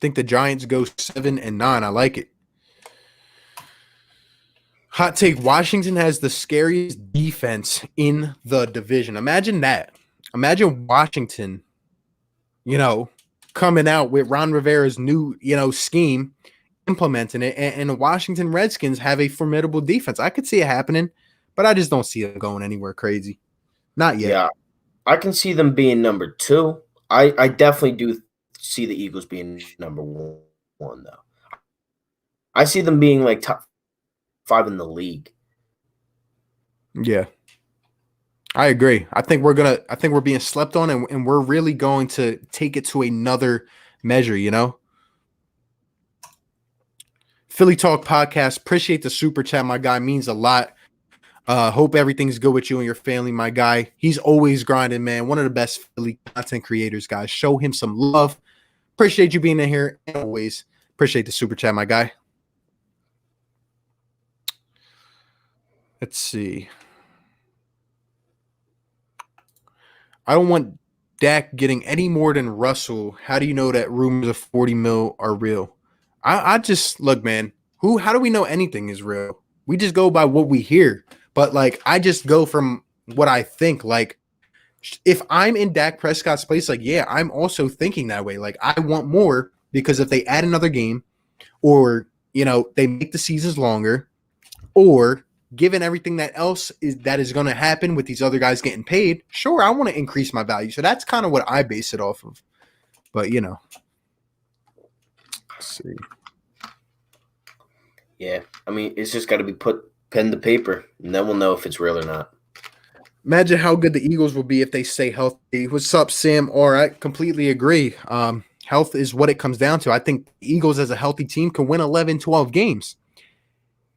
Think the Giants go 7-9. I like it. Hot take: Washington has the scariest defense in the division. Imagine that. Imagine Washington, coming out with Ron Rivera's new, scheme, implementing it, and the Washington Redskins have a formidable defense. I could see it happening, but I just don't see it going anywhere crazy. Not yet.
Yeah, I can see them being number two. I definitely do see the Eagles being number one, though. I see them being like top five in the league.
Yeah. I agree. I think we're being slept on, and we're really going to take it to another measure. Philly Talk Podcast. Appreciate the super chat, my guy. Means a lot. Hope everything's good with you and your family, my guy. He's always grinding, man. One of the best Philly content creators, guys. Show him some love. Appreciate you being in here. And always appreciate the super chat, my guy. Let's see. I don't want Dak getting any more than Russell. How do you know that rumors of 40 mil are real? I just look, man. How do we know anything is real? We just go by what we hear. But like, I just go from what I think. Like, if I'm in Dak Prescott's place, like, yeah, I'm also thinking that way. Like, I want more because if they add another game, or they make the seasons longer, or given everything that is going to happen with these other guys getting paid, sure, I want to increase my value. So that's kind of what I base it off of. But let's see.
Yeah, I mean, it's just got to be put pen to paper, and then we'll know if it's real or not.
Imagine how good the Eagles will be if they stay healthy. What's up, Sam? All right, completely agree. Health is what it comes down to. I think the Eagles as a healthy team can win 11, 12 games.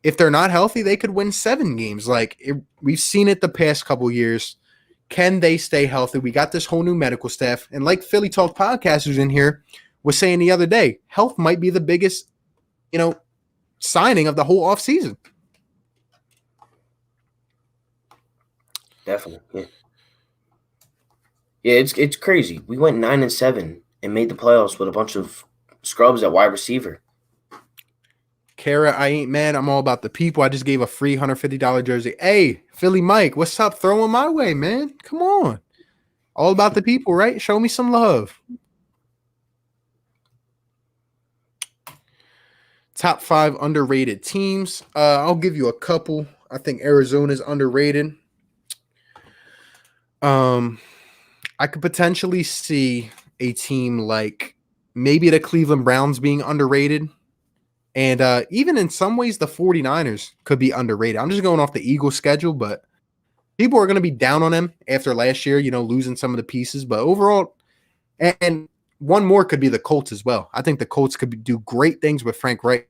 If they're not healthy, they could win 7 games. We've seen it the past couple years. Can they stay healthy? We got this whole new medical staff. And like Philly Talk Podcast, who's in here, was saying the other day, health might be the biggest, signing of the whole offseason.
Definitely. Yeah. Yeah, it's crazy. We went 9-7 and made the playoffs with a bunch of scrubs at wide receiver.
Kara, I ain't mad. I'm all about the people. I just gave a free $150 jersey. Hey, Philly Mike, what's up? Throw him my way, man. Come on. All about the people, right? Show me some love. Top 5 underrated teams. I'll give you a couple. I think Arizona's underrated. I could potentially see a team like maybe the Cleveland Browns being underrated. And even in some ways, the 49ers could be underrated. I'm just going off the Eagles schedule, but people are going to be down on them after last year, losing some of the pieces. But overall, and one more could be the Colts as well. I think the Colts could do great things with Frank Reich.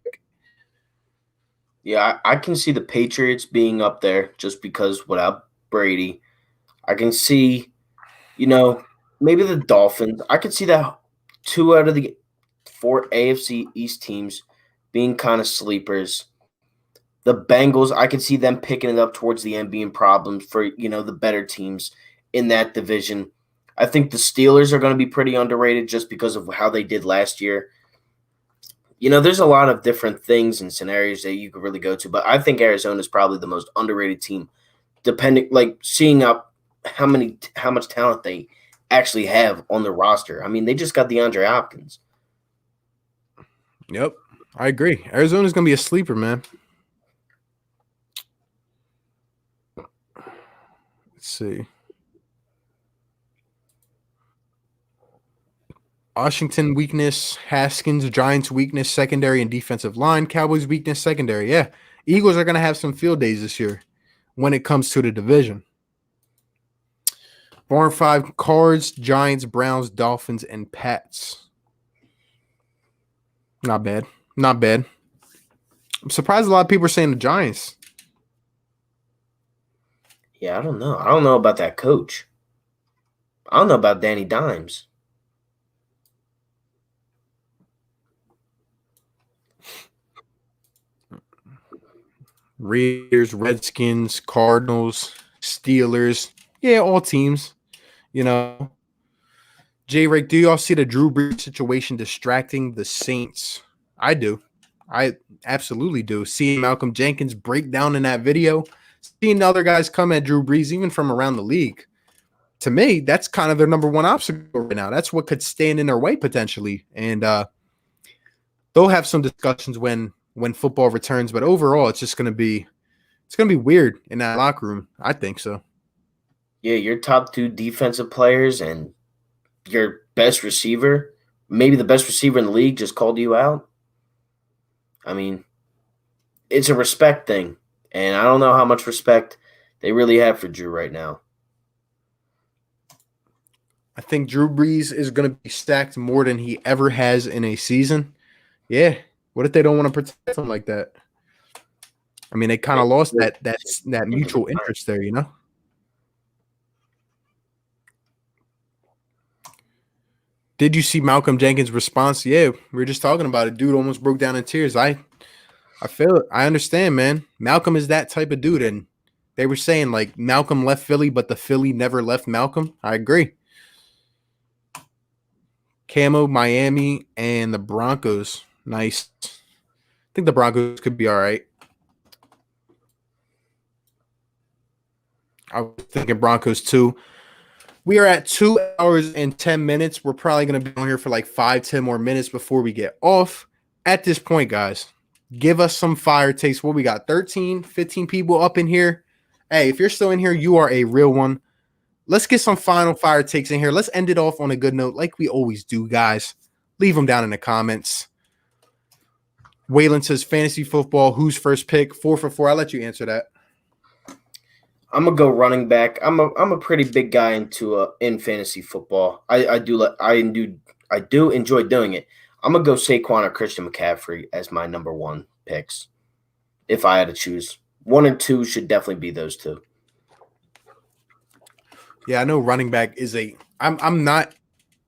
Yeah, I can see the Patriots being up there just because without Brady. I can see, maybe the Dolphins. I could see that 2 out of the 4 AFC East teams being kind of sleepers. The Bengals, I could see them picking it up towards the end, being problems for, the better teams in that division. I think the Steelers are going to be pretty underrated just because of how they did last year. There's a lot of different things and scenarios that you could really go to, but I think Arizona is probably the most underrated team, seeing up how much talent they actually have on the roster. I mean, they just got DeAndre Hopkins.
Yep, I agree. Arizona's going to be a sleeper, man. Let's see. Washington weakness, Haskins, Giants weakness, secondary and defensive line, Cowboys weakness, secondary. Yeah, Eagles are going to have some field days this year when it comes to the division. Barn 5, Cards, Giants, Browns, Dolphins, and Pats. Not bad. Not bad. I'm surprised a lot of people are saying the Giants.
Yeah, I don't know. I don't know about that coach. I don't know about Danny Dimes.
Raiders, Redskins, Cardinals, Steelers. Yeah, all teams. J-Rick, do y'all see the Drew Brees situation distracting the Saints? I do. I absolutely do. Seeing Malcolm Jenkins break down in that video, seeing other guys come at Drew Brees, even from around the league, to me, that's kind of their number one obstacle right now. That's what could stand in their way potentially. And they'll have some discussions when football returns, but overall, it's gonna be weird in that locker room. I think so.
Yeah, your top two defensive players and your best receiver, maybe the best receiver in the league, just called you out. I mean, it's a respect thing, and I don't know how much respect they really have for Drew right now.
I think Drew Brees is going to be stacked more than he ever has in a season. Yeah. What if they don't want to protect him like that? I mean, they kind of lost that mutual interest there, you know? Did you see Malcolm Jenkins' response? Yeah, we were just talking about it. Dude almost broke down in tears. I feel it. I understand, man. Malcolm is that type of dude. And they were saying, like, Malcolm left Philly, but the Philly never left Malcolm. I agree. Camo, Miami, and the Broncos. Nice. I think the Broncos could be all right. I was thinking Broncos too. We are at 2 hours and 10 minutes. We're probably going to be on here for like 5-10 more minutes before we get off. At this point, guys, give us some fire takes. What we got? 13, 15 people up in here. Hey, if you're still in here, you are a real one. Let's get some final fire takes in here. Let's end it off on a good note like we always do, guys. Leave them down in the comments. Waylon says fantasy football. Who's first pick? 4 for 4. I'll let you answer that.
I'm gonna go running back. I'm a pretty big guy in fantasy football. I do enjoy doing it. I'm gonna go Saquon or Christian McCaffrey as my number one picks. If I had to choose, 1 and 2 should definitely be those two.
Yeah, I know running back is I'm not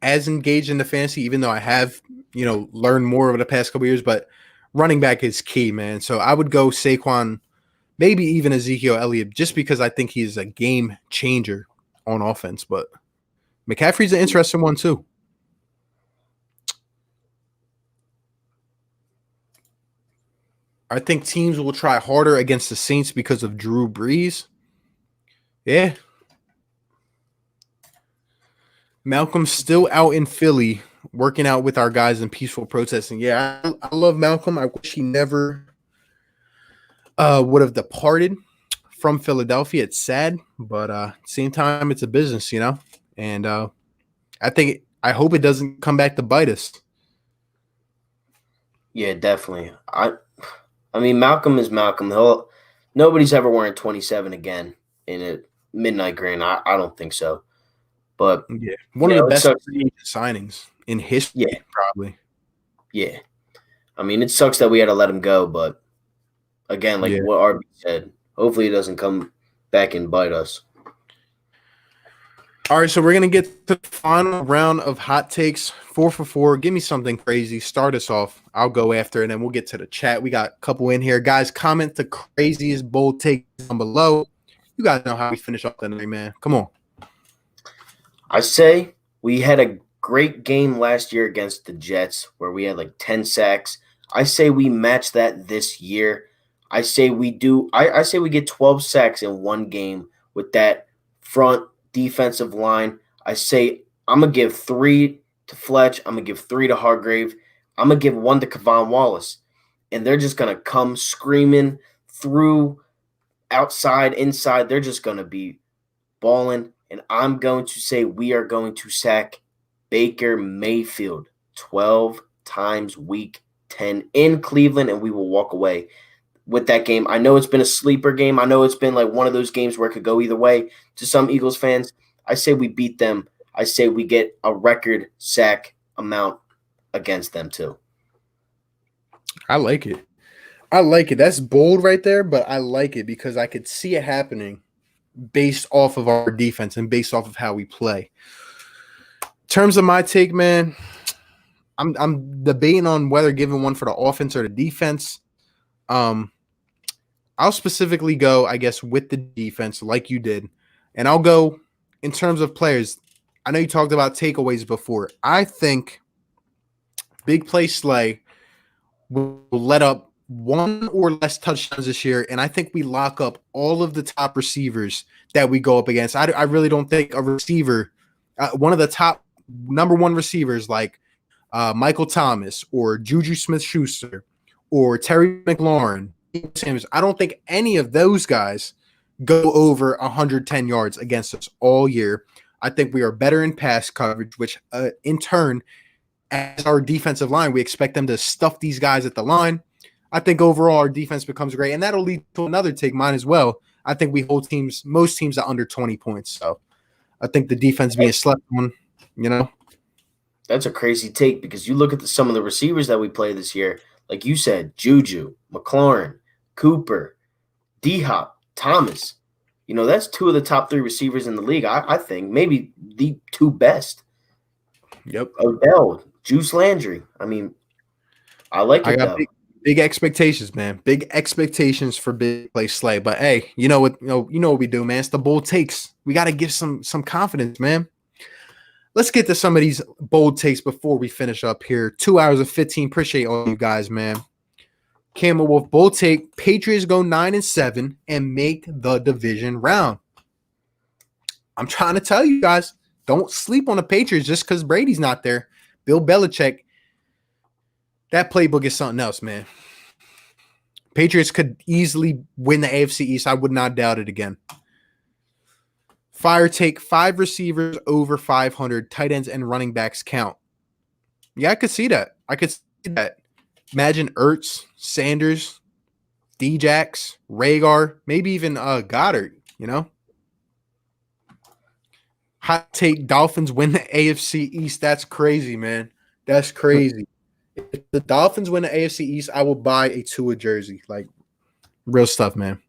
as engaged in the fantasy, even though I have, learned more over the past couple of years, but running back is key, man. So I would go Saquon, maybe even Ezekiel Elliott, just because I think he's a game changer on offense. But McCaffrey's an interesting one too. I think teams will try harder against the Saints because of Drew Brees. Yeah. Malcolm's still out in Philly working out with our guys in peaceful protesting. Yeah, I love Malcolm. I wish he never would have departed from Philadelphia. It's sad, but same time, it's a business, And I hope it doesn't come back to bite us.
Yeah, definitely. I mean, Malcolm is Malcolm. Nobody's ever wearing 27 again in a midnight green. I don't think so. But
yeah, one of the best signings in history, probably.
Yeah. I mean, it sucks that we had to let him go, but again, like what RB said, hopefully it doesn't come back and bite us.
All right, so we're going to get to the final round of hot takes. 4 for 4. Give me something crazy. Start us off. I'll go after, and then we'll get to the chat. We got a couple in here. Guys, comment the craziest bold takes down below. You guys know how we finish off the night, man. Come on.
I say we had a great game last year against the Jets where we had like 10 sacks. I say we match that this year. I say we do. I say we get 12 sacks in one game with that front defensive line. I say I'm going to give 3 to Fletch. I'm going to give 3 to Hargrave. I'm going to give 1 to Kevon Wallace. And they're just going to come screaming through, outside, inside. They're just going to be balling. And I'm going to say we are going to sack Baker Mayfield 12 times week 10 in Cleveland, and we will walk away with that game. I know it's been a sleeper game. I know it's been like one of those games where it could go either way to some Eagles fans. I say we beat them. I say we get a record sack amount against them too.
I like it. That's bold right there, but I like it because I could see it happening based off of our defense and based off of how we play. In terms of my take, man, I'm debating on whether giving one for the offense or the defense. I'll specifically go, I guess, with the defense like you did. And I'll go in terms of players. I know you talked about takeaways before. I think Big Play Slay will let up one or less touchdowns this year, and I think we lock up all of the top receivers that we go up against. I really don't think a receiver, one of the top number one receivers like Michael Thomas or Juju Smith-Schuster or Terry McLaurin, I don't think any of those guys go over 110 yards against us all year. I think we are better in pass coverage, which in turn, as our defensive line, we expect them to stuff these guys at the line. I think overall our defense becomes great, and that'll lead to another take, mine as well. I think we hold most teams at under 20 points. So I think the defense being slept on,
That's a crazy take because you look at some of the receivers that we play this year, like you said, Juju, McLaurin, Cooper, D-Hop, Thomas. That's two of the top 3 receivers in the league. I think maybe the 2 best.
Yep.
Odell, Juice Landry. I mean, I like it though.
Big expectations, man. Big expectations for Big Play Slay. But hey, you know what we do, man. It's the bold takes. We got to give some confidence, man. Let's get to some of these bold takes before we finish up here. 2 hours and 15. Appreciate all you guys, man. Camel Wolf bold take. Patriots go 9-7 and make the division round. I'm trying to tell you guys, don't sleep on the Patriots just because Brady's not there. Bill Belichick, that playbook is something else, man. Patriots could easily win the AFC East. I would not doubt it again. Fire take 5 receivers over 500. Tight ends and running backs count. Yeah, I could see that. Imagine Ertz, Sanders, D-Jax, Rhaegar, maybe even Goddard, Hot take, Dolphins win the AFC East. That's crazy, man. That's crazy. If the Dolphins win the AFC East, I will buy a Tua jersey. Like, real stuff, man.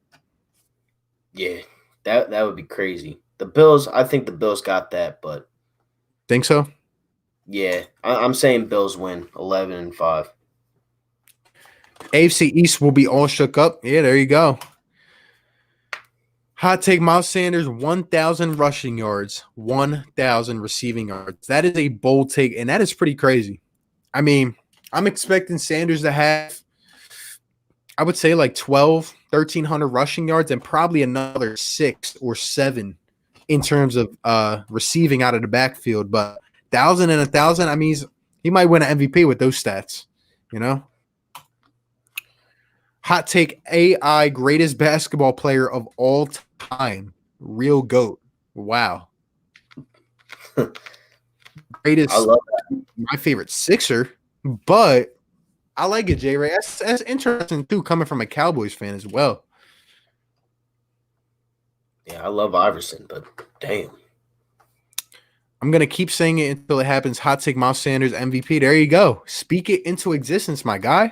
Yeah, that would be crazy. The Bills, I think the Bills got that, but
think so?
Yeah, I'm saying Bills win 11-5.
AFC East will be all shook up. Yeah, there you go. Hot take, Miles Sanders, 1,000 rushing yards, 1,000 receiving yards. That is a bold take, and that is pretty crazy. I mean, I'm expecting Sanders to have, I would say, like 1,300 rushing yards and probably another 6 or 7 in terms of receiving out of the backfield. But 1,000 and 1,000, I mean, he might win an MVP with those stats, Hot take, AI greatest basketball player of all time. Real GOAT. Wow. Greatest.
I love that.
My favorite Sixer, but I like it, J-Ray. That's interesting, too, coming from a Cowboys fan as well.
Yeah, I love Iverson, but damn.
I'm going to keep saying it until it happens. Hot take, Miles Sanders, MVP. There you go. Speak it into existence, my guy.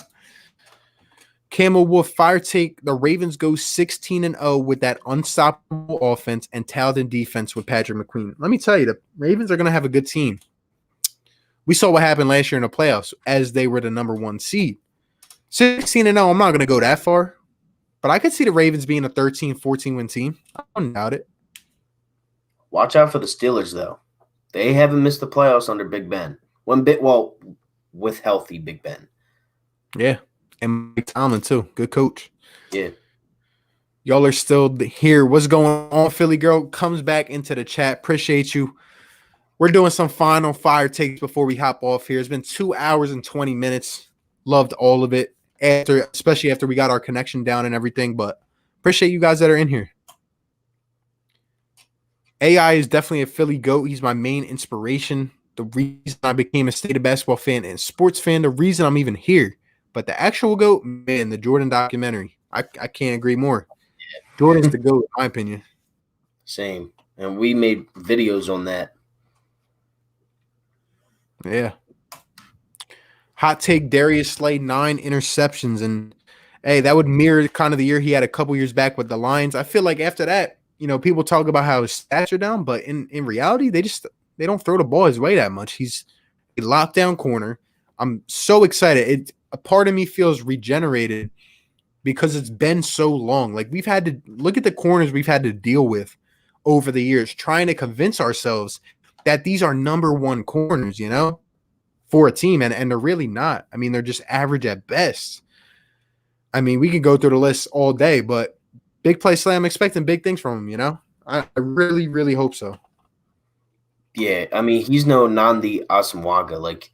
Camel Wolf fire take. The Ravens go 16-0 with that unstoppable offense and talented defense with Patrick McQueen. Let me tell you, the Ravens are going to have a good team. We saw what happened last year in the playoffs as they were the number 1 seed. 16-0, I'm not going to go that far, but I could see the Ravens being a 13, 14-win team. I don't doubt it.
Watch out for the Steelers, though. They haven't missed the playoffs under Big Ben. With healthy Big Ben.
Yeah. And Mike Tomlin, too. Good coach.
Yeah.
Y'all are still here. What's going on? Philly Girl comes back into the chat. Appreciate you. We're doing some final fire takes before we hop off here. It's been 2 hours and 20 minutes. Loved all of it, especially after we got our connection down and everything. But appreciate you guys that are in here. AI is definitely a Philly GOAT. He's my main inspiration. The reason I became a state of basketball fan and sports fan. The reason I'm even here. But the actual GOAT, man, the Jordan documentary. I can't agree more. Jordan's the GOAT, in my opinion.
Same. And we made videos on that.
Yeah. Hot take, Darius Slay, 9 interceptions. And, hey, that would mirror kind of the year he had a couple years back with the Lions. I feel like after that, people talk about how his stats are down. But in reality, they don't throw the ball his way that much. He's a lockdown corner. I'm so excited. A part of me feels regenerated because it's been so long. Like, we've had to look at the corners we've had to deal with over the years, trying to convince ourselves that these are number one corners, you know, for a team, and they're really not. I mean, they're just average at best. I mean, we could go through the list all day, but big play Slay, I'm expecting big things from him, you know? I really, really hope so.
Yeah, I mean, he's no Nandi Asamoah. Like,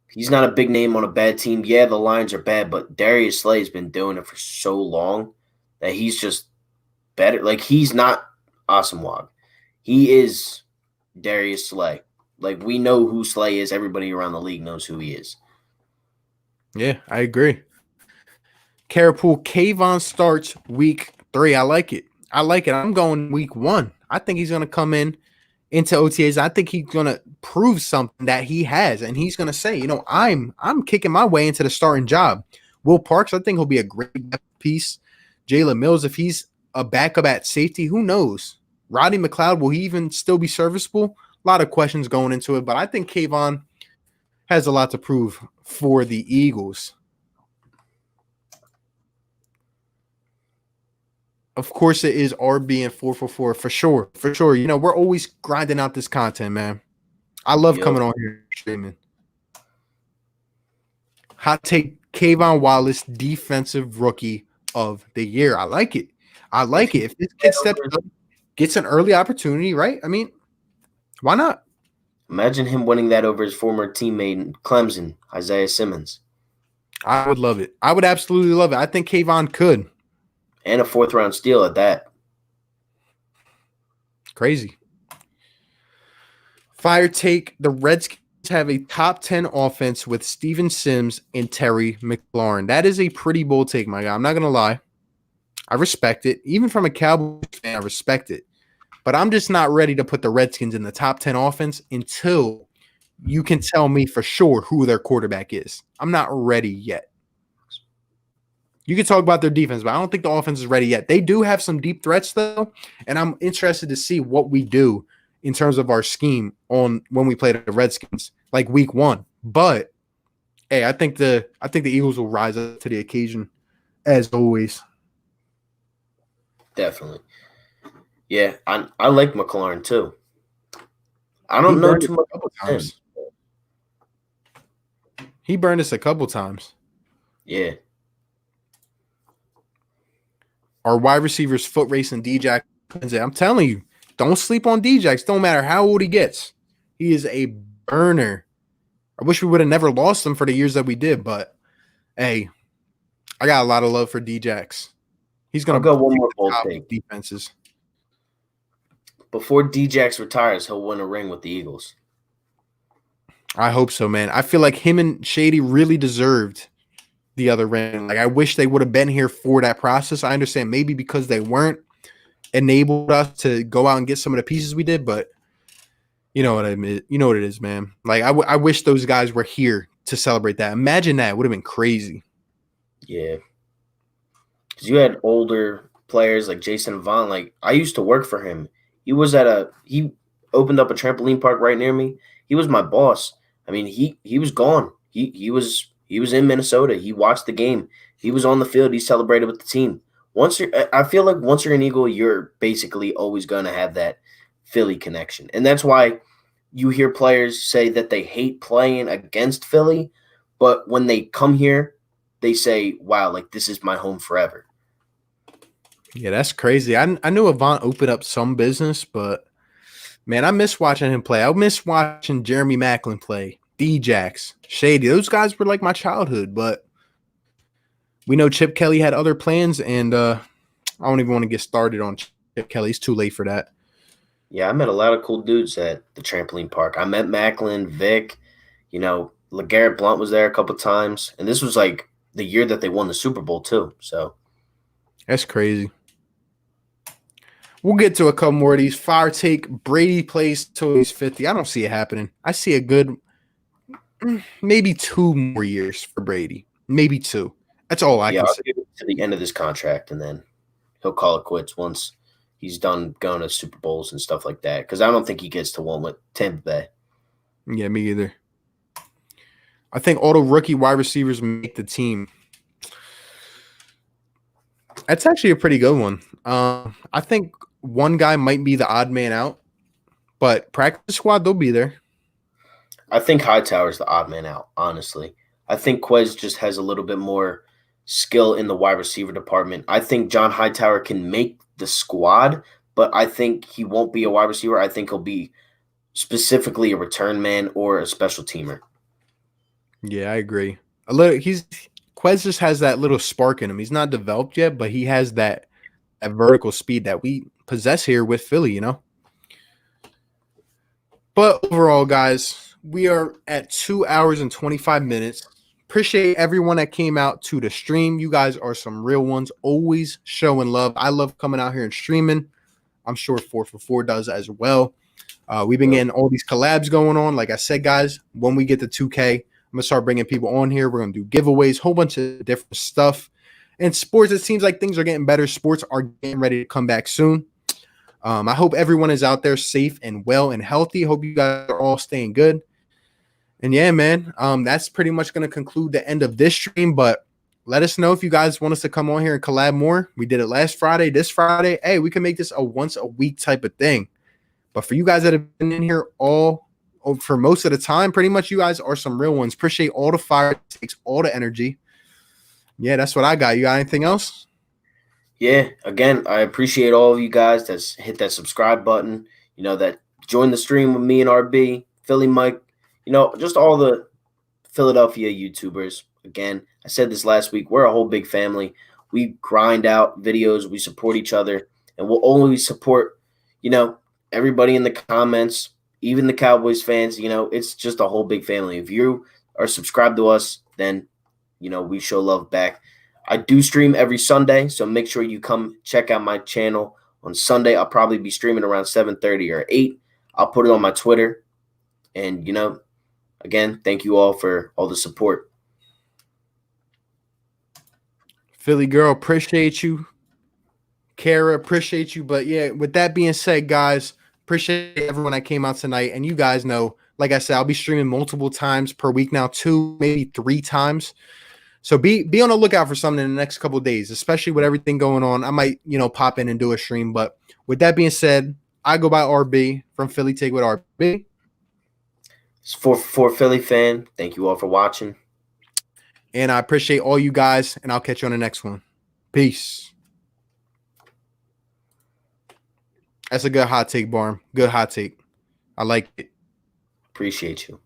he's not a big name on a bad team. Yeah, the Lions are bad, but Darius Slay's been doing it for so long that he's just better. Like, he's not Asamoah. He is Darius Slay. Like, we know who Slay is. Everybody around the league knows who he is.
Yeah, I agree. Carapool, Kayvon starts week 3. I like it. I'm going week 1. I think he's going to come into OTAs. I think he's going to prove something that he has, and he's going to say, you know, I'm kicking my way into the starting job. Will Parks, I think he'll be a great piece. Jalen Mills, if he's a backup at safety, who knows? Rodney McLeod, will he even still be serviceable? A lot of questions going into it, but I think Kayvon has a lot to prove for the Eagles. Of course, it is RB and 444 for sure. For sure. You know, we're always grinding out this content, man. I love coming on here streaming. Hot take, Kayvon Wallace, defensive rookie of the year. I like it. If this kid steps up, gets an early opportunity, right? I mean, why not?
Imagine him winning that over his former teammate in Clemson, Isaiah Simmons.
I would love it. I would absolutely love it. I think Kayvon could.
And a 4th-round steal at that.
Crazy. Fire take, the Redskins have a top 10 offense with Steven Sims and Terry McLaurin. That is a pretty bold take, my guy. I'm not going to lie. I respect it. Even from a Cowboys fan, I respect it. But I'm just not ready to put the Redskins in the top 10 offense until you can tell me for sure who their quarterback is. I'm not ready yet. You can talk about their defense, but I don't think the offense is ready yet. They do have some deep threats, though, and I'm interested to see what we do in terms of our scheme on when we play the Redskins, like week 1. But hey, I think the Eagles will rise up to the occasion, as always.
Definitely. Yeah, I like McLaurin too. I don't know too much about him.
He burned us a couple times.
Yeah.
Our wide receivers foot race and D-Jack. I'm telling you, don't sleep on D-Jax. Don't matter how old he gets. He is a burner. I wish we would have never lost him for the years that we did, but hey, I got a lot of love for D-Jax. He's going to
go one more bold take.
Defenses.
Before D-Jax retires, he'll win a ring with the Eagles.
I hope so, man. I feel like him and Shady really deserved the other ring. Like, I wish they would have been here for that process. I understand maybe because they weren't enabled us to go out and get some of the pieces we did, but you know what I mean. You know what it is, man. Like, I wish those guys were here to celebrate that. Imagine that. It would have been crazy.
Yeah. Because you had older players like Jason Vaughn. Like, I used to work for him. He opened up a trampoline park right near me. He was my boss. I mean, he was gone. He was in Minnesota. He watched the game. He was on the field. He celebrated with the team. I feel like once you're an Eagle, you're basically always going to have that Philly connection. And that's why you hear players say that they hate playing against Philly, but when they come here, they say, wow, like, this is my home forever.
Yeah, that's crazy. I knew Avant opened up some business, but man, I miss watching him play. I miss watching Jeremy Maclin play, D-Jax, Shady. Those guys were like my childhood, but we know Chip Kelly had other plans, and I don't even want to get started on Chip Kelly. It's too late for that.
Yeah, I met a lot of cool dudes at the trampoline park. I met Maclin, Vic, LeGarrette Blount was there a couple times, and this was like the year that they won the Super Bowl too. So
that's crazy. We'll get to a couple more of these. Fire take, Brady plays till he's 50. I don't see it happening. I see a good maybe 2 more years for Brady. Maybe 2. That's all I can
I'll
say.
give it to the end of this contract, and then he'll call it quits once he's done going to Super Bowls and stuff like that. Because I don't think he gets to one with Tampa Bay.
Yeah, me either. I think all the rookie wide receivers make the team. That's actually a pretty good one. I think one guy might be the odd man out, But practice squad, they'll be there.
I think Hightower's the odd man out, honestly. I think Quez just has a little bit more skill in the wide receiver department. I think John Hightower can make the squad, but I think he won't be a wide receiver. I think he'll be specifically a return man or a special teamer.
Yeah, I agree. A little, Quez just has that little spark in him. He's not developed yet, but he has that vertical speed that we possess here with Philly, But overall, guys, we are at 2 hours and 25 minutes. Appreciate everyone that came out to the stream. You guys are some real ones, always showing love. I love coming out here and streaming. I'm sure 4for4 does as well. We've been getting all these collabs going on. Like I said, guys, when we get to 2K, I'm going to start bringing people on here. We're going to do giveaways, whole bunch of different stuff. And sports, it seems like things are getting better. Sports are getting ready to come back soon. I hope everyone is out there safe and well and healthy. Hope you guys are all staying good. And yeah, man, that's pretty much going to conclude the end of this stream. But let us know if you guys want us to come on here and collab more. We did it last Friday, this Friday. Hey, we can make this a once a week type of thing. But for you guys that have been in here for most of the time, pretty much you guys are some real ones. Appreciate all the fire, takes all the energy. Yeah, that's what I got. You got anything else?
Yeah, again, I appreciate all of you guys that's hit that subscribe button, that joined the stream with me and RB, Philly Mike, just all the Philadelphia YouTubers. Again, I said this last week, we're a whole big family. We grind out videos, we support each other, and we'll always support, everybody in the comments, even the Cowboys fans. It's just a whole big family. If you are subscribed to us, then, we show love back. I do stream every Sunday, so make sure you come check out my channel on Sunday. I'll probably be streaming around 7:30 or 8. I'll put it on my Twitter. And, again, thank you all for all the support.
Philly girl, appreciate you. Kara, appreciate you. But yeah, with that being said, guys, appreciate everyone that came out tonight. And you guys know, like I said, I'll be streaming multiple times per week now, 2, maybe 3 times. So be on the lookout for something in the next couple of days, especially with everything going on. I might, pop in and do a stream. But with that being said, I go by RB from Philly Take with RB.
It's for Philly Fan. Thank you all for watching.
And I appreciate all you guys, and I'll catch you on the next one. Peace. That's a good hot take, Barm. Good hot take. I like it.
Appreciate you.